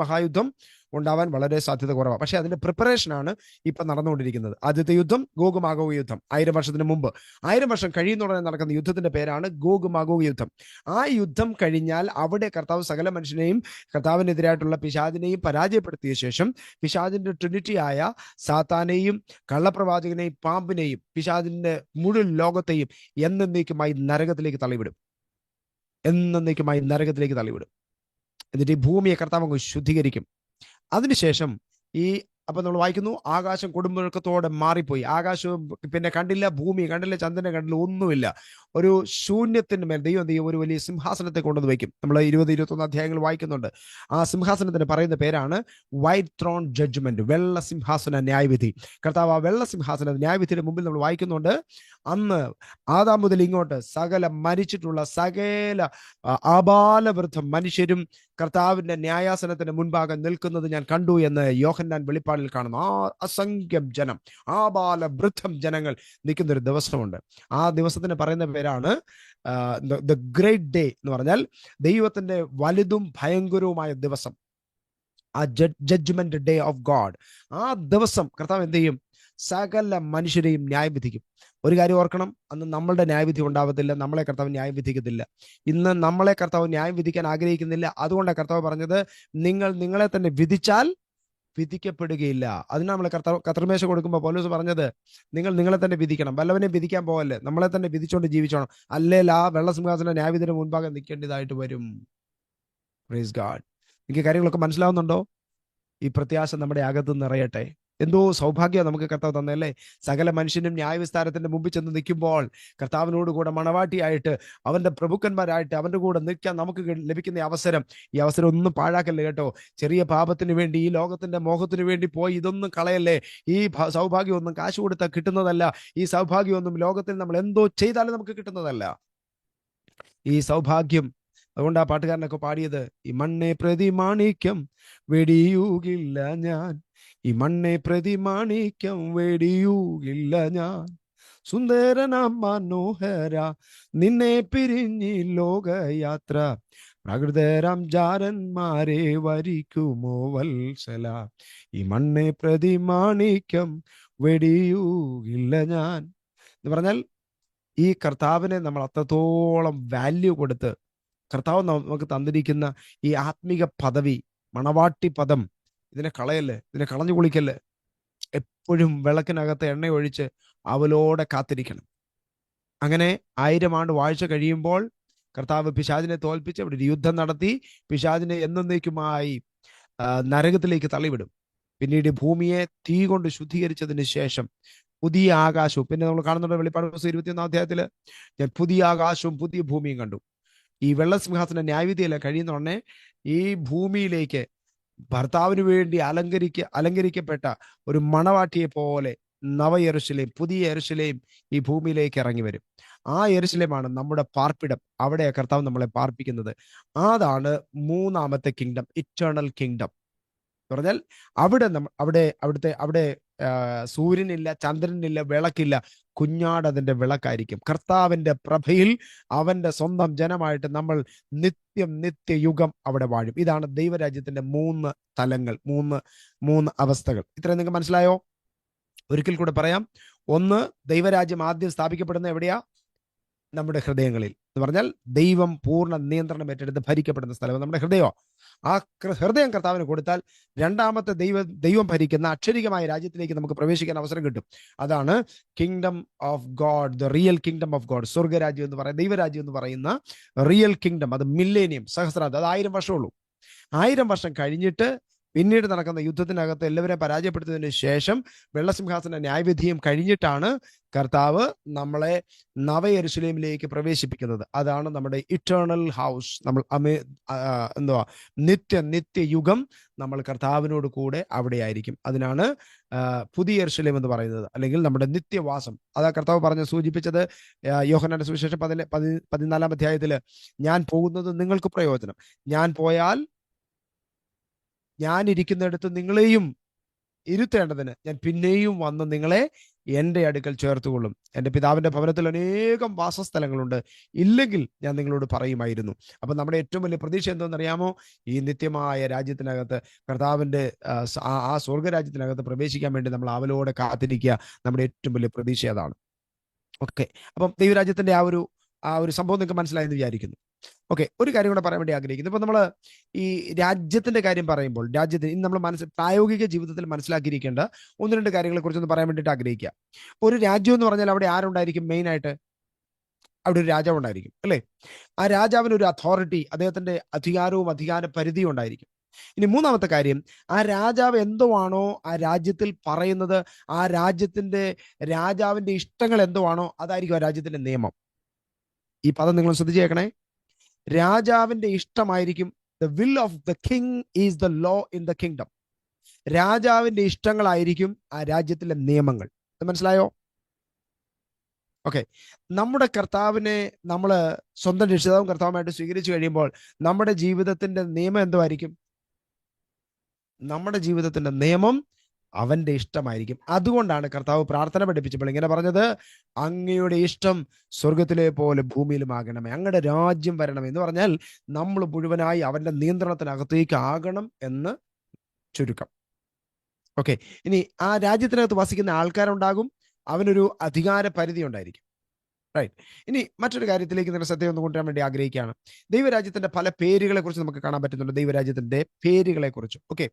മഹായുദ്ധം ഉണ്ടാവാൻ വളരെ സാധ്യത കുറവാണ്. പക്ഷെ അതിന്റെ പ്രിപ്പറേഷനാണ് ഇപ്പൊ നടന്നുകൊണ്ടിരിക്കുന്നത്. ആദ്യത്തെ യുദ്ധം ഗോഗ് മാഗോഗ് യുദ്ധം, 1000 വർഷത്തിന് മുമ്പ്. 1000 വർഷം കഴിയുന്നതോടെ നടക്കുന്ന യുദ്ധത്തിന്റെ പേരാണ് ഗോഗ് മാഗോഗ് യുദ്ധം. ആ യുദ്ധം കഴിഞ്ഞാൽ അവിടെ കർത്താവ് സകല മനുഷ്യനെയും കർത്താവിനെതിരായിട്ടുള്ള പിശാചിനെയും പരാജയപ്പെടുത്തിയ ശേഷം പിശാചിന്റെ ട്രിനിറ്റിയായ സാത്താനെയും കള്ളപ്രവാചകനെയും പാമ്പിനെയും പിശാചിന്റെ മുഴുവൻ ലോകത്തെയും എന്നേക്കുമായി നരകത്തിലേക്ക് തള്ളിവിടും. എന്നിട്ട് ഈ ഭൂമിയെ കർത്താവ് ശുദ്ധീകരിക്കും. അതിനുശേഷം അപ്പൊ നമ്മൾ വായിക്കുന്നു, ആകാശം കൊടുമുഴക്കത്തോടെ മാറിപ്പോയി. ആകാശവും പിന്നെ കണ്ടില്ല, ഭൂമി കണ്ടില്ല, ചന്ദ്രനെ കണ്ടില്ല, ഒന്നുമില്ല. ഒരു ശൂന്യത്തിന് മേൽ ദൈവം എന്ത് ചെയ്യും? ഒരു വലിയ സിംഹാസനത്തെ കൊണ്ടുവന്ന് വയ്ക്കും. നമ്മൾ 20-21 അധ്യായങ്ങൾ വായിക്കുന്നുണ്ട്. ആ സിംഹാസനത്തിന് പറയുന്ന പേരാണ് വൈറ്റ് ത്രോൺ ജഡ്ജ്മെന്റ്, വെള്ള സിംഹാസന ന്യായവിധി. കർത്താവ് ആ വെള്ള സിംഹാസന ന്യായവിധിയുടെ മുമ്പിൽ നമ്മൾ വായിക്കുന്നുണ്ട്, അന്ന് ആദാം മുതൽ ഇങ്ങോട്ട് മരിച്ചിട്ടുള്ള സകല ആബാലവൃദ്ധം മനുഷ്യരും കർത്താവിന്റെ ന്യായാസനത്തിന് മുൻപാകെ നിൽക്കുന്നത് ഞാൻ കണ്ടു എന്ന് യോഹന്നാൻ വെളിപ്പാട് വാതിൽ കാണുന്നു. ആ അസംഖ്യം ജനം, ആബാലവൃദ്ധം ജനങ്ങൾ നിൽക്കുന്ന ഒരു ദിവസമുണ്ട്. ആ ദിവസത്തിന് പറയുന്ന പേരാണ് ദ ഗ്രേറ്റ് ഡേ എന്ന് പറഞ്ഞാൽ ദൈവത്തിന്റെ വലുതും ഭയങ്കരവുമായ ദിവസം, ആ ജഡ്ജ്മെന്റ് ഡേ ഓഫ് ഗോഡ്. ആ ദിവസം കർത്താവ് എന്ത് ചെയ്യും? സകല മനുഷ്യരെയും ന്യായം വിധിക്കും. ഒരു കാര്യം ഓർക്കണം, അന്ന് നമ്മളുടെ ന്യായവിധി ഉണ്ടാവത്തില്ല, നമ്മളെ കർത്താവ് ന്യായം വിധിക്കത്തില്ല. ഇന്ന് നമ്മളെ കർത്താവ് ന്യായം വിധിക്കാൻ ആഗ്രഹിക്കുന്നില്ല. അതുകൊണ്ടാണ് കർത്താവ് പറഞ്ഞത്, നിങ്ങൾ നിങ്ങളെ തന്നെ വിധിച്ചാൽ വിധിക്കപ്പെടുകയില്ല. അതിനാണ് നമ്മൾ കർത്തൃമേശ കൊടുക്കുമ്പോൾ പൗലോസ് പറഞ്ഞത്, നിങ്ങൾ നിങ്ങളെ തന്നെ വിധിക്കണം, വല്ലവനെ വിധിക്കാൻ പോകല്ലേ, നമ്മളെ തന്നെ വിധിച്ചോണ്ട് ജീവിച്ചോണം, അല്ലെങ്കിൽ ആ വെള്ളസിംഹാസന ന്യായവിധിയുടെ മുൻപാകെ നിൽക്കേണ്ടതായിട്ട് വരും. Praise God. എനിക്ക് കാര്യങ്ങളൊക്കെ മനസ്സിലാവുന്നുണ്ടോ? ഈ പ്രത്യാശ നമ്മുടെ അകത്ത് നിറയട്ടെ. എന്തോ സൗഭാഗ്യം നമുക്ക് കർത്താവ് തന്നല്ലേ. സകല മനുഷ്യനും ന്യായവിസ്താരത്തിന്റെ മുമ്പിൽ ചെന്ന് നിൽക്കുമ്പോൾ കർത്താവിനോട് കൂടെ മണവാട്ടിയായിട്ട്, അവന്റെ പ്രഭുക്കന്മാരായിട്ട് അവന്റെ കൂടെ നിൽക്കാൻ നമുക്ക് ലഭിക്കുന്ന അവസരം, ഈ അവസരം ഒന്നും പാഴാക്കല്ലേ കേട്ടോ. ചെറിയ പാപത്തിന് വേണ്ടി, ഈ ലോകത്തിന്റെ മോഹത്തിന് വേണ്ടി പോയി ഇതൊന്നും കളയല്ലേ. ഈ സൗഭാഗ്യമൊന്നും കാശ് കൊടുത്താൽ കിട്ടുന്നതല്ല. ഈ സൗഭാഗ്യമൊന്നും ലോകത്തിൽ നമ്മൾ എന്തോ ചെയ്താലും നമുക്ക് കിട്ടുന്നതല്ല. ഈ സൗഭാഗ്യം, അതുകൊണ്ട് ആ പാട്ടുകാരനൊക്കെ പാടിയത്, ഈ മണ്ണെ പ്രതി മാണിക്യം വെടിയൂകില്ല ഞാൻ, ഈ മണ്ണെ പ്രതി മാണിക്യം വെടിയൂകില്ല ഞാൻ, സുന്ദരനാം മനോഹര നിന്നെ പിരിഞ്ഞി ലോകയാത്ര, പ്രകൃതരാം ജാരന്മാരെ വരിക്കുമോ വത്സല, ഈ മണ്ണെ പ്രതി മാണിക്യം വെടിയൂകില്ല ഞാൻ എന്ന് പറഞ്ഞാൽ, ഈ കർത്താവിനെ നമ്മൾ അത്രത്തോളം വാല്യൂ കൊടുത്ത്, കർത്താവ് നമുക്ക് തന്നിരിക്കുന്ന ഈ ആത്മീക പദവി, മണവാട്ടി പദം, ഇതിനെ കളയല്ലേ, ഇതിനെ കളഞ്ഞു കുളിക്കല്ലേ. എപ്പോഴും വിളക്കിനകത്ത് എണ്ണ ഒഴിച്ച് അവലോടെ കാത്തിരിക്കണം. അങ്ങനെ 1000 ആണ്ട് വാഴ്ച കഴിയുമ്പോൾ കർത്താവ് പിശാചിനെ തോൽപ്പിച്ച് അവിടെ ഒരു യുദ്ധം നടത്തി പിശാചിനെ എന്നേക്കുമായി നരകത്തിലേക്ക് തള്ളിവിടും. പിന്നീട് ഭൂമിയെ തീ കൊണ്ട് ശുദ്ധീകരിച്ചതിന് ശേഷം പുതിയ ആകാശവും, പിന്നെ നമ്മൾ കാണുന്നുണ്ട് വെളിപ്പാട് 21 അധ്യായത്തില്, ഞാൻ പുതിയ ആകാശവും പുതിയ ഭൂമിയും കണ്ടു. ഈ വെള്ളസിംഹാസന ന്യായവിധിയെല്ലാം കഴിയുന്ന ഉടനെ ഈ ഭൂമിയിലേക്ക് ഭർത്താവിന് വേണ്ടി അലങ്കരിക്കപ്പെട്ട ഒരു മണവാട്ടിയെ പോലെ നവ യെരൂശലേം, പുതിയ യെരൂശലേം ഈ ഭൂമിയിലേക്ക് ഇറങ്ങി വരും. ആ യെരൂശലേമാണ് നമ്മുടെ പാർപ്പിടം. അവിടെ കർത്താവ് നമ്മളെ പാർപ്പിക്കുന്നത്. അതാണ് മൂന്നാമത്തെ കിങ്ഡം, ഇറ്റേണൽ കിങ്ഡം എന്ന് പറഞ്ഞാൽ അവിടെ സൂര്യനില്ല, ചന്ദ്രനില്ല, വിളക്കില്ല, കുഞ്ഞാട് അതിന്റെ വിളക്കായിരിക്കും. കർത്താവിന്റെ പ്രഭയിൽ അവന്റെ സ്വന്തം ജനമായിട്ട് നമ്മൾ നിത്യയുഗം അവിടെ വാഴും. ഇതാണ് ദൈവരാജ്യത്തിന്റെ 3 തലങ്ങൾ, മൂന്ന് അവസ്ഥകൾ. ഇത്രയും നിങ്ങൾക്ക് മനസ്സിലായോ? ഒരിക്കൽ കൂടെ പറയാം. 1, ദൈവരാജ്യം ആദ്യം സ്ഥാപിക്കപ്പെടുന്ന എവിടെയാ? നമ്മുടെ ഹൃദയങ്ങളിൽ എന്ന് പറഞ്ഞാൽ ദൈവം പൂർണ്ണ നിയന്ത്രണം ഏറ്റെടുത്ത് ഭരിക്കപ്പെടുന്ന സ്ഥലം നമ്മുടെ ഹൃദയമോ. ആ ഹൃദയം കർത്താവിന് കൊടുത്താൽ രണ്ടാമത്തെ ദൈവം ഭരിക്കുന്ന അക്ഷരികമായ രാജ്യത്തിലേക്ക് നമുക്ക് പ്രവേശിക്കാൻ അവസരം കിട്ടും. അതാണ് kingdom of God, the real kingdom of God. സ്വർഗരാജ്യം എന്ന് പറയുന്ന, ദൈവരാജ്യം എന്ന് പറയുന്ന റിയൽ കിങ്ഡം. അത് മില്ലേനിയം, സഹസ്രാബ്ദം, അത് 1000 വർഷമുള്ളൂ. 1000 വർഷം കഴിഞ്ഞിട്ട് പിന്നീട് നടക്കുന്ന യുദ്ധത്തിനകത്ത് എല്ലാവരെയും പരാജയപ്പെടുത്തിയതിനു ശേഷം വെള്ളസിംഹാസന ന്യായവിധിയും കഴിഞ്ഞിട്ടാണ് കർത്താവ് നമ്മളെ നവ യെരൂശലേമിലേക്ക് പ്രവേശിപ്പിക്കുന്നത്. അതാണ് നമ്മുടെ ഇറ്റേണൽ ഹൗസ്. നമ്മൾ നിത്യയുഗം നമ്മൾ കർത്താവിനോട് കൂടെ അവിടെ ആയിരിക്കും. അതിനാണ് പുതിയ യെരൂശലേം എന്ന് പറയുന്നത്, അല്ലെങ്കിൽ നമ്മുടെ നിത്യവാസം. അതാ കർത്താവ് സൂചിപ്പിച്ചത് യോഹന്നാന്റെ സുവിശേഷം 14 അധ്യായത്തില്, ഞാൻ പോകുന്നത് നിങ്ങൾക്ക് പ്രയോജനം, ഞാൻ പോയാൽ ഞാൻ ഇരിക്കുന്നിടത്ത് നിങ്ങളെയും ഇരുത്തേണ്ടതിന് ഞാൻ പിന്നെയും വന്ന് നിങ്ങളെ എൻ്റെ അടുക്കൽ ചേർത്തുകൊള്ളും. എൻ്റെ പിതാവിന്റെ ഭവനത്തിൽ അനേകം വാസസ്ഥലങ്ങളുണ്ട്, ഇല്ലെങ്കിൽ ഞാൻ നിങ്ങളോട് പറയുമായിരുന്നു. അപ്പൊ നമ്മുടെ ഏറ്റവും വലിയ പ്രതീക്ഷ എന്തോന്നറിയാമോ? ഈ നിത്യമായ രാജ്യത്തിനകത്ത്, കർത്താവിന്റെ ആ സ്വർഗരാജ്യത്തിനകത്ത് പ്രവേശിക്കാൻ വേണ്ടി നമ്മൾ അവലോടെ കാത്തിരിക്കുക. നമ്മുടെ ഏറ്റവും വലിയ പ്രതീക്ഷ അതാണ്. ഓക്കെ, അപ്പം ദൈവരാജ്യത്തിന്റെ ആ ഒരു സംഭവം നിങ്ങൾക്ക് മനസ്സിലായെന്ന് വിചാരിക്കുന്നു. ഓക്കെ, ഒരു കാര്യം കൂടെ പറയാൻ വേണ്ടി ആഗ്രഹിക്കുന്നു. ഇപ്പൊ നമ്മൾ ഈ രാജ്യത്തിന്റെ കാര്യം പറയുമ്പോൾ, രാജ്യത്തിന് ഇന്ന് നമ്മൾ പ്രായോഗിക ജീവിതത്തിൽ മനസ്സിലാക്കിയിരിക്കേണ്ട 1-2 കാര്യങ്ങളെ കുറിച്ചൊന്ന് പറയാൻ വേണ്ടിയിട്ട് ആഗ്രഹിക്കുക. ഒരു രാജ്യം എന്ന് പറഞ്ഞാൽ അവിടെ ആരുണ്ടായിരിക്കും? മെയിൻ ആയിട്ട് അവിടെ ഒരു രാജാവ് ഉണ്ടായിരിക്കും, അല്ലേ? ആ രാജാവിന് ഒരു അതോറിറ്റി, അദ്ദേഹത്തിന്റെ അധികാരവും അധികാര പരിധിയും ഉണ്ടായിരിക്കും. ഇനി മൂന്നാമത്തെ കാര്യം, ആ രാജാവ് എന്തോ ആണോ ആ രാജ്യത്തിൽ പറയുന്നത്, ആ രാജാവിന്റെ ഇഷ്ടങ്ങൾ എന്തോ ആണോ അതായിരിക്കും ആ രാജ്യത്തിന്റെ നിയമം. ഈ പദം നിങ്ങൾ ശ്രദ്ധിച്ച് കേൾക്കണേ. രാജാവിന്റെ ഇഷ്ടമായിരിക്കും. The will of the king is the law in the kingdom. രാജാവിന്റെ ഇഷ്ടങ്ങളായിരിക്കും ആ രാജ്യത്തിലെ നിയമങ്ങൾ. മനസ്സിലായോ? ഓക്കെ, നമ്മുടെ കർത്താവിനെ നമ്മൾ സ്വന്തം രക്ഷിതാവും കർത്താവുമായിട്ട് സ്വീകരിച്ചു കഴിയുമ്പോൾ നമ്മുടെ ജീവിതത്തിന്റെ നിയമം എന്തോ ആയിരിക്കും? നമ്മുടെ ജീവിതത്തിന്റെ നിയമം അവന്റെ ഇഷ്ടമായിരിക്കും. അതുകൊണ്ടാണ് കർത്താവ് പ്രാർത്ഥന പഠിപ്പിച്ചപ്പോൾ ഇങ്ങനെ പറഞ്ഞത്, അങ്ങയുടെ ഇഷ്ടം സ്വർഗത്തിലെ പോലെ ഭൂമിയിലും ആകണമേ, അങ്ങയുടെ രാജ്യം വരണമേ എന്ന് പറഞ്ഞാൽ നമ്മൾ മുഴുവനായി അവന്റെ നിയന്ത്രണത്തിനകത്തേക്ക് ആകണം എന്ന് ചുരുക്കം. ഓക്കെ, ഇനി ആ രാജ്യത്തിനകത്ത് വസിക്കുന്ന ആൾക്കാരുണ്ടാകും, അവനൊരു അധികാര പരിധി ഉണ്ടായിരിക്കും. റൈറ്റ്. ഇനി മറ്റൊരു കാര്യത്തിലേക്ക് നിങ്ങൾ ശ്രദ്ധ ഒന്ന് കൊണ്ടുവരാൻ വേണ്ടി ആഗ്രഹിക്കുകയാണ്. ദൈവരാജ്യത്തിന്റെ പല പേരുകളെ കുറിച്ച് നമുക്ക് കാണാൻ പറ്റുന്നുണ്ട്, ദൈവരാജ്യത്തിന്റെ പേരുകളെ കുറിച്ച്. ഓക്കെ,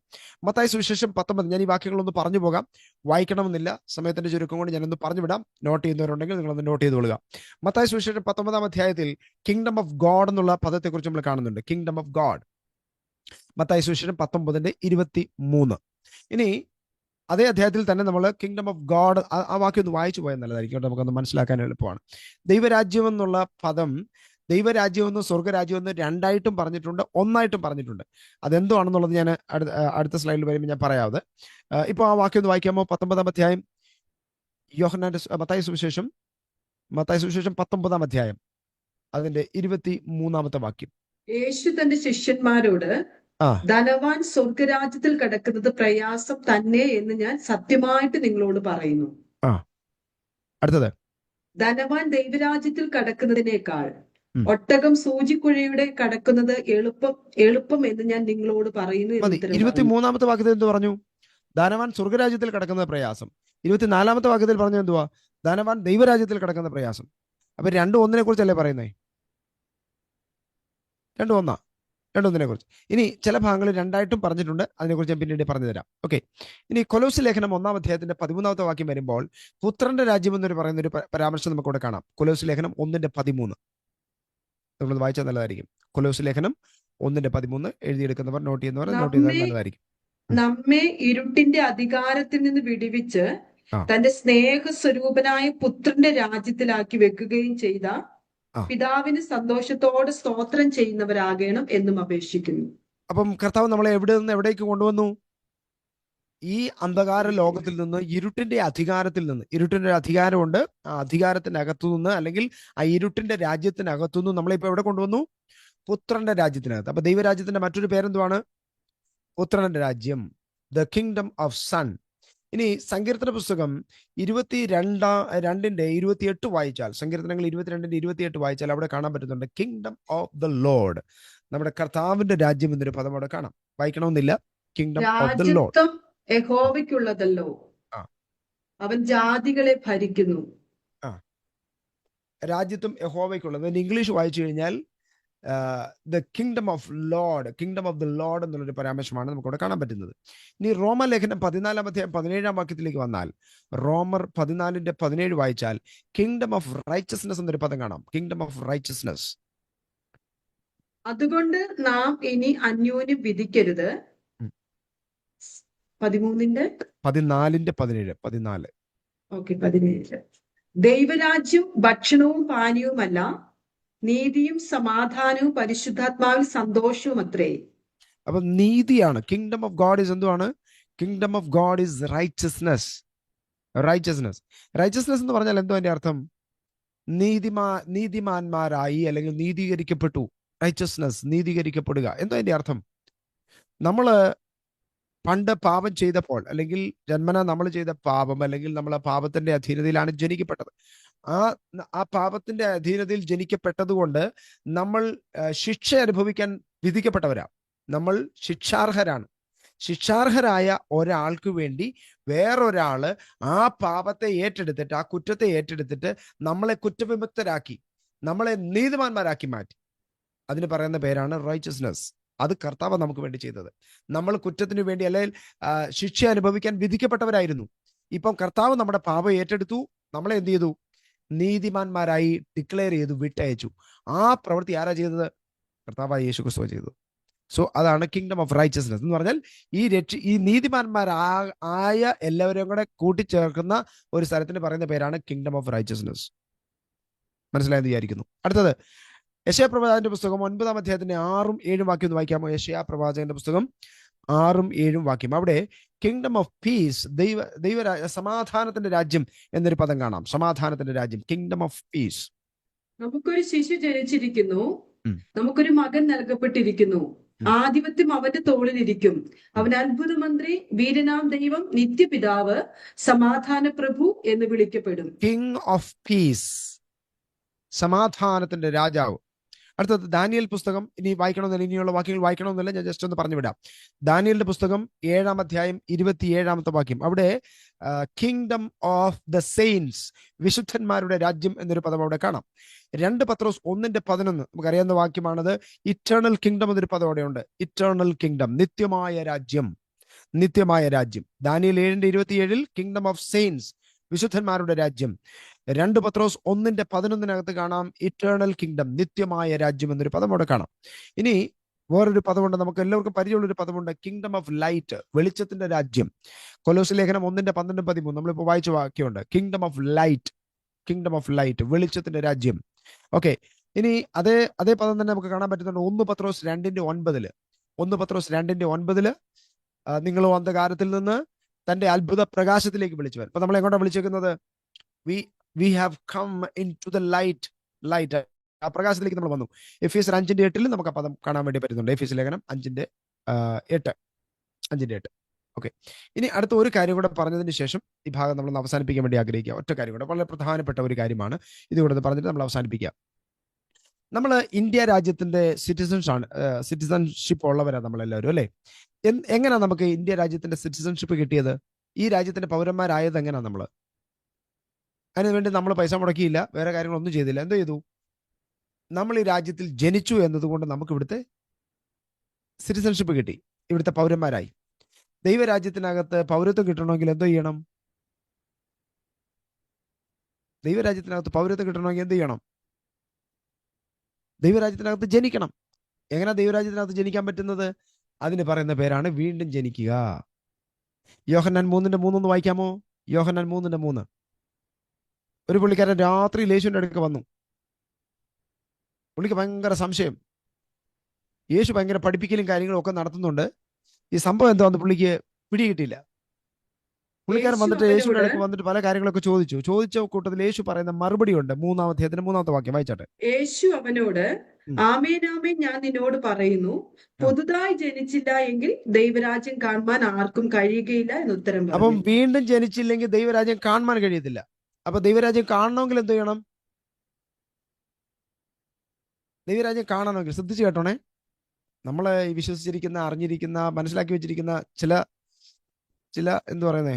മത്തായി സുവിശേഷം 19, ഞാൻ ഈ വാക്യങ്ങളൊന്ന് പറഞ്ഞു പോകാം, വായിക്കണമെന്നില്ല, സമയത്തിന്റെ ചുരുക്കം കൊണ്ട് ഞാനൊന്ന് പറഞ്ഞു വിടാം. നോട്ട് ചെയ്യുന്നവരുണ്ടെങ്കിൽ നിങ്ങളൊന്ന് നോട്ട് ചെയ്ത് കൊള്ളുക. മത്തായി സുവിശേഷം 19 അധ്യായത്തിൽ കിങ്ഡം ഓഫ് ഗോഡ് എന്നുള്ള പദത്തെക്കുറിച്ച് നമ്മൾ കാണുന്നുണ്ട്. കിങ്ഡം ഓഫ് ഗോഡ്, മത്തായി സുവിശേഷം 19:23. ഇനി അതേ അധ്യായത്തിൽ തന്നെ നമ്മൾ കിങ്ഡം ഓഫ് ഗോഡ്, ആ വാക്യം ഒന്ന് വായിച്ചു പോയാൽ നല്ലതായിരിക്കും, നമുക്കൊന്ന് മനസ്സിലാക്കാൻ എളുപ്പമാണ്. ദൈവരാജ്യം എന്നുള്ള പദം ദൈവരാജ്യമെന്നും സ്വർഗരാജ്യമെന്നും രണ്ടായിട്ടും പറഞ്ഞിട്ടുണ്ട്, ഒന്നായിട്ടും പറഞ്ഞിട്ടുണ്ട്. അതെന്തുവാണെന്നുള്ളത് ഞാൻ അടുത്ത സ്ലൈഡിൽ വരുമ്പോൾ ഞാൻ പറയാതെ. ഇപ്പോൾ ആ വാക്യം ഒന്ന് വായിക്കാമോ? 19 അധ്യായം മത്തായി സുവിശേഷം 19 അധ്യായം അതിന്റെ 23 വാക്യം. യേശു തന്റെ ശിഷ്യന്മാരോട്, ധനവാൻ സ്വർഗരാജ്യത്തിൽ കിടക്കുന്നത് പ്രയാസം തന്നെ എന്ന് ഞാൻ സത്യമായിട്ട് നിങ്ങളോട് പറയുന്നു. അടുത്തത്, ധനവാൻ ദൈവരാജ്യത്തിൽ കടക്കുന്നതിനേക്കാൾ ഒട്ടകം സൂചിക്കുഴയുടെ കടക്കുന്നത് എളുപ്പം എന്ന് ഞാൻ നിങ്ങളോട് പറയുന്നു. 23 വാക്യത്തിൽ എന്ത് പറഞ്ഞു? ധനവാൻ സ്വർഗരാജ്യത്തിൽ കിടക്കുന്നത് പ്രയാസം. 24 വാക്യത്തിൽ പറഞ്ഞു എന്തുവാ? ധനവാൻ ദൈവരാജ്യത്തിൽ കിടക്കുന്ന പ്രയാസം. അപ്പൊ രണ്ടും ഒന്നിനെ കുറിച്ചല്ലേ പറയുന്നേ? രണ്ടൊന്നിനെ കുറിച്ച്. ഇനി ചില ഭാഗങ്ങൾ രണ്ടായിട്ടും പറഞ്ഞിട്ടുണ്ട്, അതിനെക്കുറിച്ച് ഞാൻ പിന്നീട് പറഞ്ഞു തരാം. ഓക്കെ, ഇനി കൊലോസ്യ ലേഖനം 1 അധ്യായത്തിന്റെ 13 വാക്യം വരുമ്പോൾ പുത്രന്റെ രാജ്യം എന്നൊരു പറയുന്ന ഒരു പരാമർശം നമുക്കിവിടെ കാണാം. കൊലോസ്യ ലേഖനം 1:13 നമ്മളത് വായിച്ചാൽ നല്ലതായിരിക്കും. കൊലോസ്യ ലേഖനം 1:13 എഴുതിയെടുക്കുന്നവർ, നോട്ട് ചെയ്യുന്നവർ നോട്ട് ചെയ്താൽ നല്ലതായിരിക്കും. നമ്മെ ഇരുട്ടിന്റെ അധികാരത്തിൽ നിന്ന് വിടുവിച്ച് തന്റെ സ്നേഹസ്വരൂപനായ പുത്രന്റെ രാജ്യത്തിലാക്കി വെക്കുകയും ചെയ്ത പിതാവിന് സന്തോഷത്തോടെ സ്തോത്രം ചെയ്യുന്നവരാകണം എന്നും അപേക്ഷിക്കുന്നു. അപ്പം കർത്താവ് നമ്മളെ എവിടെ നിന്ന് എവിടേക്ക് കൊണ്ടുവന്നു? ഈ അന്ധകാര ലോകത്തിൽ നിന്ന്, ഇരുട്ടിന്റെ അധികാരത്തിൽ നിന്ന്. ഇരുട്ടിന്റെ അധികാരമുണ്ട്, ആ അധികാരത്തിനകത്തു നിന്ന്, അല്ലെങ്കിൽ ആ ഇരുട്ടിന്റെ രാജ്യത്തിനകത്തുനിന്ന് നമ്മളെ ഇപ്പൊ എവിടെ കൊണ്ടുവന്നു? പുത്രന്റെ രാജ്യത്തിനകത്ത്. അപ്പൊ ദൈവരാജ്യത്തിന്റെ മറ്റൊരു പേരെന്തുവാണ്? പുത്രന്റെ രാജ്യം, ദ കിങ്ഡം ഓഫ് സൺ. ഇനി സങ്കീർത്തന പുസ്തകം 22:28 വായിച്ചാൽ, സങ്കീർത്തനങ്ങൾ 22:28 വായിച്ചാൽ അവിടെ കാണാൻ പറ്റുന്നുണ്ട് കിങ്ഡം ഓഫ് ദ ലോർഡ്. നമ്മുടെ കർത്താവിന്റെ രാജ്യം എന്നൊരു പദം അവിടെ കാണാം. വായിക്കണമെന്നില്ല. കിങ്ഡം ഓഫ് ദ ലോർഡ് യഹോവയ്ക്കുള്ളതല്ലോ, അവൻ ജാതികളെ ഭരിക്കുന്നു. രാജ്യത്വം യഹോവയ്ക്കുള്ളത്. ഇംഗ്ലീഷ് വായിച്ചു കഴിഞ്ഞാൽ the kingdom of Lord, kingdom of the Lord എന്നുള്ളൊരു പരാമർശമാണ് നമുക്കിവിടെ കാണാൻ പറ്റുന്നത്. ഇനി റോമലേഖനം 14 അധ്യായം 17 വാക്യത്തിലേക്ക് വന്നാൽ, റോമർ 14:17 വായിച്ചാൽ കിങ്ഡം ഓഫ് റൈച്ചസ്നെസ് എന്നൊരു പദം കാണാം. Kingdom of righteousness. അതുകൊണ്ട് നാം ഇനി അന്യോന്യം വിധിക്കരുത്. 14:17. ഓക്കെ, 17. ദൈവരാജ്യം ഭക്ഷണവും പാനീയവുമല്ല, നീതിയും സമാധാനവും പരിശുദ്ധാത്മാവിൽ സന്തോഷവും അത്രേ. അപ്പൊ നീതിയാണ്. കിങ്ഡം ഓഫ് ഗോഡ് ഇസ് എന്തുവാണ്? Kingdom of God is righteousness. Righteousness എന്ന് പറഞ്ഞാൽ എന്തോ അതിന്റെ അർത്ഥം? നീതിമാന്മാരായി, അല്ലെങ്കിൽ നീതീകരിക്കപ്പെട്ടു. റൈച്ചസ്നെസ്, നീതീകരിക്കപ്പെടുക. എന്തോ അതിന്റെ അർത്ഥം? നമ്മള് പണ്ട് പാപം ചെയ്തപ്പോൾ, അല്ലെങ്കിൽ ജന്മന നമ്മൾ ചെയ്ത പാപം, അല്ലെങ്കിൽ നമ്മൾ ആ പാപത്തിന്റെ അധീനതയിലാണ് ജനിക്കപ്പെട്ടത്. ആ പാപത്തിന്റെ അധീനതയിൽ ജനിക്കപ്പെട്ടത് കൊണ്ട് നമ്മൾ ശിക്ഷ അനുഭവിക്കാൻ വിധിക്കപ്പെട്ടവരാ. നമ്മൾ ശിക്ഷാർഹരാണ്. ശിക്ഷാർഹരായ ഒരാൾക്ക് വേണ്ടി വേറൊരാള് ആ പാപത്തെ ഏറ്റെടുത്തിട്ട്, ആ കുറ്റത്തെ ഏറ്റെടുത്തിട്ട് നമ്മളെ കുറ്റവിമുക്തരാക്കി, നമ്മളെ നീതിമാന്മാരാക്കി മാറ്റി. അതിന് പറയുന്ന പേരാണ് റൈച്ചസ്നെസ്. അത് കർത്താവ് നമുക്ക് വേണ്ടി ചെയ്തത്. നമ്മൾ കുറ്റത്തിന് വേണ്ടി, അല്ലെങ്കിൽ ശിക്ഷ അനുഭവിക്കാൻ വിധിക്കപ്പെട്ടവരായിരുന്നു. ഇപ്പം കർത്താവ് നമ്മുടെ പാപം ഏറ്റെടുത്തു, നമ്മളെ എന്ത് ചെയ്തു? നീതിമാന്മാരായി ഡിക്ലെയർ ചെയ്തു, വിട്ടയച്ചു. ആ പ്രവൃത്തി ആരാ ചെയ്തത്? കർത്താവായ യേശു ക്രിസ്തു ചെയ്തു. സോ അതാണ് കിങ്ഡം ഓഫ് റൈച്ചസ്നെസ് എന്ന് പറഞ്ഞാൽ ഈ നീതിമാന്മാരായ എല്ലാവരെയും കൂടെ കൂട്ടിച്ചേർക്കുന്ന ഒരു സ്ഥലത്തിന് പറയുന്ന പേരാണ് കിങ്ഡം ഓഫ് റൈച്ചസ്നെസ്. മനസ്സിലായെന്ന് വിചാരിക്കുന്നു. അടുത്തത് യെശയ്യാ പ്രവാചകന്റെ പുസ്തകം 9 അധ്യായത്തിന്റെ 6-7 വാക്യം ഒന്ന് വായിക്കാമോ? യെശയ്യാ പ്രവാചകന്റെ പുസ്തകം 6-7 വാക്യം. അവിടെ കിങ്ഡം ഓഫ് പീസ്, സമാധാനത്തിന്റെ രാജ്യം എന്നൊരു പദം കാണാം. സമാധാനത്തിന്റെ രാജ്യം, കിങ്ഡം ഓഫ് പീസ്. നമുക്കൊരു ശിശു ജനിച്ചിരിക്കുന്നു, നമുക്കൊരു മകൻ നൽകപ്പെട്ടിരിക്കുന്നു. ആധിപത്യം അവന്റെ തോളിലിരിക്കും. അവൻ അത്ഭുത മന്ത്രി, വീരനാം ദൈവം, നിത്യപിതാവ്, സമാധാന പ്രഭു എന്ന് വിളിക്കപ്പെടും. കിങ് ഓഫ് പീസ്, സമാധാനത്തിന്റെ രാജാവ്. അടുത്തത് ദാനിയേൽ പുസ്തകം. ഇനി വായിക്കണമെന്നില്ല, ഇനിയുള്ള വാക്യങ്ങൾ വായിക്കണമെന്നില്ല, ഞാൻ ജസ്റ്റ് ഒന്ന് പറഞ്ഞു വിടാം. ദാനിയേലിന്റെ പുസ്തകം 7-ാം അധ്യായം 27-ാമത്തെ വാക്യം. അവിടെ കിങ്ഡം ഓഫ് ദ സെയിൻസ്, വിശുദ്ധന്മാരുടെ രാജ്യം എന്നൊരു പദം അവിടെ കാണാം. 2 പത്രോസ് 1:11 നമുക്കറിയാവുന്ന വാക്യമാണത്. ഇറ്റേണൽ കിങ്ഡം എന്നൊരു പദം അവിടെ ഉണ്ട്. ഇറ്റേണൽ കിങ്ഡം, നിത്യമായ രാജ്യം, നിത്യമായ രാജ്യം. ദാനിയേൽ 7:27 കിങ്ഡം ഓഫ് സെയിൻസ്, വിശുദ്ധന്മാരുടെ രാജ്യം. 2 പത്രോസ് 1:11 കാണാം ഇറ്റേണൽ കിങ്ഡം, നിത്യമായ രാജ്യം എന്നൊരു പദം അവിടെ കാണാം. ഇനി വേറൊരു പദമുണ്ട്, നമുക്ക് എല്ലാവർക്കും പരിചയമുള്ള ഒരു പദമുണ്ട്, കിങ്ഡം ഓഫ് ലൈറ്റ്, വെളിച്ചത്തിന്റെ രാജ്യം. കൊലോസ്യ ലേഖനം 1:12-13 നമ്മളിപ്പോൾ വായിച്ച വാക്യമുണ്ട്. Kingdom of light, kingdom of light, വെളിച്ചത്തിന്റെ രാജ്യം. ഓക്കെ, ഇനി അതേ പദം തന്നെ നമുക്ക് കാണാൻ പറ്റുന്നുണ്ട് 1 പത്രോസ് 2:9. 1 പത്രോസ് 2:9 നിങ്ങളോ അന്ധകാരത്തിൽ നിന്ന് തന്റെ അത്ഭുത പ്രകാശത്തിലേക്ക് വിളിച്ചവൻ. അപ്പൊ നമ്മൾ എങ്ങോട്ടാണ് വിളിച്ചേക്കുന്നത്? We have come into the light. ആ പ്രകാശത്തിലേക്ക് നമ്മൾ വന്നു. എഫേസ്യർ 5:8 നമുക്ക് ആ പദം കാണാൻ വേണ്ടി പറ്റുന്നുണ്ട്. എഫേസ്യർ ലേഖനം 5:8. ഓക്കെ, ഇനി അടുത്ത ഒരു കാര്യം കൂടെ പറഞ്ഞതിന് ശേഷം ഈ ഭാഗം നമ്മൾ അവസാനിപ്പിക്കാൻ വേണ്ടി ആഗ്രഹിക്കുക. ഒറ്റ കാര്യം കൂടെ, വളരെ പ്രധാനപ്പെട്ട ഒരു കാര്യമാണ്. ഇതുകൂടെ പറഞ്ഞിട്ട് നമ്മൾ അവസാനിപ്പിക്കുക. നമ്മൾ ഇന്ത്യ രാജ്യത്തിന്റെ സിറ്റിസൺഷിപ്പ് ഉള്ളവരാ നമ്മളെല്ലാവരും, അല്ലേ? എങ്ങനെയാ നമുക്ക് ഇന്ത്യ രാജ്യത്തിന്റെ സിറ്റിസൺഷിപ്പ് കിട്ടിയത്? ഈ രാജ്യത്തിന്റെ പൗരന്മാരായത് എങ്ങനെയാ? നമ്മൾ അതിനുവേണ്ടി നമ്മൾ പൈസ മുടക്കിയില്ല, വേറെ കാര്യങ്ങളൊന്നും ചെയ്തില്ല. എന്തോ ചെയ്തു? നമ്മൾ ഈ രാജ്യത്തിൽ ജനിച്ചു എന്നതുകൊണ്ട് നമുക്ക് ഇവിടുത്തെ സിറ്റിസൺഷിപ്പ് കിട്ടി, ഇവിടുത്തെ പൗരന്മാരായി. ദൈവരാജ്യത്തിനകത്ത് പൗരത്വം കിട്ടണമെങ്കിൽ എന്തോ ചെയ്യണം? ദൈവരാജ്യത്തിനകത്ത് പൗരത്വം കിട്ടണമെങ്കിൽ എന്ത് ചെയ്യണം? ദൈവരാജ്യത്തിനകത്ത് ജനിക്കണം. എങ്ങനെ ദൈവരാജ്യത്തിനകത്ത് ജനിക്കാൻ പറ്റുന്നത്? അതിന് പറയുന്ന പേരാണ് വീണ്ടും ജനിക്കുക. യോഹന്നാൻ 3:3 ഒന്ന് വായിക്കാമോ? യോഹന്നാൻ 3:3. ഒരു പുള്ളിക്കാരൻ രാത്രി യേശുവിന്റെ അടുക്ക വന്നു. പുള്ളിക്ക് ഭയങ്കര സംശയം. യേശു ഭയങ്കര പഠിപ്പിക്കലും കാര്യങ്ങളും ഒക്കെ നടത്തുന്നുണ്ട്. ഈ സംഭവം എന്താന്ന് പുള്ളിക്ക് പിടികിട്ടില്ല. പുള്ളിക്കാരൻ വന്നിട്ട് യേശുവിന്റെ അടുക്ക് വന്നിട്ട് പല കാര്യങ്ങളൊക്കെ ചോദിച്ച കൂട്ടത്തിൽ യേശു പറയുന്ന മറുപടി ഉണ്ട്. 3-ാം അധ്യായത്തിന്റെ 3-ാമത്തെ വാക്യം വായിച്ചാട്ടെ. യേശു അവനോട്, ആമേൻ ആമേൻ ഞാൻ നിന്നോട് പറയുന്നു, പുതുതായി ജനിച്ചില്ല എങ്കിൽ ദൈവരാജ്യം കാണുവാൻ ആർക്കും കഴിയുകയില്ല എന്ന് ഉത്തരം പറഞ്ഞു. അപ്പം വീണ്ടും ജനിച്ചില്ലെങ്കിൽ ദൈവരാജ്യം കാണുവാൻ കഴിയത്തില്ല. അപ്പൊ ദൈവരാജ്യം കാണണമെങ്കിൽ എന്ത് ചെയ്യണം? ദൈവരാജ്യം കാണണമെങ്കിൽ, ശ്രദ്ധിച്ചു കേട്ടോണേ, നമ്മളെ വിശ്വസിച്ചിരിക്കുന്ന, അറിഞ്ഞിരിക്കുന്ന, മനസ്സിലാക്കി വെച്ചിരിക്കുന്ന ചില എന്തു പറയുന്നേ,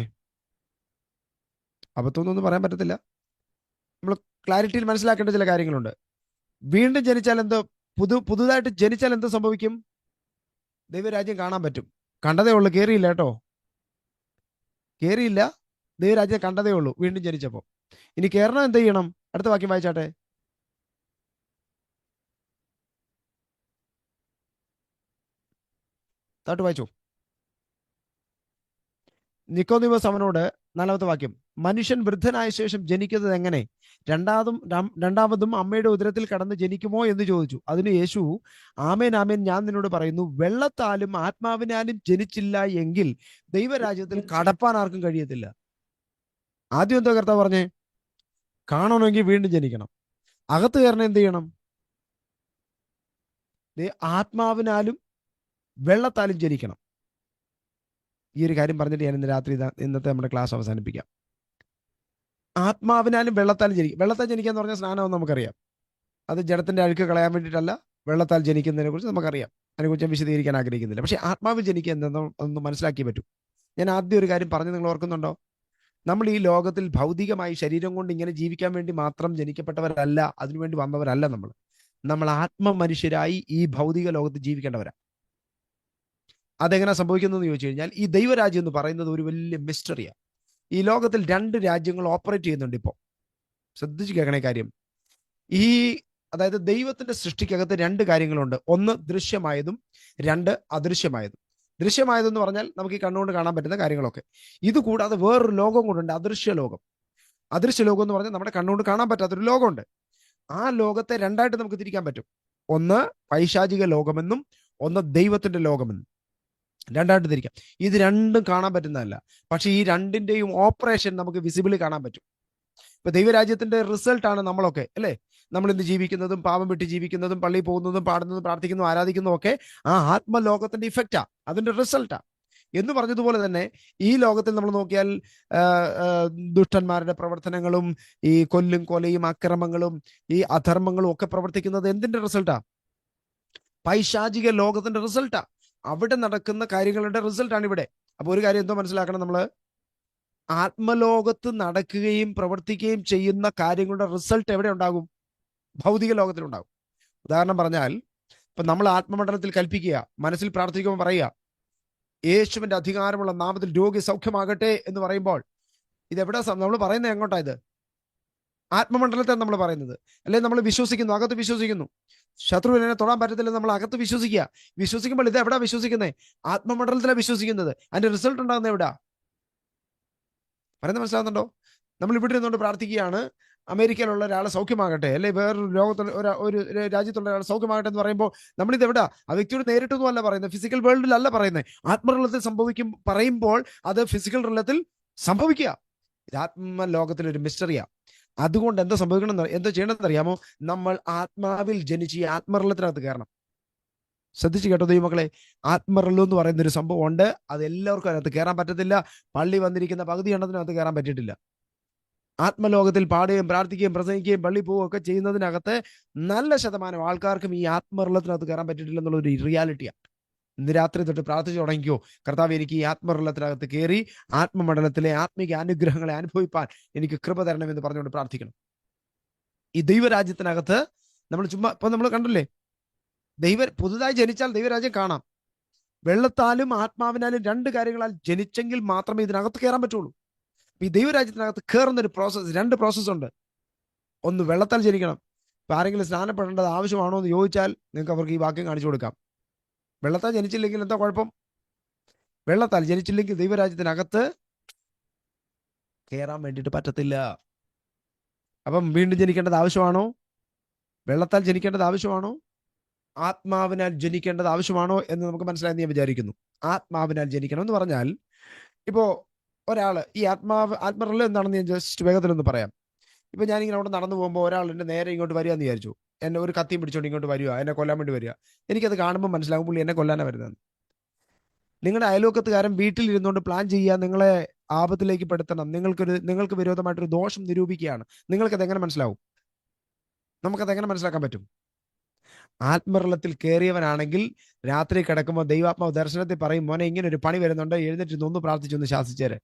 അബദ്ധമൊന്നും പറയാൻ പറ്റത്തില്ല, നമ്മൾ ക്ലാരിറ്റിയിൽ മനസ്സിലാക്കേണ്ട ചില കാര്യങ്ങളുണ്ട്. വീണ്ടും ജനിച്ചാൽ എന്തോ, പുതുതായിട്ട് ജനിച്ചാൽ എന്തോ സംഭവിക്കും? ദൈവരാജ്യം കാണാൻ പറ്റും. കണ്ടതേ ഉള്ളൂ, കേറിയില്ല കേട്ടോ, കേറിയില്ല. ദൈവരാജ്യം കണ്ടതേ ഉള്ളൂ വീണ്ടും ജനിച്ചപ്പോ. ഇനി കേറണം, എന്ത് ചെയ്യണം? അടുത്ത വാക്യം വായിച്ചാട്ടെ. താട്ട് വായിച്ചു. നിക്കോദീമോസ് അവനോട്, 4-ാമത്തെ വാക്യം, മനുഷ്യൻ വൃദ്ധനായ ശേഷം ജനിക്കുന്നത് എങ്ങനെ? രണ്ടാമതും അമ്മയുടെ ഉദരത്തിൽ കടന്ന് ജനിക്കുമോ എന്ന് ചോദിച്ചു. അതിന് യേശു, ആമേൻ ആമേൻ ഞാൻ നിന്നോട് പറയുന്നു, വെള്ളത്താലും ആത്മാവിനാലും ജനിച്ചില്ല എങ്കിൽ ദൈവരാജ്യത്തിൽ കടപ്പാൻ ആർക്കും കഴിയത്തില്ല. ആദ്യം എന്തോ കർത്താവ് പറഞ്ഞേ? കാണണമെങ്കിൽ വീണ്ടും ജനിക്കണം. അകത്ത് കയറണം, എന്ത് ചെയ്യണം? ആത്മാവിനാലും വെള്ളത്താലും ജനിക്കണം. ഈ ഒരു കാര്യം പറഞ്ഞിട്ട് ഞാൻ ഇന്ന് രാത്രി ഇന്നത്തെ നമ്മുടെ ക്ലാസ് അവസാനിപ്പിക്കാം. ആത്മാവിനാലും വെള്ളത്താലും ജനിക്കും. വെള്ളത്താൽ ജനിക്കുക എന്ന് പറഞ്ഞാൽ സ്നാനം നമുക്കറിയാം. അത് ജഡത്തിന്റെ അഴുക്ക് കളയാൻ വേണ്ടിയിട്ടല്ല, വെള്ളത്താൽ ജനിക്കുന്നതിനെ കുറിച്ച് നമുക്കറിയാം. അതിനെക്കുറിച്ച് ഞാൻ വിശദീകരിക്കാൻ ആഗ്രഹിക്കുന്നില്ല. പക്ഷെ ആത്മാവിൽ ജനിക്കുക എന്നൊന്ന് മനസ്സിലാക്കിയേ പറ്റൂ. ഞാൻ ആദ്യം ഒരു കാര്യം പറഞ്ഞു, നിങ്ങൾ ഓർക്കുന്നുണ്ടോ? നമ്മൾ ഈ ലോകത്തിൽ ഭൗതികമായി ശരീരം കൊണ്ട് ഇങ്ങനെ ജീവിക്കാൻ വേണ്ടി മാത്രം ജനിക്കപ്പെട്ടവരല്ല, അതിനുവേണ്ടി വന്നവരല്ല. നമ്മൾ ആത്മ മനുഷ്യരായി ഈ ഭൗതിക ലോകത്ത് ജീവിക്കേണ്ടവരാ. അതെങ്ങനെ സംഭവിക്കുന്നതെന്ന് ചോദിച്ചു കഴിഞ്ഞാൽ, ഈ ദൈവരാജ്യം എന്ന് പറയുന്നത് ഒരു വലിയ മിസ്റ്ററിയാണ്. ഈ ലോകത്തിൽ 2 രാജ്യങ്ങൾ ഓപ്പറേറ്റ് ചെയ്യുന്നുണ്ട് ഇപ്പോൾ. ശ്രദ്ധിച്ചു കേൾക്കണേ കാര്യം. അതായത് ദൈവത്തിന്റെ സൃഷ്ടിക്കകത്ത് 2 കാര്യങ്ങളുണ്ട്. ഒന്ന് ദൃശ്യമായതും, 2 അദൃശ്യമായതും. ദൃശ്യമായതെന്ന് പറഞ്ഞാൽ നമുക്ക് ഈ കണ്ണുകൊണ്ട് കാണാൻ പറ്റുന്ന കാര്യങ്ങളൊക്കെ. ഇത് കൂടാതെ വേറൊരു ലോകം കൊണ്ടുണ്ട്, അദൃശ്യ ലോകം. അദൃശ്യ ലോകം എന്ന് പറഞ്ഞാൽ നമ്മുടെ കണ്ണുകൊണ്ട് കാണാൻ പറ്റാത്തൊരു ലോകമുണ്ട്. ആ ലോകത്തെ 2ആയിട്ട് നമുക്ക് തിരിക്കാൻ പറ്റും. ഒന്ന് പൈശാചിക ലോകമെന്നും ഒന്ന് ദൈവത്തിന്റെ ലോകമെന്നും 2ആയിട്ട് തിരിക്കാം. ഇത് 2ഉം കാണാൻ പറ്റുന്നതല്ല. പക്ഷെ ഈ 2ന്റെയും ഓപ്പറേഷൻ നമുക്ക് വിസിബിളി കാണാൻ പറ്റും. ഇപ്പൊ ദൈവരാജ്യത്തിന്റെ റിസൾട്ടാണ് നമ്മളൊക്കെ, അല്ലേ? നമ്മൾ ഇന്ന് ജീവിക്കുന്നതും പാപം വിട്ട് ജീവിക്കുന്നതും പള്ളിയിൽ പോകുന്നതും പാടുന്നതും പ്രാർത്ഥിക്കുന്നതും ആരാധിക്കുന്നതും ഒക്കെ ആ ആത്മലോകത്തിന്റെ ഇഫക്റ്റാ, അതിന്റെ റിസൾട്ടാ. എന്ന് പറഞ്ഞതുപോലെ തന്നെ ഈ ലോകത്തിൽ നമ്മൾ നോക്കിയാൽ ദുഷ്ടന്മാരുടെ പ്രവർത്തനങ്ങളും ഈ കൊല്ലും കൊലയും അക്രമങ്ങളും ഈ അധർമ്മങ്ങളും ഒക്കെ പ്രവർത്തിക്കുന്നത് എന്തിന്റെ റിസൾട്ടാ? പൈശാചിക ലോകത്തിന്റെ റിസൾട്ടാ. അവിടെ നടക്കുന്ന കാര്യങ്ങളുടെ റിസൾട്ടാണ് ഇവിടെ. അപ്പൊ ഒരു കാര്യം എന്തോ മനസ്സിലാക്കണം, നമ്മള് ആത്മലോകത്ത് നടക്കുകയും പ്രവർത്തിക്കുകയും ചെയ്യുന്ന കാര്യങ്ങളുടെ റിസൾട്ട് എവിടെ ഉണ്ടാകും? ഭൗതിക ലോകത്തിലുണ്ടാകും. ഉദാഹരണം പറഞ്ഞാൽ, ഇപ്പൊ നമ്മൾ ആത്മമണ്ഡലത്തിൽ കൽപ്പിക്കുക, മനസ്സിൽ പ്രാർത്ഥിക്കുമ്പോൾ പറയുക, യേശുവിന്റെ അധികാരമുള്ള നാമത്തിൽ രോഗി സൗഖ്യമാകട്ടെ എന്ന് പറയുമ്പോൾ ഇതെവിടെ നമ്മൾ പറയുന്നത്? എങ്ങോട്ടാ ഇത്? ആത്മമണ്ഡലത്തെ നമ്മൾ പറയുന്നത്. അല്ലെങ്കിൽ നമ്മൾ വിശ്വസിക്കുന്നു, അകത്ത് വിശ്വസിക്കുന്നു. ശത്രുവിനെ തൊടാൻ പറ്റത്തില്ല, നമ്മൾ അകത്ത് വിശ്വസിക്കുക. വിശ്വസിക്കുമ്പോൾ ഇത് എവിടാ വിശ്വസിക്കുന്നത്? ആത്മമണ്ഡലത്തിലാണ് വിശ്വസിക്കുന്നത്. അതിന്റെ റിസൾട്ട് ഉണ്ടാകുന്നത് എവിടാ? പറയുന്നത് മനസ്സിലാകുന്നുണ്ടോ? നമ്മൾ ഇവിടെ നിന്നുകൊണ്ട് പ്രാർത്ഥിക്കുകയാണ്, അമേരിക്കയിലുള്ള ഒരാളെ സൗഖ്യമാകട്ടെ, അല്ലെ വേറൊരു ലോകത്തുള്ള ഒരു രാജ്യത്തുള്ള ഒരാളെ സൗഖ്യമാകട്ടെ എന്ന് പറയുമ്പോൾ നമ്മളിത് എവിടാ? ആ വ്യക്തിയോട് നേരിട്ടൊന്നും അല്ല പറയുന്നത്, ഫിസിക്കൽ വേൾഡിലല്ല പറയുന്നത്. ആത്മറിലത്തിൽ പറയുമ്പോൾ അത് ഫിസിക്കൽ റിലത്തിൽ സംഭവിക്കുക. ഇത് ആത്മലോകത്തിൽ ഒരു മിസ്റ്ററിയാ. അതുകൊണ്ട് എന്താ സംഭവിക്കണം, എന്താ ചെയ്യണമെന്ന് അറിയാമോ? നമ്മൾ ആത്മാവിൽ ജനിച്ച് ഈ ആത്മറിലത്തിനകത്ത് കയറണം. ശ്രദ്ധിച്ച് കേട്ടോ ദൈവമക്കളെ, ആത്മറിലം എന്ന് പറയുന്ന ഒരു സംഭവം ഉണ്ട്. അത് എല്ലാവർക്കും അതിനകത്ത് കയറാൻ പറ്റത്തില്ല. പള്ളി വന്നിരിക്കുന്ന പകുതി എണ്ണത്തിനകത്ത് കയറാൻ പറ്റിയിട്ടില്ല. ആത്മലോകത്തിൽ പാടുകയും പ്രാർത്ഥിക്കുകയും പ്രസംഗിക്കുകയും പള്ളി പോവുകയും ഒക്കെ ചെയ്യുന്നതിനകത്ത് നല്ല ശതമാനം ആൾക്കാർക്കും ഈ ആത്മറിലത്തിനകത്ത് കയറാൻ പറ്റിയിട്ടില്ല എന്നുള്ളൊരു റിയാലിറ്റിയാണ്. ഇന്ന് രാത്രി തൊട്ട് പ്രാർത്ഥിച്ചു തുടങ്ങിക്കോ, കർത്താവ് എനിക്ക് ഈ ആത്മറിലത്തിനകത്ത് കയറി ആത്മമണ്ഡലത്തിലെ ആത്മീക അനുഗ്രഹങ്ങളെ അനുഭവിപ്പാൻ എനിക്ക് കൃപ തരണമെന്ന് പറഞ്ഞുകൊണ്ട് പ്രാർത്ഥിക്കണം. ഈ ദൈവരാജ്യത്തിനകത്ത് നമ്മൾ ചുമ്മാ ഇപ്പൊ നമ്മൾ കണ്ടല്ലേ, പുതുതായി ജനിച്ചാൽ ദൈവരാജ്യം കാണാം. വെള്ളത്താലും ആത്മാവിനാലും രണ്ട് കാര്യങ്ങളാൽ ജനിച്ചെങ്കിൽ മാത്രമേ ഇതിനകത്ത് കയറാൻ പറ്റുള്ളൂ. ഈ ദൈവരാജ്യത്തിനകത്ത് കയറുന്ന ഒരു പ്രോസസ്സ്, രണ്ട് പ്രോസസ്സ് ഉണ്ട്. ഒന്ന് വെള്ളത്താൽ ജനിക്കണം. ഇപ്പൊ ആരെങ്കിലും സ്നാനപ്പെടേണ്ടത് ആവശ്യമാണോ എന്ന് ചോദിച്ചാൽ നിങ്ങൾക്ക് അവർക്ക് ഈ വാക്യം കാണിച്ചു കൊടുക്കാം. വെള്ളത്താൽ ജനിച്ചില്ലെങ്കിൽ എന്താ കുഴപ്പം? വെള്ളത്താൽ ജനിച്ചില്ലെങ്കിൽ ദൈവരാജ്യത്തിനകത്ത് കയറാൻ വേണ്ടിയിട്ട് പറ്റത്തില്ല. അപ്പം വീണ്ടും ജനിക്കേണ്ടത് ആവശ്യമാണോ? വെള്ളത്താൽ ജനിക്കേണ്ടത് ആവശ്യമാണോ? ആത്മാവിനാൽ ജനിക്കേണ്ടത് ആവശ്യമാണോ എന്ന് നമുക്ക് മനസ്സിലായെന്ന് ഞാൻ വിചാരിക്കുന്നു. ആത്മാവിനാൽ ജനിക്കണം എന്ന് പറഞ്ഞാൽ, ഇപ്പോ ഒരാള് ഈ ആത്മറിലം എന്താണെന്ന് ഞാൻ ജസ്റ്റ് വേഗത്തിലൊന്ന് പറയാം. ഇപ്പൊ ഞാനിങ്ങനെ അവിടെ നടന്നു പോകുമ്പോൾ ഒരാൾ എന്റെ നേരെ ഇങ്ങോട്ട് വരിക എന്ന് വിചാരിച്ചു. എന്നെ ഒരു കത്തിയും പിടിച്ചോണ്ട് ഇങ്ങോട്ട് വരിക, എന്നെ കൊല്ലാൻ വേണ്ടി വരിക. എനിക്കത് കാണുമ്പോൾ മനസ്സിലാകും പുള്ളി എന്നെ കൊല്ലാനാണ് വരുന്നത്. നിങ്ങളുടെ അയൽവക്കത്തുകാരൻ വീട്ടിൽ ഇരുന്നുകൊണ്ട് പ്ലാൻ ചെയ്യുക, നിങ്ങളെ ആപത്തിലേക്ക് പെടുത്തണം, നിങ്ങൾക്ക് വിരോധമായിട്ടൊരു ദോഷം നിരൂപിക്കുകയാണ്. നിങ്ങൾക്കത് എങ്ങനെ മനസ്സിലാവും? നമുക്കത് എങ്ങനെ മനസ്സിലാക്കാൻ പറ്റും? ആത്മറിലത്തിൽ കയറിയവനാണെങ്കിൽ രാത്രി കിടക്കുമ്പോൾ ദൈവാത്മാവ് ദർശനത്തിൽ പറയും, മോനെ ഇങ്ങനെ ഒരു പണി വരുന്നുണ്ട്, എഴുന്നേറ്റ് ഒന്ന് പ്രാർത്ഥിച്ചൊന്ന് ശാസിച്ചേരെ.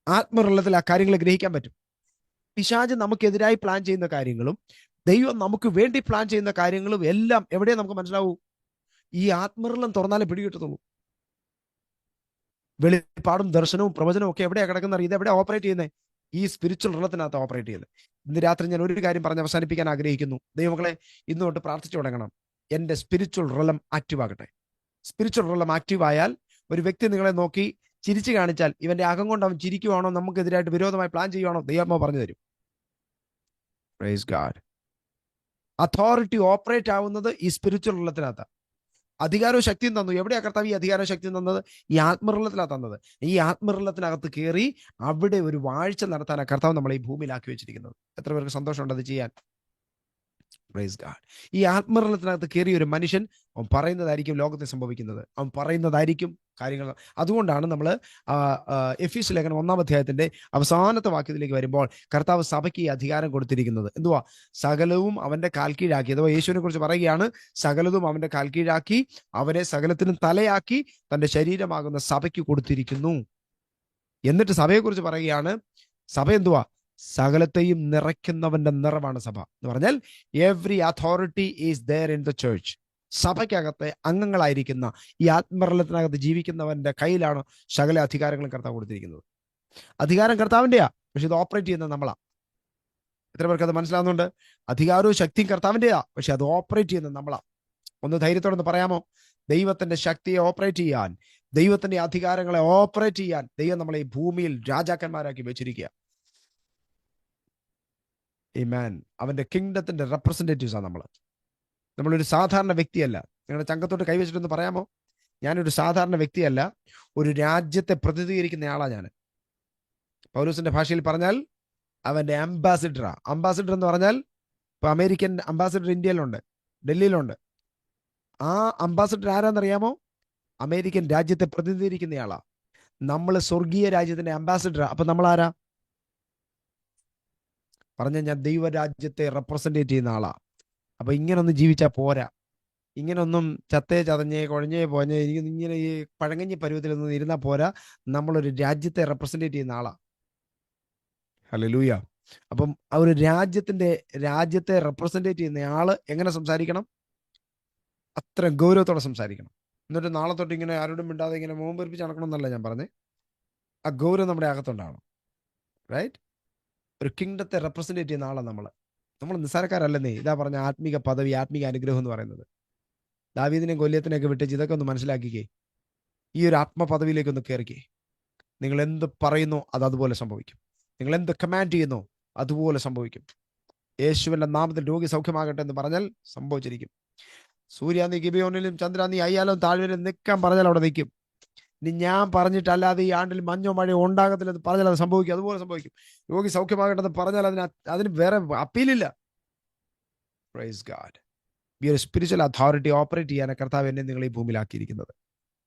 ആത്മറിലത്തിൽ ആ കാര്യങ്ങൾ ഗ്രഹിക്കാൻ പറ്റും. പിശാച് നമുക്കെതിരായി പ്ലാൻ ചെയ്യുന്ന കാര്യങ്ങളും ദൈവം നമുക്ക് വേണ്ടി പ്ലാൻ ചെയ്യുന്ന കാര്യങ്ങളും എല്ലാം എവിടെയാ നമുക്ക് മനസ്സിലാവൂ? ഈ ആത്മറിലം തുറന്നാലേ പിടികിട്ടത്തുള്ളൂ. വെളിപ്പാടും ദർശനവും പ്രവചനവും ഒക്കെ എവിടെയാ കിടക്കുന്ന? ഇത് എവിടെ ഓപ്പറേറ്റ് ചെയ്യുന്നത്? ഈ സ്പിരിച്വൽ റിലത്തിനകത്ത് ഓപ്പറേറ്റ് ചെയ്യുന്നത്. ഇന്ന് രാത്രി ഞാൻ ഒരു കാര്യം പറഞ്ഞ് അവസാനിപ്പിക്കാൻ ആഗ്രഹിക്കുന്നു. ദൈവമക്കളെ, ഇന്ന് തൊട്ട് പ്രാർത്ഥിച്ചു തുടങ്ങണം, എന്റെ സ്പിരിച്വൽ റിലം ആക്റ്റീവ് ആകട്ടെ. സ്പിരിച്വൽ റിലം ആക്റ്റീവ് ആയാൽ, ഒരു വ്യക്തി നിങ്ങളെ നോക്കി ചിരിച്ചു കാണിച്ചാൽ ഇവന്റെ അകം കൊണ്ട് അവൻ ചിരിക്കുവാണോ, നമുക്കെതിരായിട്ട് വിരോധമായി പ്ലാൻ ചെയ്യുവാണോ, ദൈവം പറഞ്ഞു തരും. Praise God. അതോറിറ്റി ഓപ്പറേറ്റ് ആവുന്നത് ഈ സ്പിരിച്വൽ റിലത്തിനകത്താണ്. അധികാരവും ശക്തിയും തന്നു. എവിടെയാ കർത്താവ് ഈ അധികാരവും ശക്തിയും തന്നത്? ഈ ആത്മറിലത്തിലാണ് തന്നത്. ഈ ആത്മറിലത്തിനകത്ത് കയറി അവിടെ ഒരു വാഴ്ച നടത്താനാണ് കർത്താവ് നമ്മളെ ഈ ഭൂമിയിലാക്കി വെച്ചിരിക്കുന്നത്. എത്ര പേർക്ക് സന്തോഷമുണ്ട് അത് ചെയ്യാൻ? Praise God. ഈ ആത്മറിലത്തിനകത്ത് കയറിയ ഒരു മനുഷ്യൻ, അവൻ പറയുന്നതായിരിക്കും ലോകത്തിൽ സംഭവിക്കുന്നത്, അവൻ പറയുന്നതായിരിക്കും കാര്യങ്ങൾ. അതുകൊണ്ടാണ് നമ്മൾ എഫീസ് ലേഖനം 1-ാം അധ്യായത്തിന്റെ അവസാനത്തെ വാക്യത്തിലേക്ക് വരുമ്പോൾ കർത്താവ് സഭയ്ക്ക് ഈ അധികാരം കൊടുത്തിരിക്കുന്നത് എന്തുവാ? സകലവും അവന്റെ കാൽ കീഴാക്കി. അഥവാ യേശുവിനെ കുറിച്ച് പറയുകയാണ്, സകലതും അവന്റെ കാൽ കീഴാക്കി അവനെ സകലത്തിനും തലയാക്കി തന്റെ ശരീരമാകുന്ന സഭയ്ക്ക് കൊടുത്തിരിക്കുന്നു. എന്നിട്ട് സഭയെക്കുറിച്ച് പറയുകയാണ്, സഭ എന്തുവാ? സകലത്തെയും നിറയ്ക്കുന്നവന്റെ നിറവാണ് സഭ എന്ന് പറഞ്ഞാൽ every authority is there in the church. സഭയ്ക്കകത്തെ അംഗങ്ങളായിരിക്കുന്ന ഈ ആത്മറിലത്തിനകത്ത് ജീവിക്കുന്നവന്റെ കയ്യിലാണ് സകല അധികാരങ്ങളും കർത്താവ് കൊടുത്തിരിക്കുന്നത്. അധികാരം കർത്താവിന്റെയാ, പക്ഷെ ഇത് ഓപ്പറേറ്റ് ചെയ്യുന്നത് നമ്മളാ. എത്ര പേർക്ക് അത് മനസ്സിലാവുന്നുണ്ട്? അധികാരവും ശക്തിയും കർത്താവിന്റെയാ, പക്ഷെ അത് ഓപ്പറേറ്റ് ചെയ്യുന്നത് നമ്മളാ. ഒന്ന് ധൈര്യത്തോടെ പറയാമോ? ദൈവത്തിന്റെ ശക്തിയെ ഓപ്പറേറ്റ് ചെയ്യാൻ, ദൈവത്തിന്റെ അധികാരങ്ങളെ ഓപ്പറേറ്റ് ചെയ്യാൻ ദൈവം നമ്മളെ ഈ ഭൂമിയിൽ രാജാക്കന്മാരാക്കി വെച്ചിരിക്കുക. ആമേൻ. അവന്റെ കിങ്ഡത്തിന്റെ റെപ്രസെന്റേറ്റീവ്സ് ആണ് നമ്മളൊരു സാധാരണ വ്യക്തിയല്ല. നിങ്ങളുടെ ചങ്കത്തോട്ട് കൈവച്ചിട്ടൊന്ന് പറയാമോ? ഞാനൊരു സാധാരണ വ്യക്തിയല്ല, ഒരു രാജ്യത്തെ പ്രതിനിധീകരിക്കുന്ന ആളാ ഞാൻ. പൗലോസിന്റെ ഭാഷയിൽ പറഞ്ഞാൽ അവന്റെ അംബാസിഡറാ. അംബാസിഡർ എന്ന് പറഞ്ഞാൽ ഇപ്പൊ അമേരിക്കൻ അംബാസിഡർ ഇന്ത്യയിലുണ്ട്, ഡൽഹിയിലുണ്ട്. ആ അംബാസിഡർ ആരാന്നറിയാമോ? അമേരിക്കൻ രാജ്യത്തെ പ്രതിനിധീകരിക്കുന്നയാളാ. നമ്മൾ സ്വർഗീയ രാജ്യത്തിന്റെ അംബാസിഡറാ. അപ്പൊ നമ്മൾ ആരാ? പറഞ്ഞ ഞാൻ ദൈവരാജ്യത്തെ റെപ്രസെന്റേറ്റ് ചെയ്യുന്ന ആളാ. അപ്പൊ ഇങ്ങനൊന്നും ജീവിച്ചാൽ പോരാ. ഇങ്ങനൊന്നും ചത്തേ ചതഞ്ഞേ കുഴഞ്ഞേ പോഞ്ഞേ എനിക്ക് ഇങ്ങനെ ഈ പഴങ്ങഞ്ഞി പരുവത്തിലൊന്നും ഇരുന്നാൽ പോരാ. നമ്മളൊരു രാജ്യത്തെ റെപ്രസെന്റേറ്റ് ചെയ്യുന്ന ആളാ. ഹല്ലേലൂയ. അപ്പം ആ ഒരു രാജ്യത്തെ റെപ്രസെന്റേറ്റ് ചെയ്യുന്ന ആള് എങ്ങനെ സംസാരിക്കണം? അത്ര ഗൗരവത്തോടെ സംസാരിക്കണം. എന്നിട്ട് നാളെ തൊട്ട് ഇങ്ങനെ ആരോടും മിണ്ടാതെ ഇങ്ങനെ മുഖം പെരുപ്പിച്ച് നടക്കണം എന്നല്ല ഞാൻ പറഞ്ഞേ. ആ ഗൗരവം നമ്മുടെ അകത്തുണ്ടാവണം. റൈറ്റ്? ഒരു കിങ്ഡത്തെ റെപ്രസെന്റേറ്റ് ചെയ്യുന്ന ആളാണ് നമ്മൾ നിസ്സാരക്കാരല്ലെന്നേ. ഇതാ പറഞ്ഞ ആത്മീക പദവി, ആത്മീക അനുഗ്രഹം എന്ന് പറയുന്നത്. ദാവീദിനെയും ഗൊല്ലിയത്തിനെയൊക്കെ വിട്ടേച്ച് ഇതൊക്കെ ഒന്ന് മനസ്സിലാക്കിക്കേ. ഈ ഒരു ആത്മപദവിയിലേക്ക് ഒന്ന് കയറിക്കേ. നിങ്ങൾ എന്ത് പറയുന്നു അത് അതുപോലെ സംഭവിക്കും. നിങ്ങൾ എന്ത് കമാൻഡ് ചെയ്യുന്നു അതുപോലെ സംഭവിക്കും. യേശുവിന്റെ നാമത്തിൽ രോഗി സൗഖ്യമാകട്ടെ എന്ന് പറഞ്ഞാൽ സംഭവിച്ചിരിക്കും. സൂര്യ നീ ഗിബിയോനിലും ചന്ദ്ര നീ അയ്യാലും താഴ്വരയിലും നിൽക്കാൻ പറഞ്ഞാൽ അവിടെ നിൽക്കും. ഇനി ഞാൻ പറഞ്ഞിട്ടല്ലാതെ ഈ ആണ്ടിൽ മഞ്ഞോ മഴയോ ഉണ്ടാകത്തില്ലെന്ന് പറഞ്ഞാൽ അത് സംഭവിക്കും. അതുപോലെ സംഭവിക്കും. രോഗി സൗഖ്യമാകട്ടെന്ന് പറഞ്ഞാൽ അതിന് വേറെ അപ്പീലില്ല. Praise God. ഈ ഒരു സ്പിരിച്വൽ അതോറിറ്റി ഓപ്പറേറ്റ് ചെയ്യാൻ കർത്താവ് എന്നെ നിങ്ങൾ ഈ ഭൂമിയിലാക്കിയിരിക്കുന്നത്.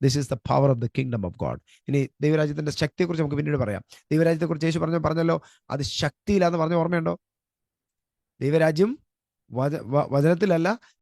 This is the power of the kingdom of God. ഇനി ദൈവരാജ്യത്തിന്റെ ശക്തിയെക്കുറിച്ച് നമുക്ക് പിന്നീട് പറയാം. ദൈവരാജ്യത്തെക്കുറിച്ച് യേശു പറഞ്ഞല്ലോ അത് ശക്തിയിലാന്ന് പറഞ്ഞ ഓർമ്മയുണ്ടോ? ദൈവരാജ്യം വചനത്തിലല്ല,